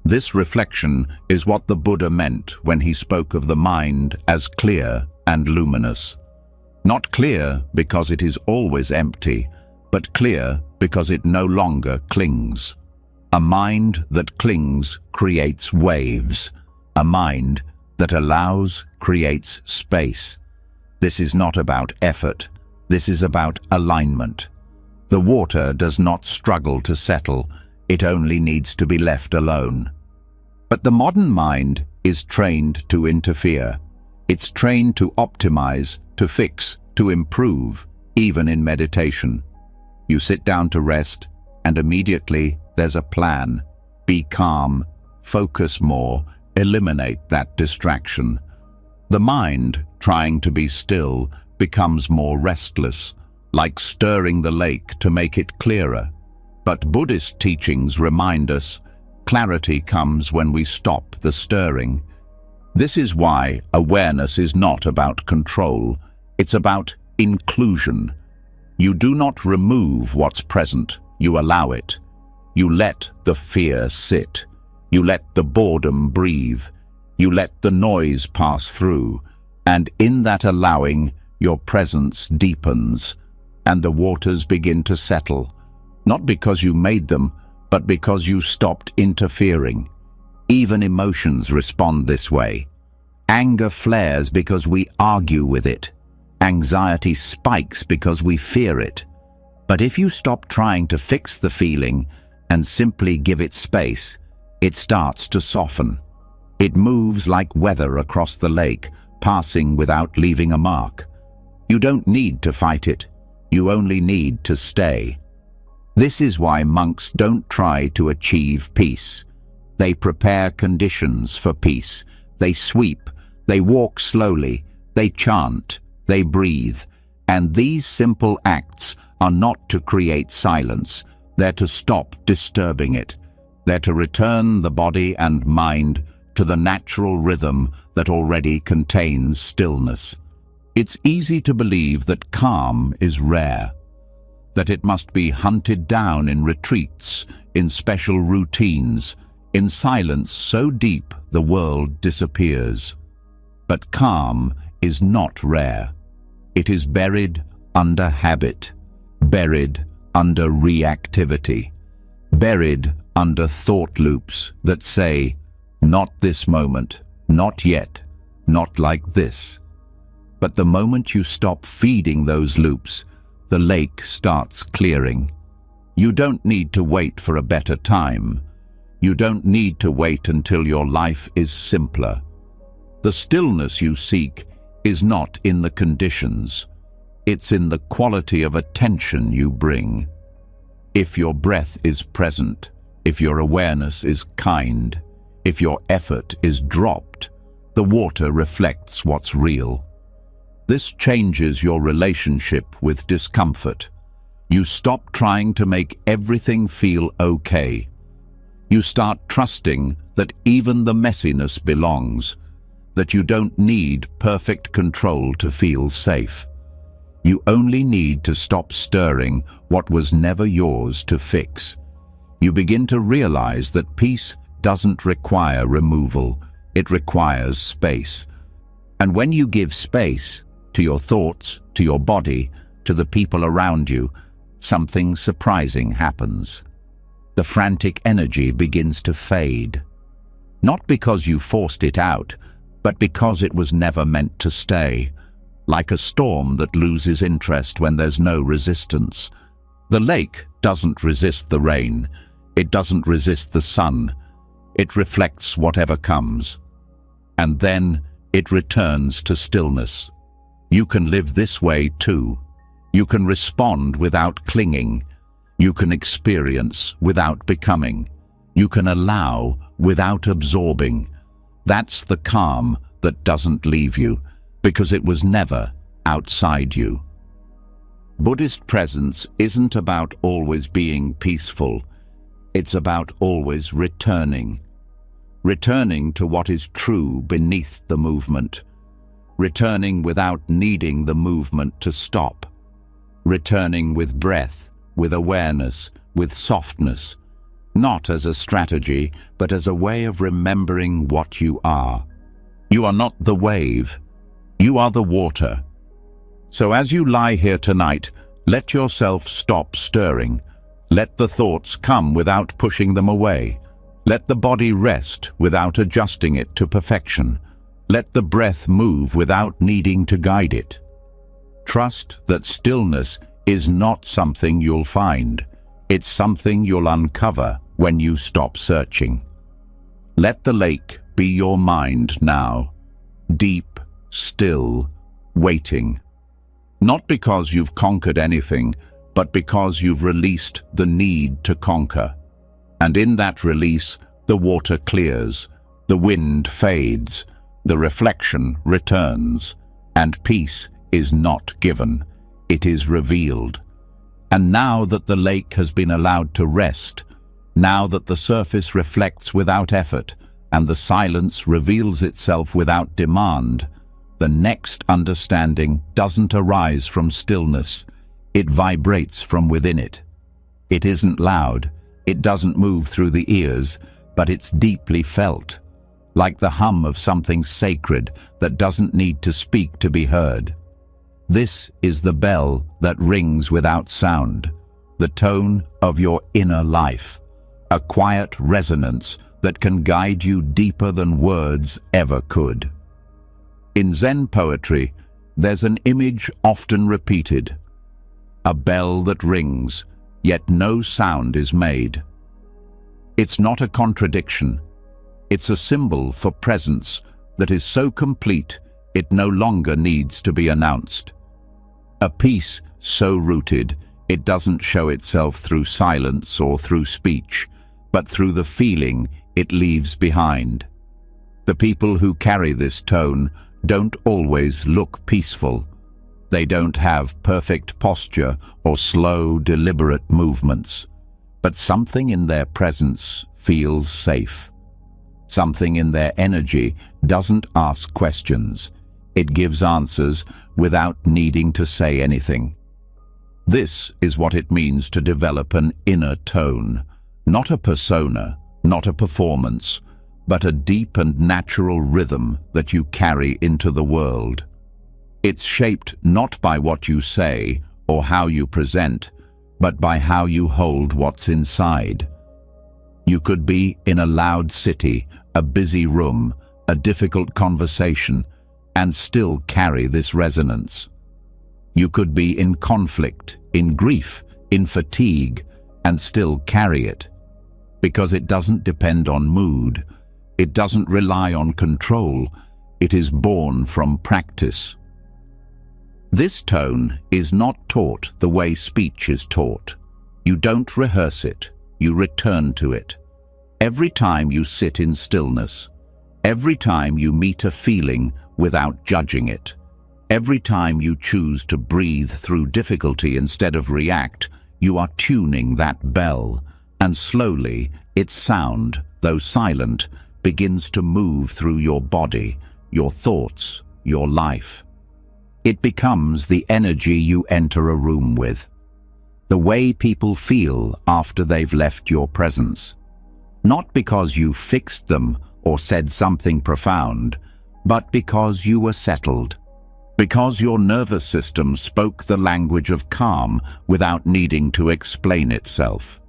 This reflection is what the Buddha meant when he spoke of the mind as clear and luminous. Not clear because it is always empty, but clear because it no longer clings. A mind that clings creates waves. A mind that allows creates space. This is not about effort. This is about alignment. The water does not struggle to settle. It only needs to be left alone. But the modern mind is trained to interfere. It's trained to optimize, to fix, to improve, even in meditation. You sit down to rest, and immediately there's a plan. Be calm, focus more, eliminate that distraction. The mind, trying to be still, becomes more restless, like stirring the lake to make it clearer. But Buddhist teachings remind us clarity comes when we stop the stirring. This is why awareness is not about control. It's about inclusion. You do not remove what's present, you allow it. You let the fear sit. You let the boredom breathe. You let the noise pass through. And in that allowing, your presence deepens, and the waters begin to settle, not because you made them, but because you stopped interfering. Even emotions respond this way. Anger flares because we argue with it. Anxiety spikes because we fear it. But if you stop trying to fix the feeling and simply give it space, it starts to soften. It moves like weather across the lake, passing without leaving a mark. You don't need to fight it. You only need to stay. This is why monks don't try to achieve peace. They prepare conditions for peace. They sweep, they walk slowly, they chant, they breathe. And these simple acts are not to create silence. They're to stop disturbing it. They're to return the body and mind to the natural rhythm that already contains stillness. It's easy to believe that calm is rare, that it must be hunted down in retreats, in special routines, in silence so deep the world disappears. But calm is not rare. It is buried under habit, buried under reactivity, buried under thought loops that say, not this moment, not yet, not like this. But the moment you stop feeding those loops, the lake starts clearing. You don't need to wait for a better time. You don't need to wait until your life is simpler. The stillness you seek is not in the conditions. It's in the quality of attention you bring. If your breath is present, if your awareness is kind, if your effort is dropped, the water reflects what's real. This changes your relationship with discomfort. You stop trying to make everything feel okay. You start trusting that even the messiness belongs, that you don't need perfect control to feel safe. You only need to stop stirring what was never yours to fix. You begin to realize that peace doesn't require removal, it requires space. And when you give space to your thoughts, to your body, to the people around you, something surprising happens. The frantic energy begins to fade. Not because you forced it out, but because it was never meant to stay. Like a storm that loses interest when there's no resistance. The lake doesn't resist the rain. It doesn't resist the sun. It reflects whatever comes. And then it returns to stillness. You can live this way too. You can respond without clinging. You can experience without becoming. You can allow without absorbing. That's the calm that doesn't leave you, because it was never outside you. Buddhist presence isn't about always being peaceful. It's about always returning. Returning to what is true beneath the movement. Returning without needing the movement to stop. Returning with breath, with awareness, with softness. Not as a strategy, but as a way of remembering what you are. You are not the wave. You are the water. So as you lie here tonight, let yourself stop stirring. Let the thoughts come without pushing them away. Let the body rest without adjusting it to perfection. Let the breath move without needing to guide it. Trust that stillness is not something you'll find. It's something you'll uncover when you stop searching. Let the lake be your mind now. Deep, still, waiting. Not because you've conquered anything, but because you've released the need to conquer. And in that release, the water clears, the wind fades, the reflection returns, and peace is not given, it is revealed. And now that the lake has been allowed to rest, now that the surface reflects without effort, and the silence reveals itself without demand, the next understanding doesn't arise from stillness. It vibrates from within it. It isn't loud, it doesn't move through the ears, but it's deeply felt, like the hum of something sacred that doesn't need to speak to be heard. This is the bell that rings without sound, the tone of your inner life, a quiet resonance that can guide you deeper than words ever could. In Zen poetry, there's an image often repeated: a bell that rings, yet no sound is made. It's not a contradiction. It's a symbol for presence that is so complete it no longer needs to be announced. A peace so rooted it doesn't show itself through silence or through speech, but through the feeling it leaves behind. The people who carry this tone don't always look peaceful. They don't have perfect posture or slow, deliberate movements. But something in their presence feels safe. Something in their energy doesn't ask questions. It gives answers without needing to say anything. This is what it means to develop an inner tone, not a persona, not a performance, but a deep and natural rhythm that you carry into the world. It's shaped not by what you say or how you present, but by how you hold what's inside. You could be in a loud city, a busy room, a difficult conversation, and still carry this resonance. You could be in conflict, in grief, in fatigue, and still carry it. Because it doesn't depend on mood. It doesn't rely on control. It is born from practice. This tone is not taught the way speech is taught. You don't rehearse it. You return to it. Every time you sit in stillness, every time you meet a feeling without judging it, every time you choose to breathe through difficulty instead of react, you are tuning that bell, and slowly its sound, though silent, begins to move through your body, your thoughts, your life. It becomes the energy you enter a room with, the way people feel after they've left your presence. Not because you fixed them or said something profound, but because you were settled. Because your nervous system spoke the language of calm without needing to explain itself.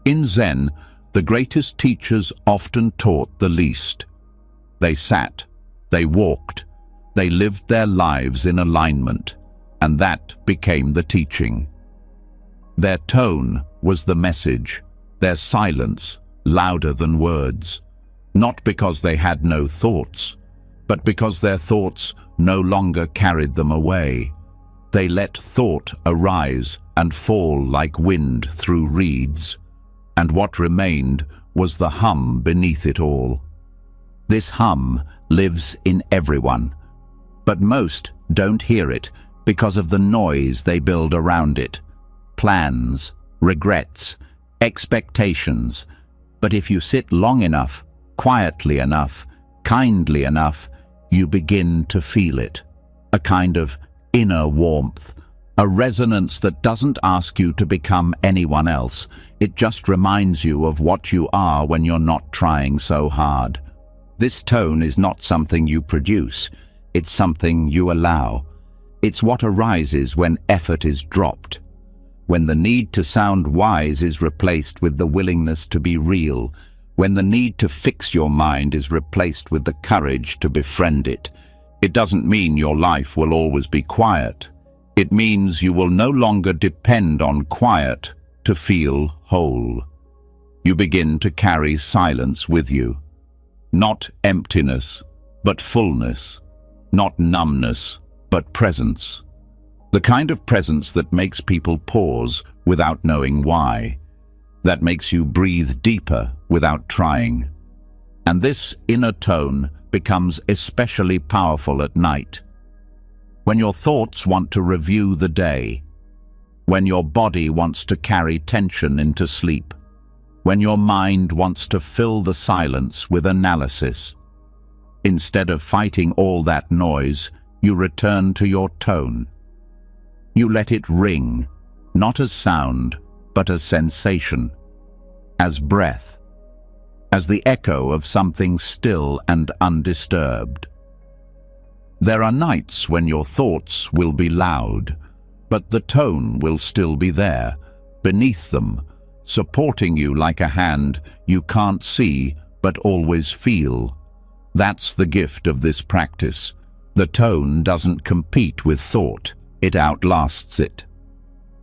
In Zen, the greatest teachers often taught the least. They sat, they walked, they lived their lives in alignment, and that became the teaching. Their tone was the message, their silence louder than words, not because they had no thoughts, but because their thoughts no longer carried them away. They let thought arise and fall like wind through reeds, and what remained was the hum beneath it all. This hum lives in everyone, but most don't hear it because of the noise they build around it. Plans, regrets, expectations. But if you sit long enough, quietly enough, kindly enough, you begin to feel it. A kind of inner warmth, a resonance that doesn't ask you to become anyone else. It just reminds you of what you are when you're not trying so hard. This tone is not something you produce, it's something you allow. It's what arises when effort is dropped, when the need to sound wise is replaced with the willingness to be real, when the need to fix your mind is replaced with the courage to befriend it. It doesn't mean your life will always be quiet. It means you will no longer depend on quiet to feel whole. You begin to carry silence with you. Not emptiness, but fullness. Not numbness, but presence. The kind of presence that makes people pause without knowing why. That makes you breathe deeper without trying. And this inner tone becomes especially powerful at night. When your thoughts want to review the day. When your body wants to carry tension into sleep. when your mind wants to fill the silence with analysis. Instead of fighting all that noise, you return to your tone. You let it ring, not as sound, but as sensation, as breath, as the echo of something still and undisturbed. There are nights when your thoughts will be loud, but the tone will still be there, beneath them, supporting you like a hand you can't see but always feel. That's the gift of this practice. The tone doesn't compete with thought, it outlasts it.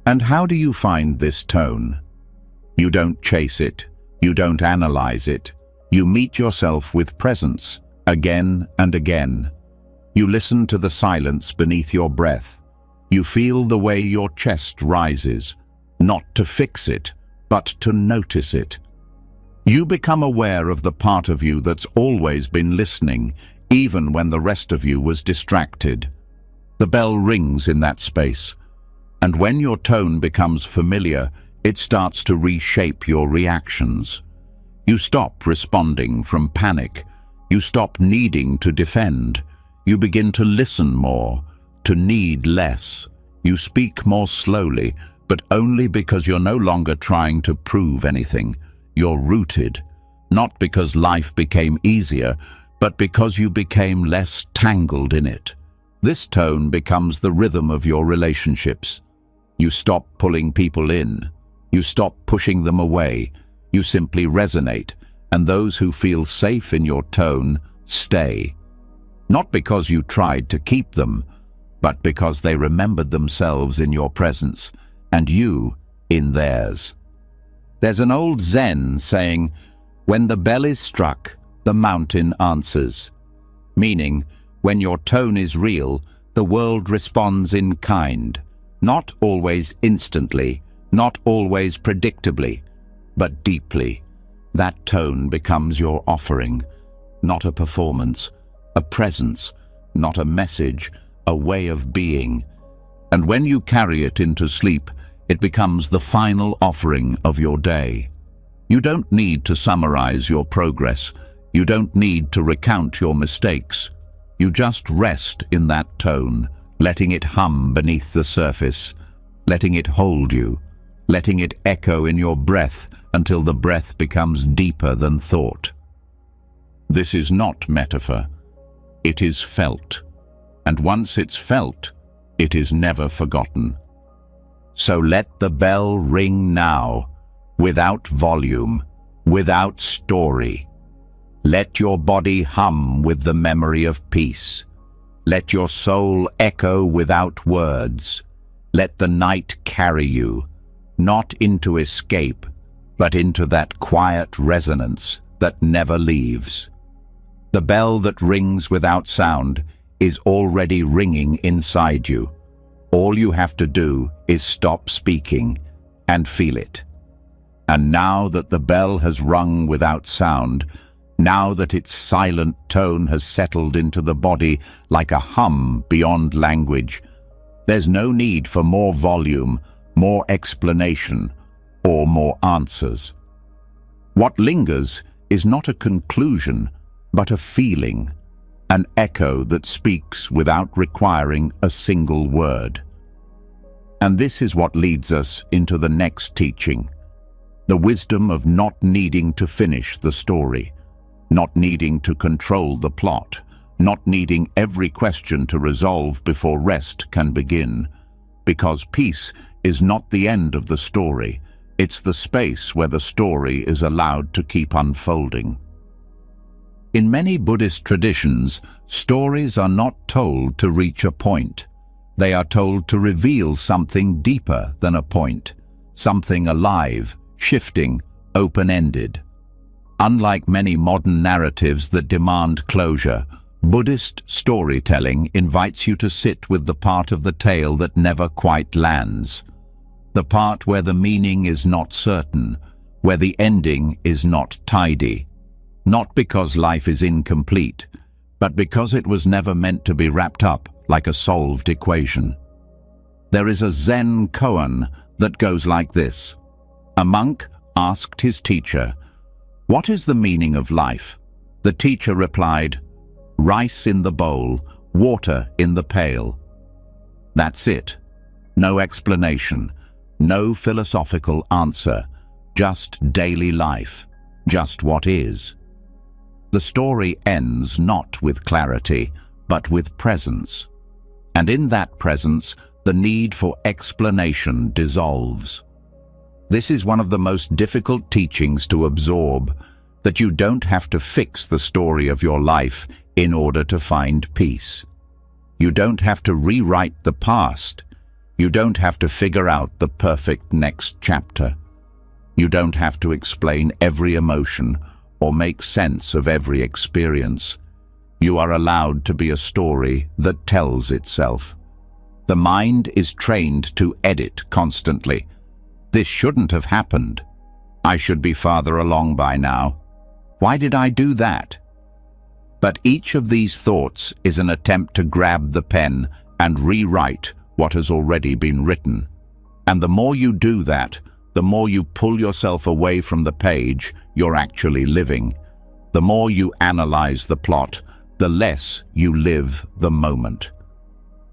And how do you find this tone? You don't chase it, you don't analyze it. You meet yourself with presence, again and again. You listen to the silence beneath your breath. You feel the way your chest rises, not to fix it, but to notice it. You become aware of the part of you that's always been listening, even when the rest of you was distracted. The bell rings in that space, and when your tone becomes familiar, it starts to reshape your reactions. You stop responding from panic. You stop needing to defend. You begin to listen more, to need less. You speak more slowly, but only because you're no longer trying to prove anything. You're rooted, not because life became easier, but because you became less tangled in it. This tone becomes the rhythm of your relationships. You stop pulling people in. You stop pushing them away. You simply resonate, and those who feel safe in your tone stay. Not because you tried to keep them, but because they remembered themselves in your presence, and you in theirs. There's an old Zen saying, "When the bell is struck, the mountain answers." Meaning, when your tone is real, the world responds in kind, not always instantly, not always predictably, but deeply. That tone becomes your offering, not a performance, a presence, not a message, a way of being. And when you carry it into sleep, it becomes the final offering of your day. You don't need to summarize your progress. You don't need to recount your mistakes. You just rest in that tone, letting it hum beneath the surface, letting it hold you, letting it echo in your breath until the breath becomes deeper than thought. This is not metaphor. It is felt. And once it's felt, it is never forgotten. So let the bell ring now, without volume, without story. Let your body hum with the memory of peace. Let your soul echo without words. Let the night carry you, not into escape, but into that quiet resonance that never leaves. The bell that rings without sound is already ringing inside you. All you have to do is stop speaking and feel it. And now that the bell has rung without sound, now that its silent tone has settled into the body like a hum beyond language, there's no need for more volume, more explanation, or more answers. What lingers is not a conclusion, but a feeling, an echo that speaks without requiring a single word. And this is what leads us into the next teaching, the wisdom of not needing to finish the story, not needing to control the plot, not needing every question to resolve before rest can begin, because peace is not the end of the story, it's the space where the story is allowed to keep unfolding. In many Buddhist traditions, stories are not told to reach a point. They are told to reveal something deeper than a point, something alive, shifting, open-ended. Unlike many modern narratives that demand closure, Buddhist storytelling invites you to sit with the part of the tale that never quite lands, the part where the meaning is not certain, where the ending is not tidy. Not because life is incomplete, but because it was never meant to be wrapped up like a solved equation. There is a Zen koan that goes like this. A monk asked his teacher, "What is the meaning of life?" The teacher replied, "Rice in the bowl, water in the pail." That's it. No explanation, no philosophical answer, just daily life, just what is. The story ends not with clarity, but with presence. And in that presence, the need for explanation dissolves. This is one of the most difficult teachings to absorb, that you don't have to fix the story of your life in order to find peace. You don't have to rewrite the past. You don't have to figure out the perfect next chapter. You don't have to explain every emotion or make sense of every experience. You are allowed to be a story that tells itself. The mind is trained to edit constantly. This shouldn't have happened. I should be farther along by now. Why did I do that? But each of these thoughts is an attempt to grab the pen and rewrite what has already been written. And the more you do that, the more you pull yourself away from the page you're actually living. The more you analyze the plot, the less you live the moment.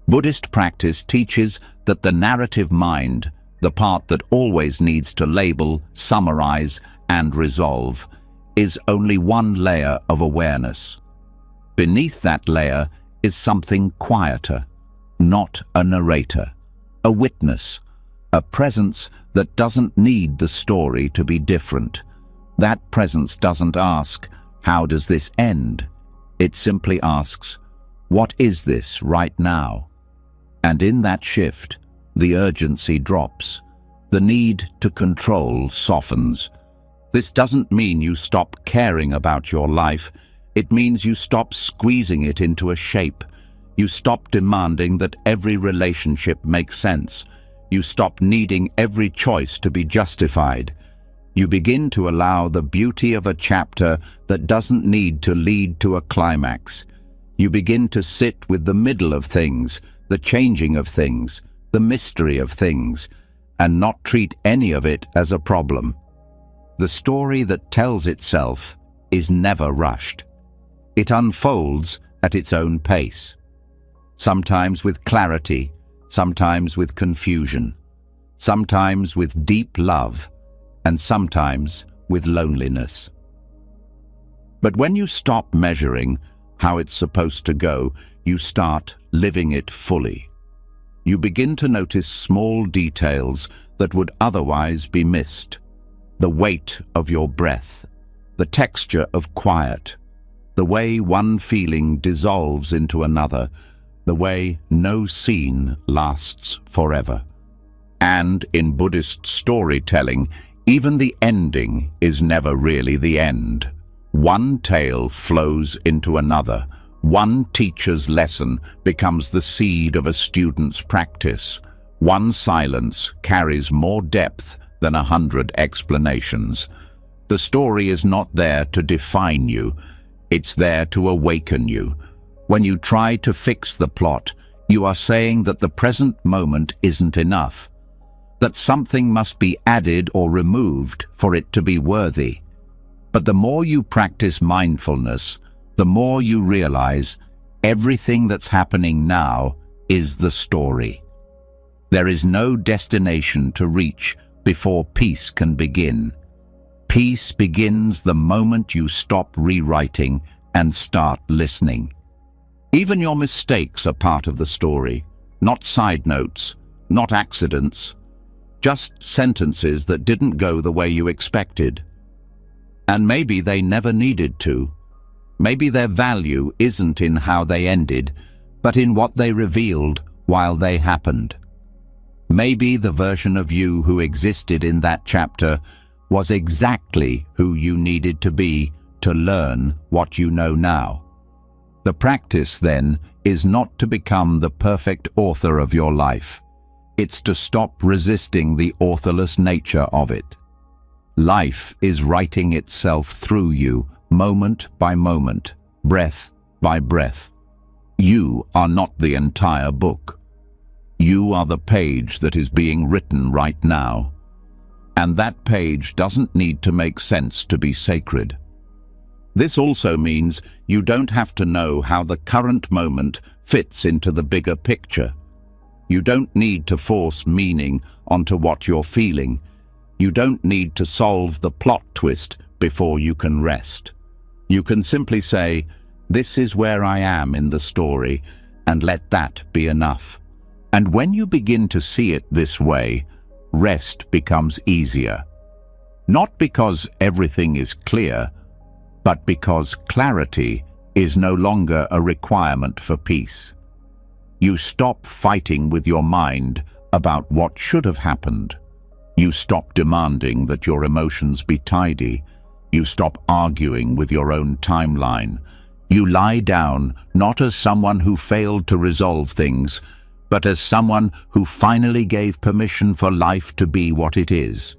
Buddhist practice teaches that the narrative mind, the part that always needs to label, summarize, and resolve, is only one layer of awareness. Beneath that layer is something quieter, not a narrator, a witness, a presence that doesn't need the story to be different. That presence doesn't ask, "How does this end?" It simply asks, "What is this right now?" And in that shift, the urgency drops. The need to control softens. This doesn't mean you stop caring about your life. It means you stop squeezing it into a shape. You stop demanding that every relationship make sense. You stop needing every choice to be justified. You begin to allow the beauty of a chapter that doesn't need to lead to a climax. You begin to sit with the middle of things, the changing of things, the mystery of things, and not treat any of it as a problem. The story that tells itself is never rushed. It unfolds at its own pace, sometimes with clarity, sometimes with confusion, sometimes with deep love, and sometimes with loneliness. But when you stop measuring how it's supposed to go, you start living it fully. You begin to notice small details that would otherwise be missed. The weight of your breath, the texture of quiet, the way one feeling dissolves into another, the way no scene lasts forever. And in Buddhist storytelling, even the ending is never really the end. One tale flows into another. One teacher's lesson becomes the seed of a student's practice. One silence carries more depth than 100 explanations. The story is not there to define you. It's there to awaken you. When you try to fix the plot, you are saying that the present moment isn't enough, that something must be added or removed for it to be worthy. But the more you practice mindfulness, the more you realize everything that's happening now is the story. There is no destination to reach before peace can begin. Peace begins the moment you stop rewriting and start listening. Even your mistakes are part of the story, not side notes, not accidents, just sentences that didn't go the way you expected. And maybe they never needed to. Maybe their value isn't in how they ended, but in what they revealed while they happened. Maybe the version of you who existed in that chapter was exactly who you needed to be to learn what you know now. The practice, then, is not to become the perfect author of your life. It's to stop resisting the authorless nature of it. Life is writing itself through you, moment by moment, breath by breath. You are not the entire book. You are the page that is being written right now. And that page doesn't need to make sense to be sacred. This also means you don't have to know how the current moment fits into the bigger picture. You don't need to force meaning onto what you're feeling. You don't need to solve the plot twist before you can rest. You can simply say, "This is where I am in the story," and let that be enough. And when you begin to see it this way, rest becomes easier. Not because everything is clear, but because clarity is no longer a requirement for peace. You stop fighting with your mind about what should have happened. You stop demanding that your emotions be tidy. You stop arguing with your own timeline. You lie down not as someone who failed to resolve things, but as someone who finally gave permission for life to be what it is.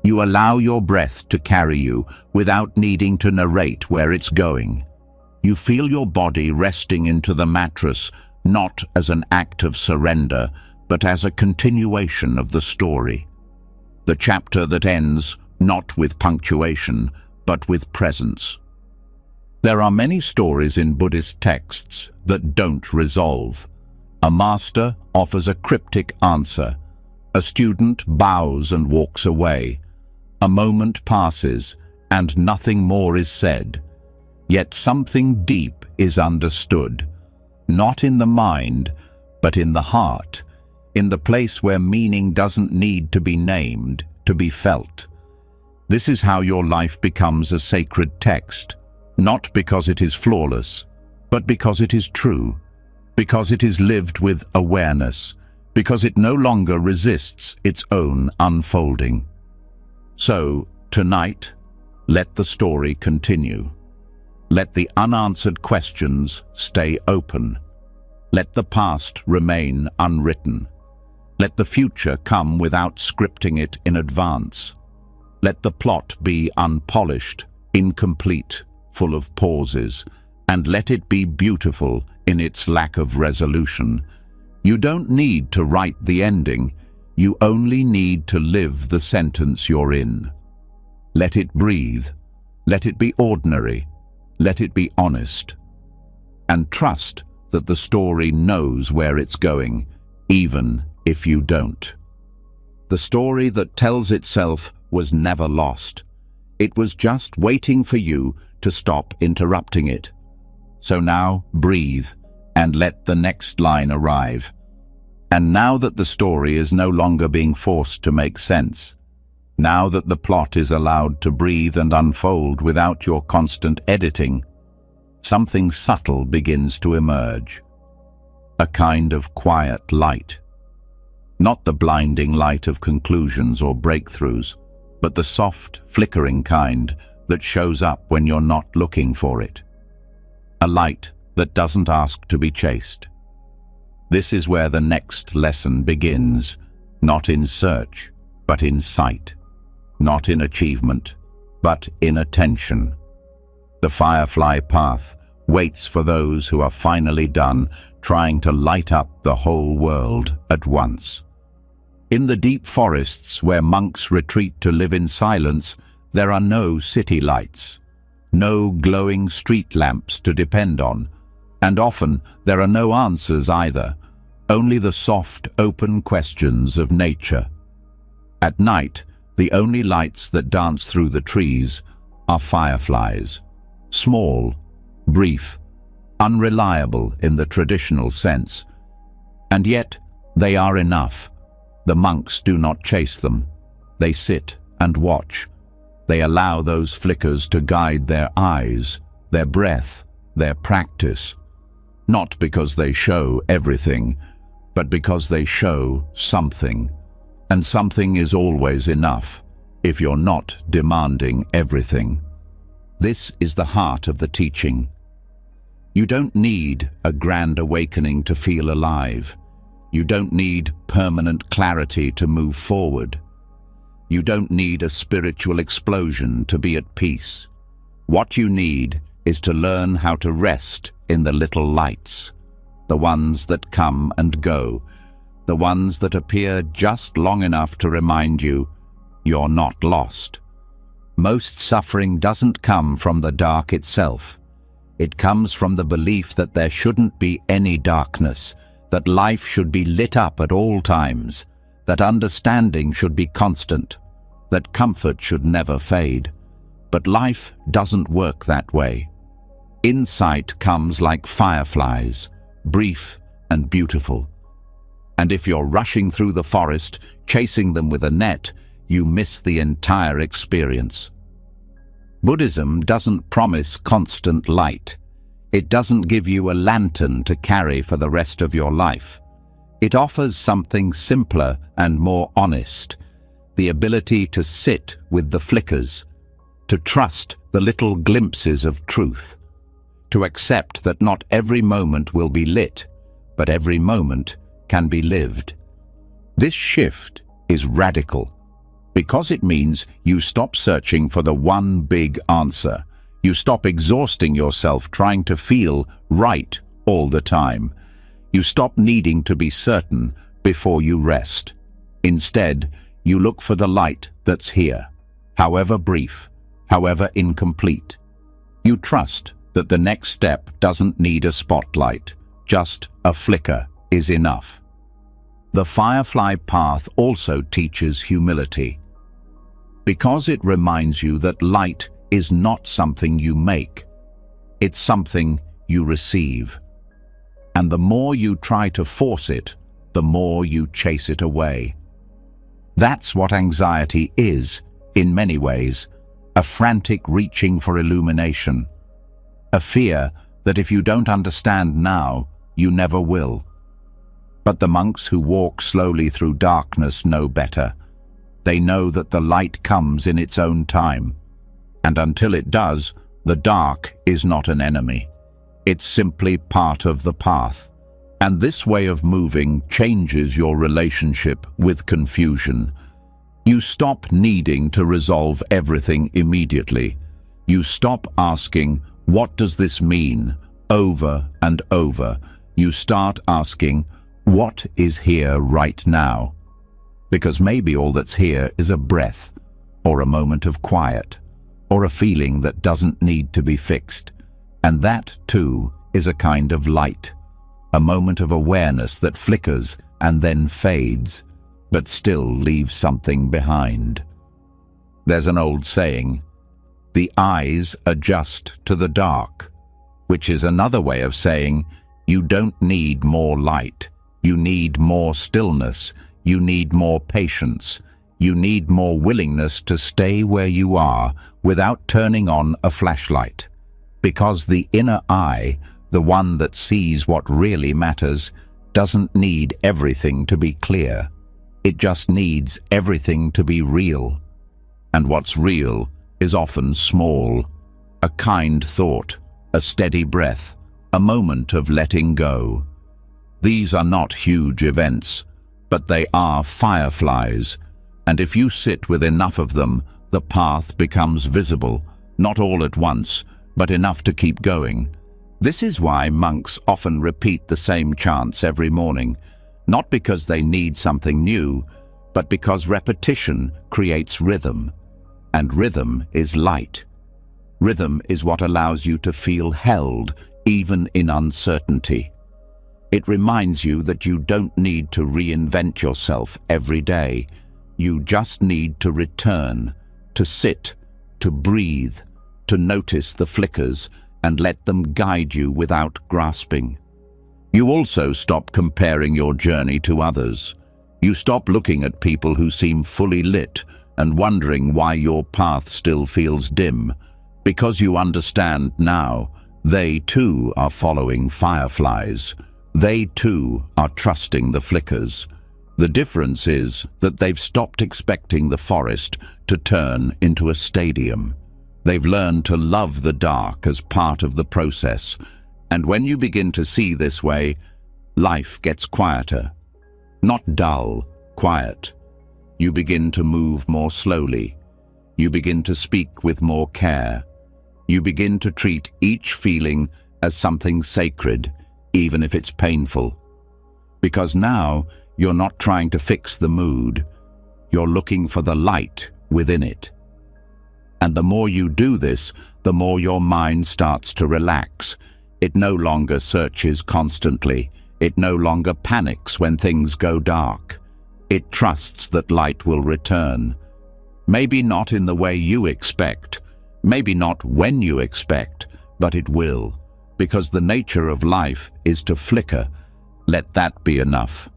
You allow your breath to carry you without needing to narrate where it's going. You feel your body resting into the mattress, not as an act of surrender, but as a continuation of the story. The chapter that ends not with punctuation, but with presence. There are many stories in Buddhist texts that don't resolve. A master offers a cryptic answer. A student bows and walks away. A moment passes, and nothing more is said. Yet something deep is understood, not in the mind, but in the heart, in the place where meaning doesn't need to be named, to be felt. This is how your life becomes a sacred text, not because it is flawless, but because it is true, because it is lived with awareness, because it no longer resists its own unfolding. So, tonight, let the story continue. Let the unanswered questions stay open. Let the past remain unwritten. Let the future come without scripting it in advance. Let the plot be unpolished, incomplete, full of pauses, and let it be beautiful in its lack of resolution. You don't need to write the ending, you only need to live the sentence you're in. Let it breathe, let it be ordinary, let it be honest. And trust that the story knows where it's going, even if you don't. The story that tells itself was never lost. It was just waiting for you to stop interrupting it. So now breathe and let the next line arrive. And now that the story is no longer being forced to make sense, now that the plot is allowed to breathe and unfold without your constant editing, something subtle begins to emerge. A kind of quiet light. Not the blinding light of conclusions or breakthroughs, but the soft, flickering kind that shows up when you're not looking for it. A light that doesn't ask to be chased. This is where the next lesson begins, not in search, but in sight. Not in achievement, but in attention. The firefly path waits for those who are finally done trying to light up the whole world at once. In the deep forests where monks retreat to live in silence, there are no city lights, no glowing street lamps to depend on, and often there are no answers either, only the soft, open questions of nature. At night, the only lights that dance through the trees are fireflies, small, brief, unreliable in the traditional sense. And yet, they are enough. The monks do not chase them. They sit and watch. They allow those flickers to guide their eyes, their breath, their practice. Not because they show everything, but because they show something. And something is always enough if you're not demanding everything. This is the heart of the teaching. You don't need a grand awakening to feel alive. You don't need permanent clarity to move forward. You don't need a spiritual explosion to be at peace. What you need is to learn how to rest in the little lights, the ones that come and go, the ones that appear just long enough to remind you, you're not lost. Most suffering doesn't come from the dark itself. It comes from the belief that there shouldn't be any darkness, that life should be lit up at all times, that understanding should be constant, that comfort should never fade. But life doesn't work that way. Insight comes like fireflies, brief and beautiful. And if you're rushing through the forest, chasing them with a net, you miss the entire experience. Buddhism doesn't promise constant light. It doesn't give you a lantern to carry for the rest of your life. It offers something simpler and more honest, the ability to sit with the flickers, to trust the little glimpses of truth, to accept that not every moment will be lit, but every moment can be lived. This shift is radical, because it means you stop searching for the one big answer. You stop exhausting yourself trying to feel right all the time. You stop needing to be certain before you rest. Instead, you look for the light that's here, however brief, however incomplete. You trust that the next step doesn't need a spotlight, just a flicker is enough. The firefly path also teaches humility, because it reminds you that light is not something you make. It's something you receive. And the more you try to force it, the more you chase it away. That's what anxiety is, in many ways, a frantic reaching for illumination, a fear that if you don't understand now, you never will. But the monks who walk slowly through darkness know better. They know that the light comes in its own time. And until it does, the dark is not an enemy. It's simply part of the path. And this way of moving changes your relationship with confusion. You stop needing to resolve everything immediately. You stop asking, "What does this mean?" over and over. You start asking, "What is here right now?" Because maybe all that's here is a breath, or a moment of quiet, or a feeling that doesn't need to be fixed. And that, too, is a kind of light, a moment of awareness that flickers and then fades, but still leaves something behind. There's an old saying, "The eyes adjust to the dark," which is another way of saying you don't need more light, you need more stillness, you need more patience, you need more willingness to stay where you are without turning on a flashlight. Because the inner eye, the one that sees what really matters, doesn't need everything to be clear. It just needs everything to be real. And what's real is often small. A kind thought, a steady breath, a moment of letting go. These are not huge events, but they are fireflies. And if you sit with enough of them, the path becomes visible, not all at once, but enough to keep going. This is why monks often repeat the same chants every morning, not because they need something new, but because repetition creates rhythm. And rhythm is light. Rhythm is what allows you to feel held, even in uncertainty. It reminds you that you don't need to reinvent yourself every day. You just need to return, to sit, to breathe, to notice the flickers and let them guide you without grasping. You also stop comparing your journey to others. You stop looking at people who seem fully lit and wondering why your path still feels dim, because you understand now they too are following fireflies. They too are trusting the flickers. The difference is that they've stopped expecting the forest to turn into a stadium. They've learned to love the dark as part of the process. And when you begin to see this way, life gets quieter. Not dull, quiet. You begin to move more slowly. You begin to speak with more care. You begin to treat each feeling as something sacred, even if it's painful. Because now you're not trying to fix the mood. You're looking for the light within it. And the more you do this, the more your mind starts to relax. It no longer searches constantly. It no longer panics when things go dark. It trusts that light will return. Maybe not in the way you expect, maybe not when you expect, but it will, because the nature of life is to flicker. Let that be enough.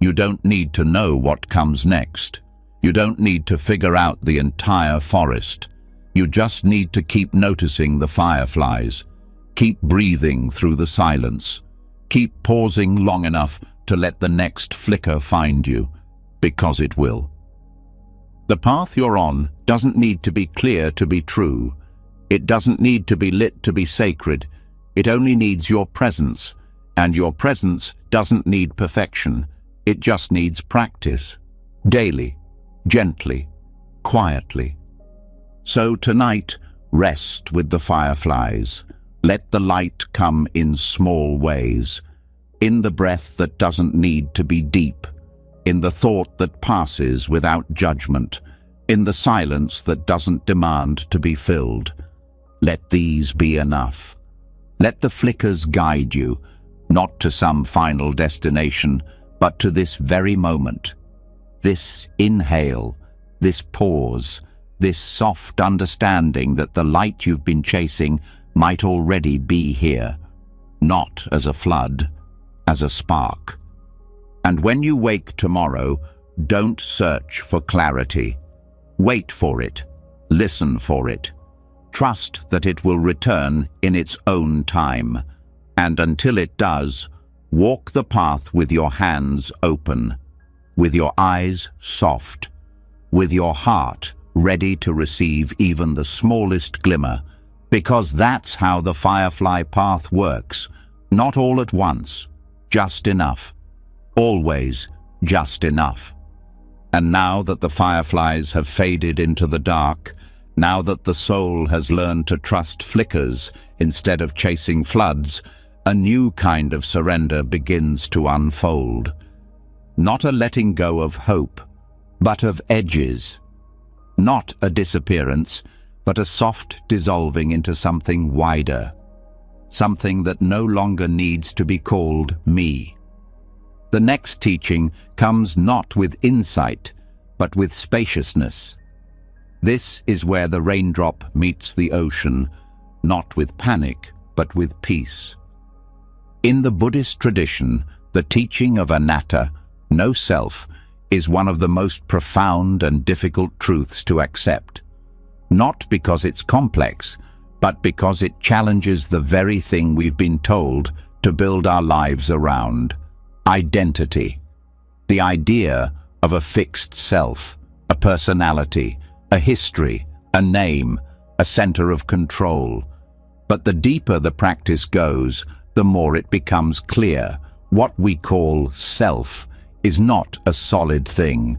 You don't need to know what comes next. You don't need to figure out the entire forest. You just need to keep noticing the fireflies. Keep breathing through the silence. Keep pausing long enough to let the next flicker find you, because it will. The path you're on doesn't need to be clear to be true. It doesn't need to be lit to be sacred. It only needs your presence, and your presence doesn't need perfection. It just needs practice, daily, gently, quietly. So tonight, rest with the fireflies. Let the light come in small ways, in the breath that doesn't need to be deep, in the thought that passes without judgment, in the silence that doesn't demand to be filled. Let these be enough. Let the flickers guide you, not to some final destination, but to this very moment. This inhale, this pause, this soft understanding that the light you've been chasing might already be here, not as a flood, as a spark. And when you wake tomorrow, don't search for clarity. Wait for it. Listen for it. Trust that it will return in its own time. And until it does, walk the path with your hands open, with your eyes soft, with your heart ready to receive even the smallest glimmer, because that's how the firefly path works. Not all at once, just enough. Always just enough. And now that the fireflies have faded into the dark, now that the soul has learned to trust flickers instead of chasing floods, a new kind of surrender begins to unfold. Not a letting go of hope, but of edges. Not a disappearance, but a soft dissolving into something wider. Something that no longer needs to be called me. The next teaching comes not with insight, but with spaciousness. This is where the raindrop meets the ocean, not with panic, but with peace. In the Buddhist tradition, the teaching of anatta, no self, is one of the most profound and difficult truths to accept. Not because it's complex, but because it challenges the very thing we've been told to build our lives around: identity. The idea of a fixed self, a personality, a history, a name, a center of control. But the deeper the practice goes, the more it becomes clear what we call self is not a solid thing.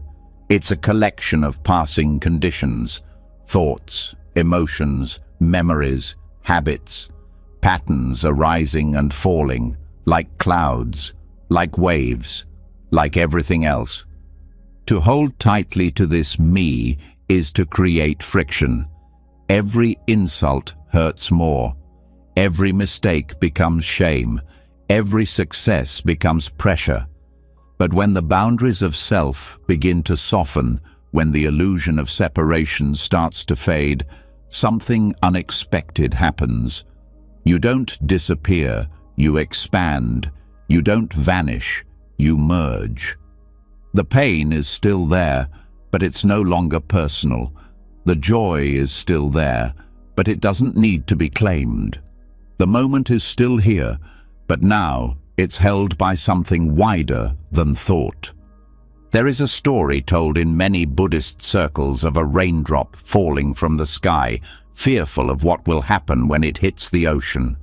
It's a collection of passing conditions, thoughts, emotions, memories, habits, patterns arising and falling, like clouds, like waves, like everything else. To hold tightly to this me is to create friction. Every insult hurts more. Every mistake becomes shame. Every success becomes pressure. But when the boundaries of self begin to soften, when the illusion of separation starts to fade, something unexpected happens. You don't disappear, you expand. You don't vanish, you merge. The pain is still there, but it's no longer personal. The joy is still there, but it doesn't need to be claimed. The moment is still here, but now it's held by something wider than thought. There is a story told in many Buddhist circles of a raindrop falling from the sky, fearful of what will happen when it hits the ocean.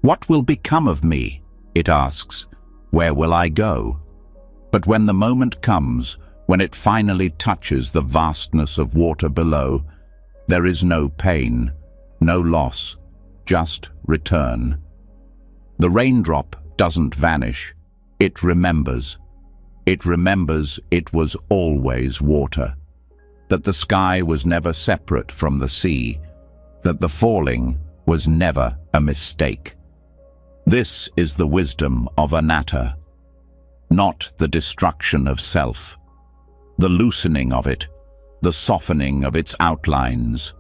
What will become of me? It asks. Where will I go? But when the moment comes, when it finally touches the vastness of water below, there is no pain, no loss, just return. The raindrop doesn't vanish. It remembers. It remembers it was always water. that the sky was never separate from the sea, that the falling was never a mistake. This is the wisdom of anatta, not the destruction of self, the loosening of it, the softening of its outlines,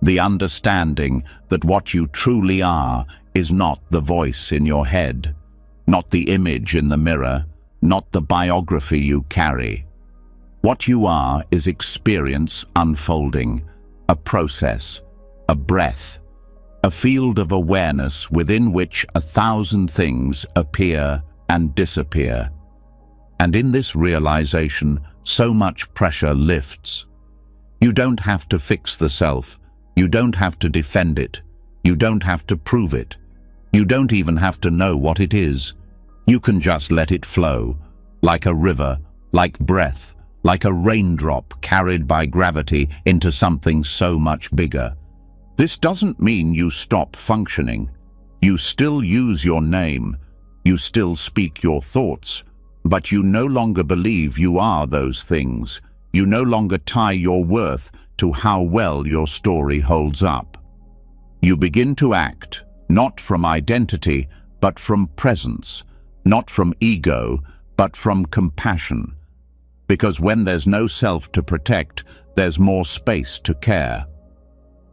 the understanding that what you truly are is not the voice in your head, not the image in the mirror, not the biography you carry. What you are is experience unfolding, a process, a breath, a field of awareness within which 1,000 things appear and disappear. And in this realization, so much pressure lifts. You don't have to fix the self. You don't have to defend it. You don't have to prove it. You don't even have to know what it is. You can just let it flow, like a river, like breath, like a raindrop carried by gravity into something so much bigger. This doesn't mean you stop functioning. You still use your name. You still speak your thoughts. But you no longer believe you are those things. You no longer tie your worth to how well your story holds up. You begin to act, not from identity, but from presence, not from ego, but from compassion. Because when there's no self to protect, there's more space to care.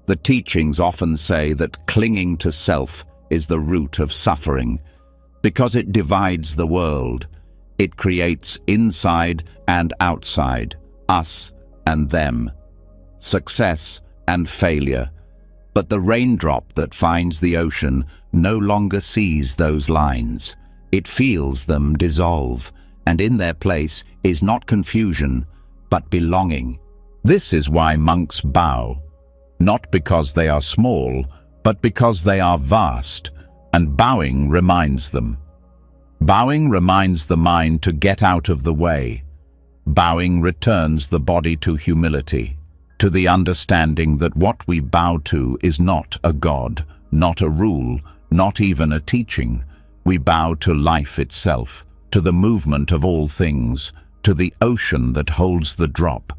The teachings often say that clinging to self is the root of suffering, because it divides the world. It creates inside and outside, us and them, success and failure. But the raindrop that finds the ocean no longer sees those lines. It feels them dissolve, and in their place is not confusion, but belonging. This is why monks bow, not because they are small, but because they are vast, and bowing reminds them. Bowing reminds the mind to get out of the way. Bowing returns the body to humility, to the understanding that what we bow to is not a god, not a rule, not even a teaching. We bow to life itself, to the movement of all things, to the ocean that holds the drop.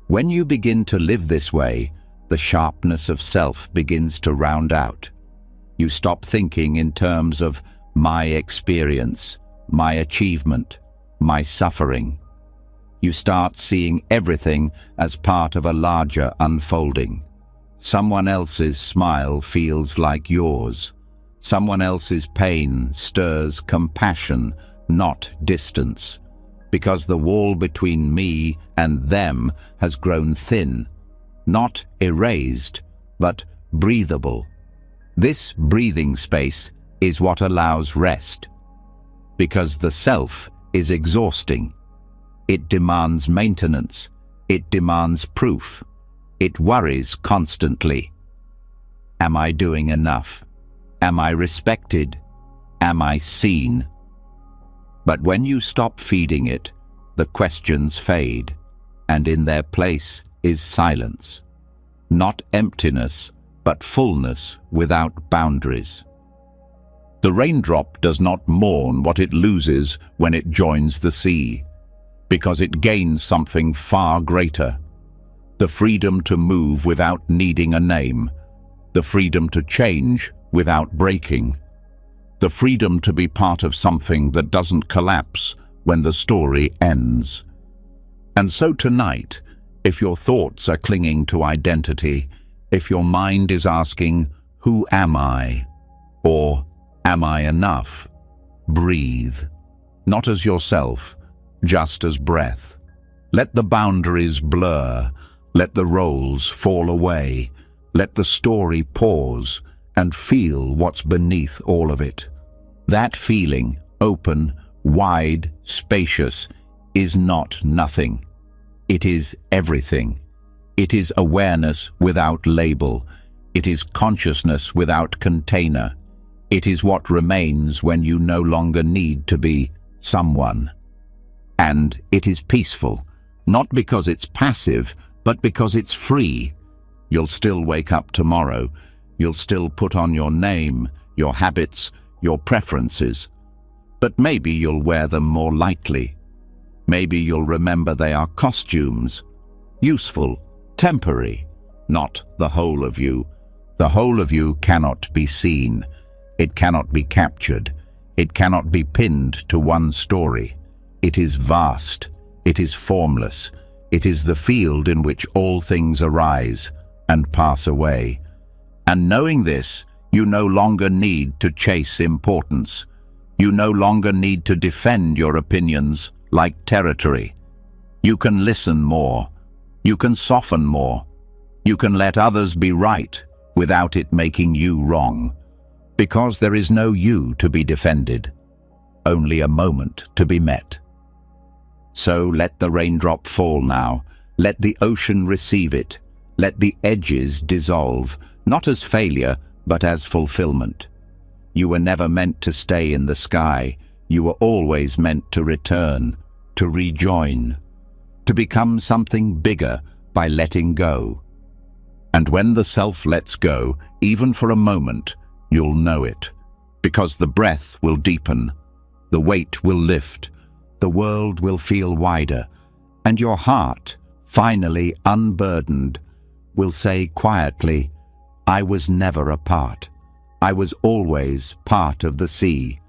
When you begin to live this way, the sharpness of self begins to round out. You stop thinking in terms of my experience, my achievement, my suffering. You start seeing everything as part of a larger unfolding. Someone else's smile feels like yours. Someone else's pain stirs compassion, not distance, because the wall between me and them has grown thin, not erased, but breathable. This breathing space is what allows rest, because the self is exhausting. It demands maintenance. It demands proof. It worries constantly. Am I doing enough? Am I respected? Am I seen? But when you stop feeding it, the questions fade, and in their place is silence. Not emptiness, but fullness without boundaries. The raindrop does not mourn what it loses when it joins the sea, because it gains something far greater. The freedom to move without needing a name, the freedom to change without breaking, the freedom to be part of something that doesn't collapse when the story ends. And so tonight, if your thoughts are clinging to identity, if your mind is asking, "Who am I?" or "Am I enough?" breathe, not as yourself, just as breath. Let the boundaries blur, let the roles fall away, let the story pause, and feel what's beneath all of it. That feeling, open, wide, spacious, is not nothing. It is everything. It is awareness without label. It is consciousness without container. It is what remains when you no longer need to be someone. And it is peaceful, not because it's passive, but because it's free. You'll still wake up tomorrow. You'll still put on your name, your habits, your preferences. But maybe you'll wear them more lightly. Maybe you'll remember they are costumes, useful, temporary, not the whole of you. The whole of you cannot be seen. It cannot be captured. It cannot be pinned to one story. It is vast. It is formless. It is the field in which all things arise and pass away. And knowing this, you no longer need to chase importance. You no longer need to defend your opinions like territory. You can listen more. You can soften more. You can let others be right without it making you wrong. Because there is no you to be defended, only a moment to be met. So let the raindrop fall now. Let the ocean receive it. Let the edges dissolve, not as failure, but as fulfillment. You were never meant to stay in the sky. You were always meant to return, to rejoin, to become something bigger by letting go. And when the self lets go, even for a moment, you'll know it, because the breath will deepen, the weight will lift, the world will feel wider, and your heart, finally unburdened, will say quietly, I was never apart. I was always part of the sea.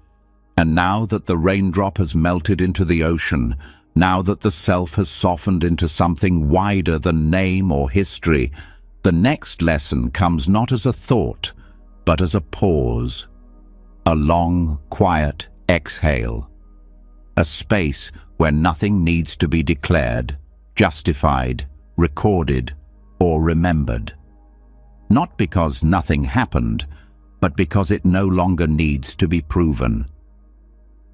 And now that the raindrop has melted into the ocean, now that the self has softened into something wider than name or history, the next lesson comes not as a thought, but as a pause, a long, quiet exhale, a space where nothing needs to be declared, justified, recorded, or remembered. Not because nothing happened, but because it no longer needs to be proven.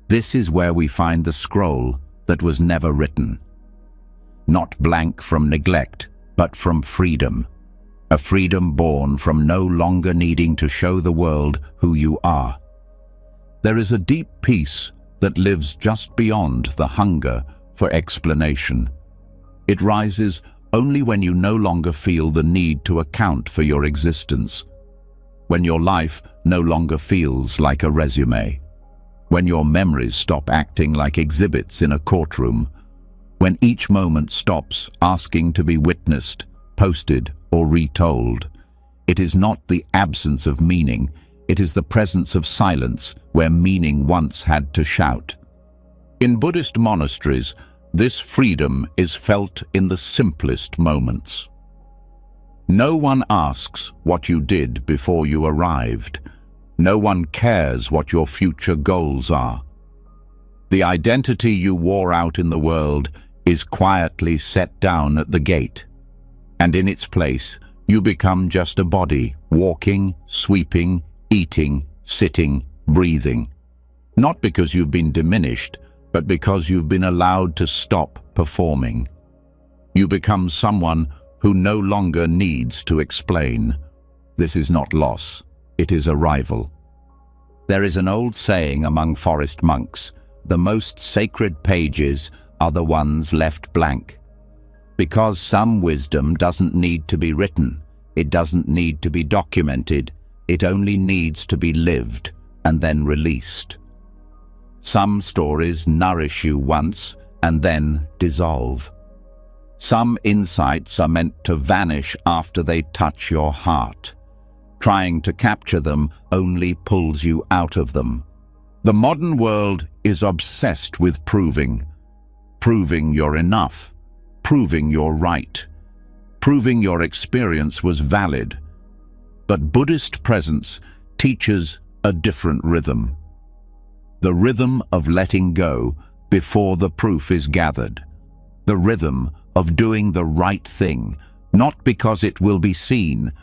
This is where we find the scroll that was never written. Not blank from neglect, but from freedom. A freedom born from no longer needing to show the world who you are. There is a deep peace that lives just beyond the hunger for explanation. It rises only when you no longer feel the need to account for your existence, when your life no longer feels like a resume, when your memories stop acting like exhibits in a courtroom, when each moment stops asking to be witnessed, posted, or retold. It is not the absence of meaning, it is the presence of silence where meaning once had to shout. In Buddhist monasteries, this freedom is felt in the simplest moments. No one asks what you did before you arrived. No one cares what your future goals are. The identity you wore out in the world is quietly set down at the gate, and in its place you become just a body, walking, sweeping, eating, sitting, breathing. Not because you've been diminished, but because you've been allowed to stop performing. You become someone who no longer needs to explain. This is not loss, it is arrival. There is an old saying among forest monks, the most sacred pages are the ones left blank. Because some wisdom doesn't need to be written, it doesn't need to be documented, it only needs to be lived and then released. Some stories nourish you once and then dissolve. Some insights are meant to vanish after they touch your heart. Trying to capture them only pulls you out of them. The modern world is obsessed with proving you're enough, proving you're right, proving your experience was valid. But Buddhist presence teaches a different rhythm. The rhythm of letting go before the proof is gathered. The rhythm of doing the right thing, not because it will be seen,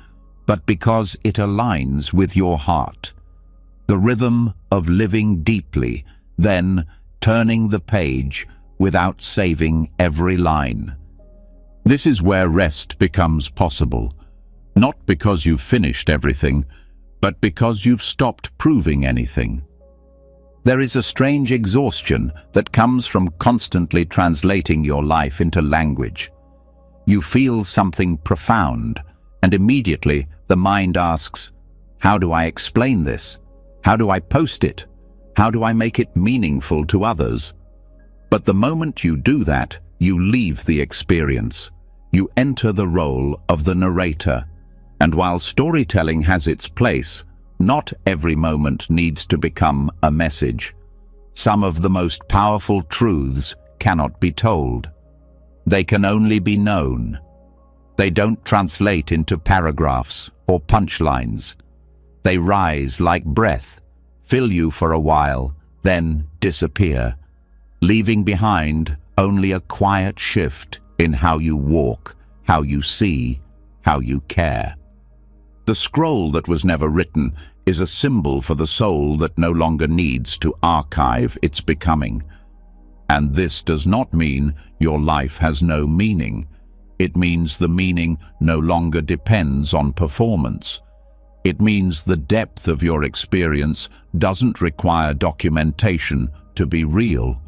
but because it aligns with your heart. The rhythm of living deeply, then turning the page without saving every line. This is where rest becomes possible, not because you've finished everything, but because you've stopped proving anything. There is a strange exhaustion that comes from constantly translating your life into language. You feel something profound, and immediately the mind asks, how do I explain this? How do I post it? How do I make it meaningful to others? But the moment you do that, you leave the experience. you enter the role of the narrator. And while storytelling has its place, not every moment needs to become a message. Some of the most powerful truths cannot be told. They can only be known. They don't translate into paragraphs or punchlines. They rise like breath, fill you for a while, then disappear, leaving behind only a quiet shift in how you walk, how you see, how you care. The scroll that was never written is a symbol for the soul that no longer needs to archive its becoming. And this does not mean your life has no meaning. It means the meaning no longer depends on performance. It means the depth of your experience doesn't require documentation to be real.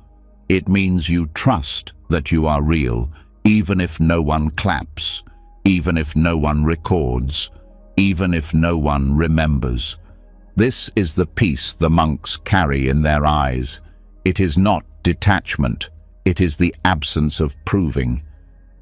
It means you trust that you are real, even if no one claps, even if no one records, even if no one remembers. This is the peace the monks carry in their eyes. It is not detachment. It is the absence of proving.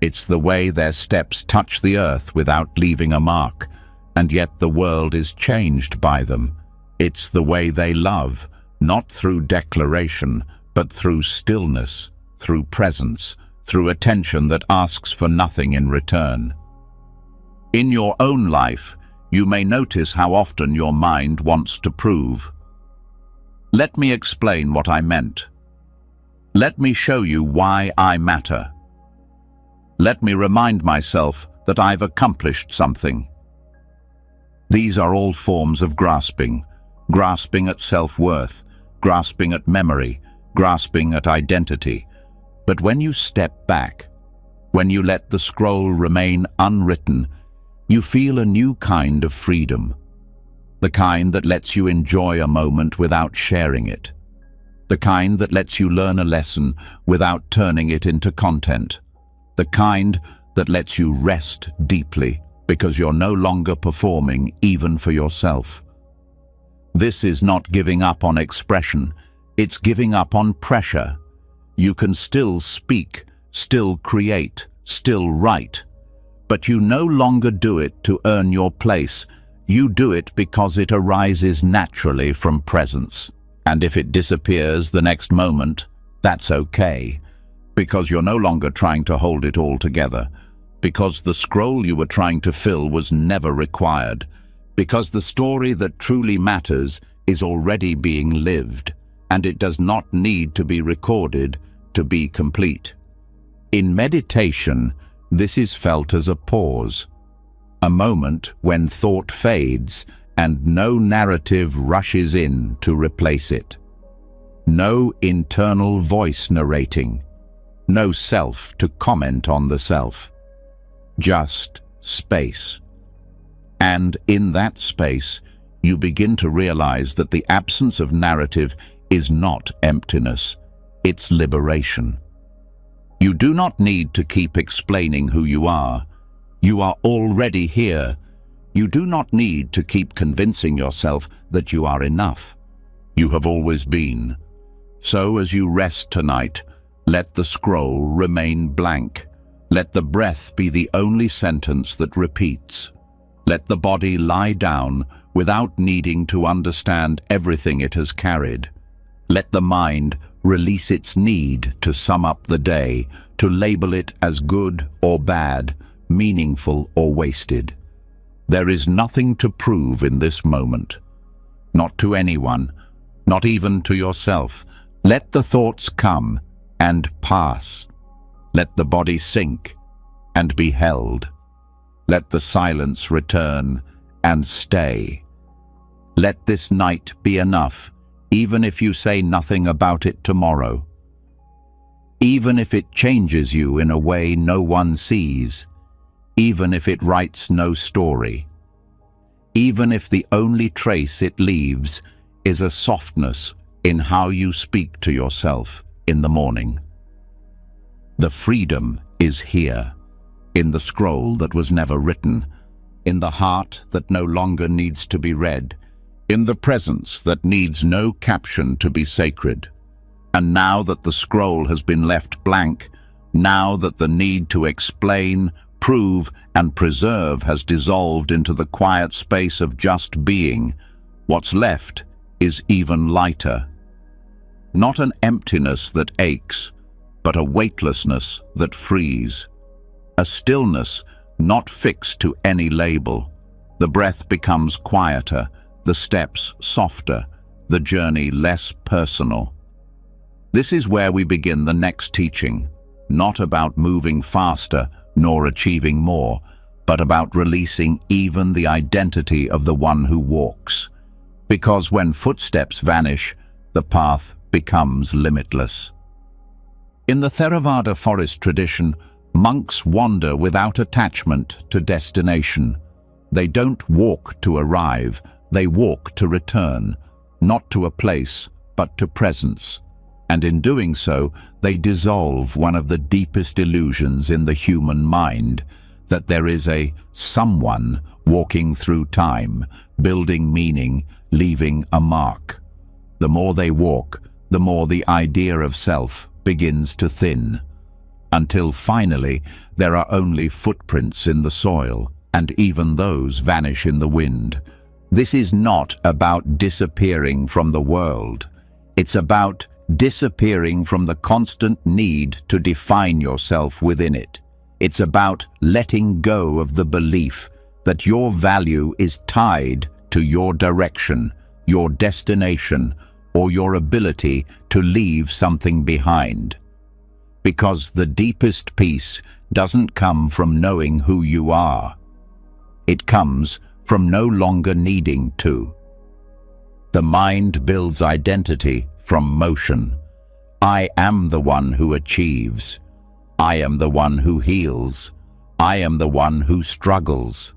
It's the way their steps touch the earth without leaving a mark, and yet the world is changed by them. It's the way they love, not through declaration, but through stillness, through presence, through attention that asks for nothing in return. In your own life, you may notice how often your mind wants to prove. Let me explain what I meant. Let me show you why I matter. Let me remind myself that I've accomplished something. These are all forms of grasping, grasping at self-worth, grasping at memory, grasping at identity. But when you step back, when you let the scroll remain unwritten, you feel a new kind of freedom, the kind that lets you enjoy a moment without sharing it, the kind that lets you learn a lesson without turning it into content, the kind that lets you rest deeply because you're no longer performing even for yourself. This is not giving up on expression, it's giving up on pressure. You can still speak, still create, still write, but you no longer do it to earn your place. You do it because it arises naturally from presence. And if it disappears the next moment, that's okay, because you're no longer trying to hold it all together, because the scroll you were trying to fill was never required, because the story that truly matters is already being lived, and it does not need to be recorded to be complete. In meditation, this is felt as a pause, a moment when thought fades and no narrative rushes in to replace it. No internal voice narrating, no self to comment on the self. Just space. And in that space, you begin to realize that the absence of narrative is not emptiness, it's liberation. You do not need to keep explaining who you are. You are already here. You do not need to keep convincing yourself that you are enough. You have always been. So as you rest tonight, let the scroll remain blank. Let the breath be the only sentence that repeats. Let the body lie down without needing to understand everything it has carried. Let the mind release its need to sum up the day, to label it as good or bad, meaningful or wasted. There is nothing to prove in this moment. Not to anyone, not even to yourself. Let the thoughts come and pass. Let the body sink and be held. Let the silence return and stay. Let this night be enough, even if you say nothing about it tomorrow. Even if it changes you in a way no one sees. Even if it writes no story. Even if the only trace it leaves is a softness in how you speak to yourself in the morning. The freedom is here, in the scroll that was never written, in the heart that no longer needs to be read, in the presence that needs no caption to be sacred. And now that the scroll has been left blank, now that the need to explain, prove, and preserve has dissolved into the quiet space of just being, what's left is even lighter. Not an emptiness that aches, but a weightlessness that frees. A stillness not fixed to any label. The breath becomes quieter, the steps softer, the journey less personal. This is where we begin the next teaching, not about moving faster nor achieving more, but about releasing even the identity of the one who walks. Because when footsteps vanish, the path becomes limitless. In the Theravada forest tradition, monks wander without attachment to destination. They don't walk to arrive, they walk to return, not to a place, but to presence. And in doing so, they dissolve one of the deepest illusions in the human mind, that there is a someone walking through time, building meaning, leaving a mark. The more they walk, the more the idea of self begins to thin, until finally there are only footprints in the soil, and even those vanish in the wind. This is not about disappearing from the world. It's about disappearing from the constant need to define yourself within it. It's about letting go of the belief that your value is tied to your direction, your destination, or your ability to leave something behind. Because the deepest peace doesn't come from knowing who you are. It comes from no longer needing to. The mind builds identity from motion. I am the one who achieves. I am the one who heals. I am the one who struggles.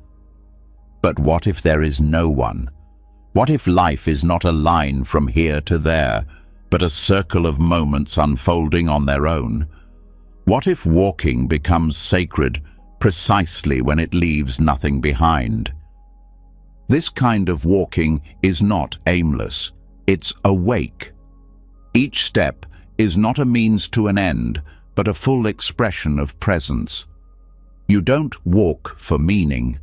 But what if there is no one? What if life is not a line from here to there, but a circle of moments unfolding on their own? What if walking becomes sacred precisely when it leaves nothing behind? This kind of walking is not aimless, it's awake. Each step is not a means to an end, but a full expression of presence. You don't walk for meaning.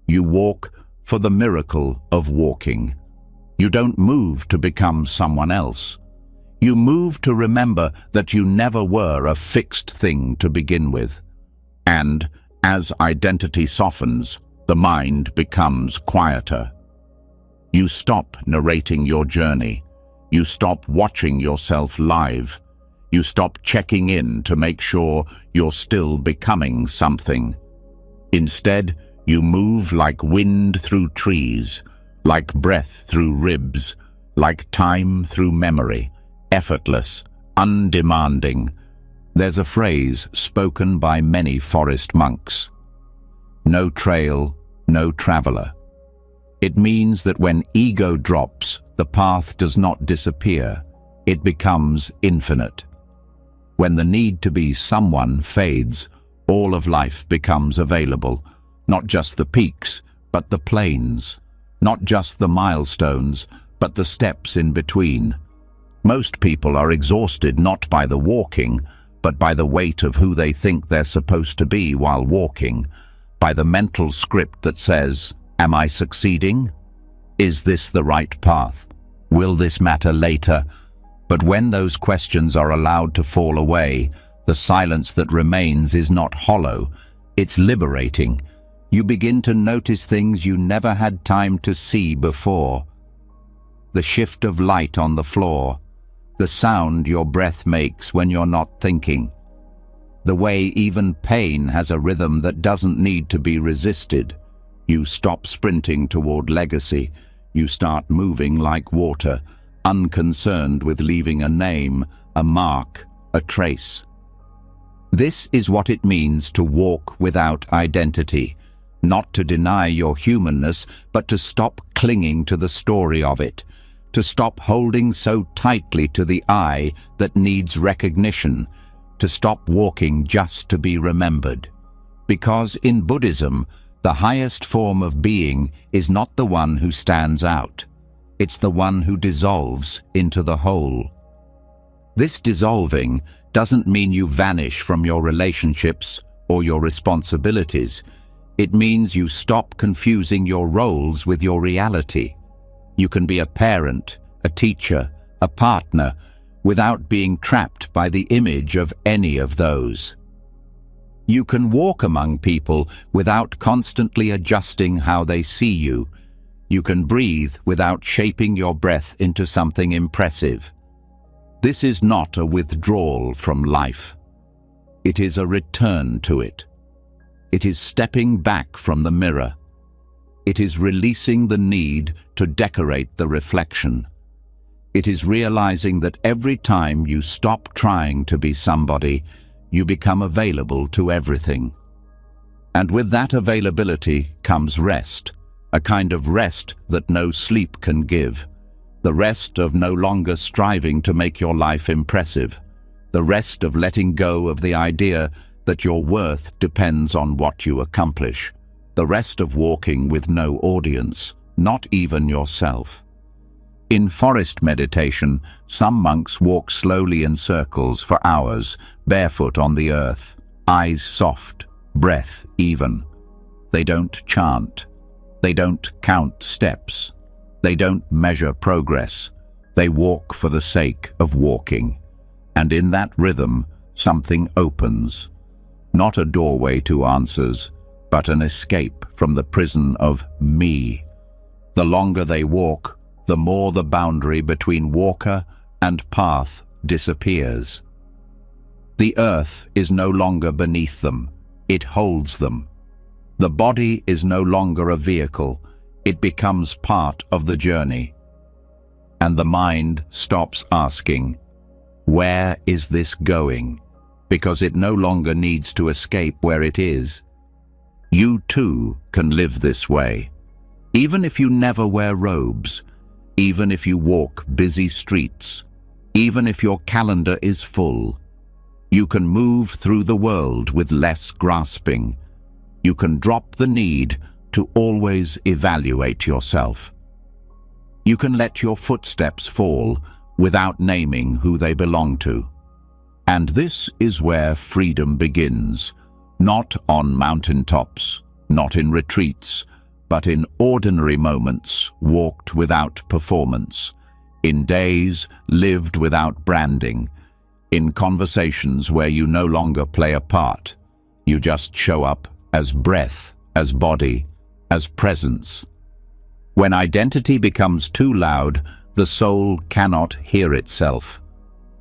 You walk for the miracle of walking. You don't move to become someone else. You move to remember that you never were a fixed thing to begin with. And as identity softens, the mind becomes quieter. You stop narrating your journey. You stop watching yourself live. You stop checking in to make sure you're still becoming something. Instead, you move like wind through trees, like breath through ribs, like time through memory, effortless, undemanding. There's a phrase spoken by many forest monks. No trail, no traveler. It means that when ego drops, the path does not disappear. It becomes infinite. When the need to be someone fades, all of life becomes available. Not just the peaks, but the plains. Not just the milestones, but the steps in between. Most people are exhausted not by the walking, but by the weight of who they think they're supposed to be while walking, by the mental script that says, am I succeeding? Is this the right path? Will this matter later? But when those questions are allowed to fall away, the silence that remains is not hollow, it's liberating. You begin to notice things you never had time to see before. The shift of light on the floor, the sound your breath makes when you're not thinking, the way even pain has a rhythm that doesn't need to be resisted. You stop sprinting toward legacy. You start moving like water, unconcerned with leaving a name, a mark, a trace. This is what it means to walk without identity. Not to deny your humanness, but to stop clinging to the story of it, to stop holding so tightly to the I that needs recognition, to stop walking just to be remembered. Because in Buddhism, the highest form of being is not the one who stands out. It's the one who dissolves into the whole. This dissolving doesn't mean you vanish from your relationships, or your responsibilities. It means you stop confusing your roles with your reality. You can be a parent, a teacher, a partner, without being trapped by the image of any of those. You can walk among people without constantly adjusting how they see you. You can breathe without shaping your breath into something impressive. This is not a withdrawal from life. It is a return to it. It is stepping back from the mirror. It is releasing the need to decorate the reflection. It is realizing that every time you stop trying to be somebody, you become available to everything. And with that availability comes rest, a kind of rest that no sleep can give. The rest of no longer striving to make your life impressive. The rest of letting go of the idea that your worth depends on what you accomplish. The rest of walking with no audience, not even yourself. In forest meditation, some monks walk slowly in circles for hours, barefoot on the earth, eyes soft, breath even. They don't chant. They don't count steps. They don't measure progress. They walk for the sake of walking. And in that rhythm, something opens. Not a doorway to answers, but an escape from the prison of me. The longer they walk, the more the boundary between walker and path disappears. The earth is no longer beneath them, it holds them. The body is no longer a vehicle, it becomes part of the journey. And the mind stops asking, "Where is this going?" because it no longer needs to escape where it is. You too can live this way, even if you never wear robes, even if you walk busy streets, even if your calendar is full. You can move through the world with less grasping. You can drop the need to always evaluate yourself. You can let your footsteps fall without naming who they belong to. And this is where freedom begins, not on mountaintops, not in retreats, but in ordinary moments walked without performance, in days lived without branding, in conversations where you no longer play a part. You just show up as breath, as body, as presence. When identity becomes too loud, the soul cannot hear itself.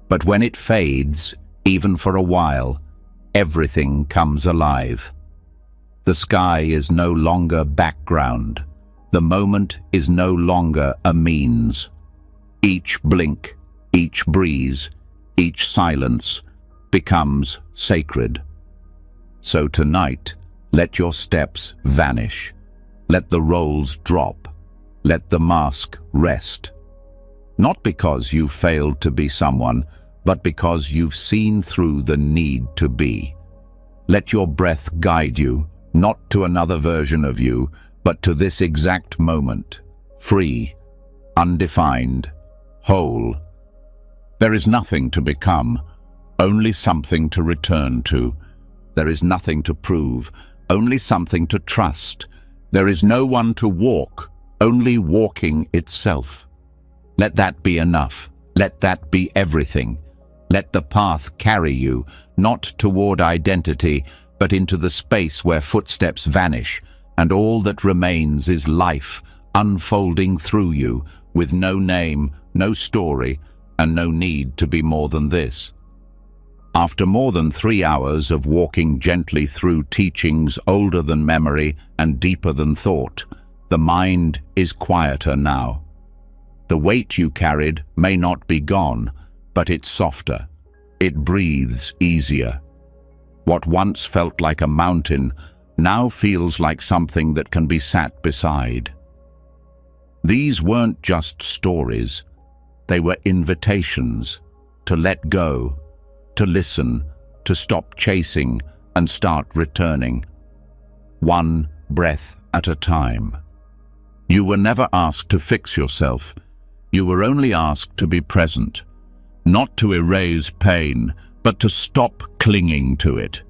But when it fades, even for a while, everything comes alive. The sky is no longer background. The moment is no longer a means. Each blink, each breeze, each silence becomes sacred. So tonight, let your steps vanish. Let the roles drop. Let the mask rest. Not because you failed to be someone, but because you've seen through the need to be. Let your breath guide you, not to another version of you, but to this exact moment, free, undefined, whole. There is nothing to become, only something to return to. There is nothing to prove, only something to trust. There is no one to walk, only walking itself. Let that be enough. Let that be everything. Let the path carry you, not toward identity, but into the space where footsteps vanish, and all that remains is life unfolding through you, with no name, no story, and no need to be more than this. After more than 3 hours of walking gently through teachings older than memory and deeper than thought, the mind is quieter now. The weight you carried may not be gone, but it's softer. It breathes easier. What once felt like a mountain now feels like something that can be sat beside. These weren't just stories. They were invitations to let go, to listen, to stop chasing and start returning. One breath at a time. You were never asked to fix yourself. You were only asked to be present. Not to erase pain, but to stop clinging to it.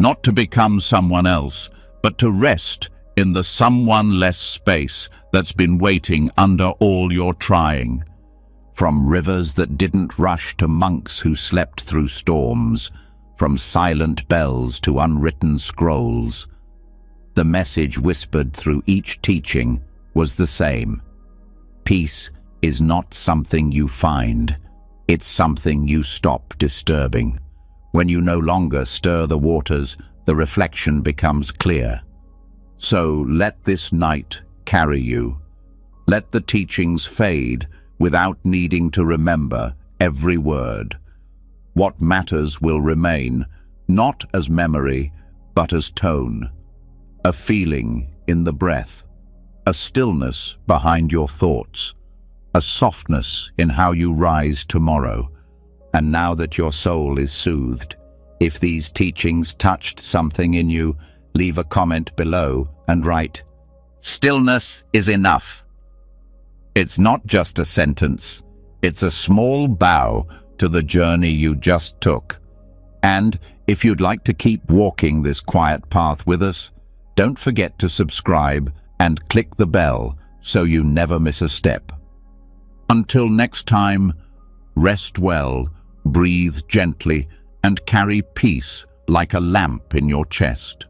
not to become someone else, but to rest in the someone less space that's been waiting under all your trying. From rivers that didn't rush to monks who slept through storms, from silent bells to unwritten scrolls, the message whispered through each teaching was the same. Peace is not something you find, it's something you stop disturbing. When you no longer stir the waters, the reflection becomes clear. So let this night carry you. Let the teachings fade without needing to remember every word. What matters will remain, not as memory, but as tone. A feeling in the breath, a stillness behind your thoughts, a softness in how you rise tomorrow. And now that your soul is soothed, if these teachings touched something in you, leave a comment below and write, "Stillness is enough." It's not just a sentence, it's a small bow to the journey you just took. And if you'd like to keep walking this quiet path with us, don't forget to subscribe and click the bell so you never miss a step. Until next time, rest well, breathe gently, and carry peace like a lamp in your chest.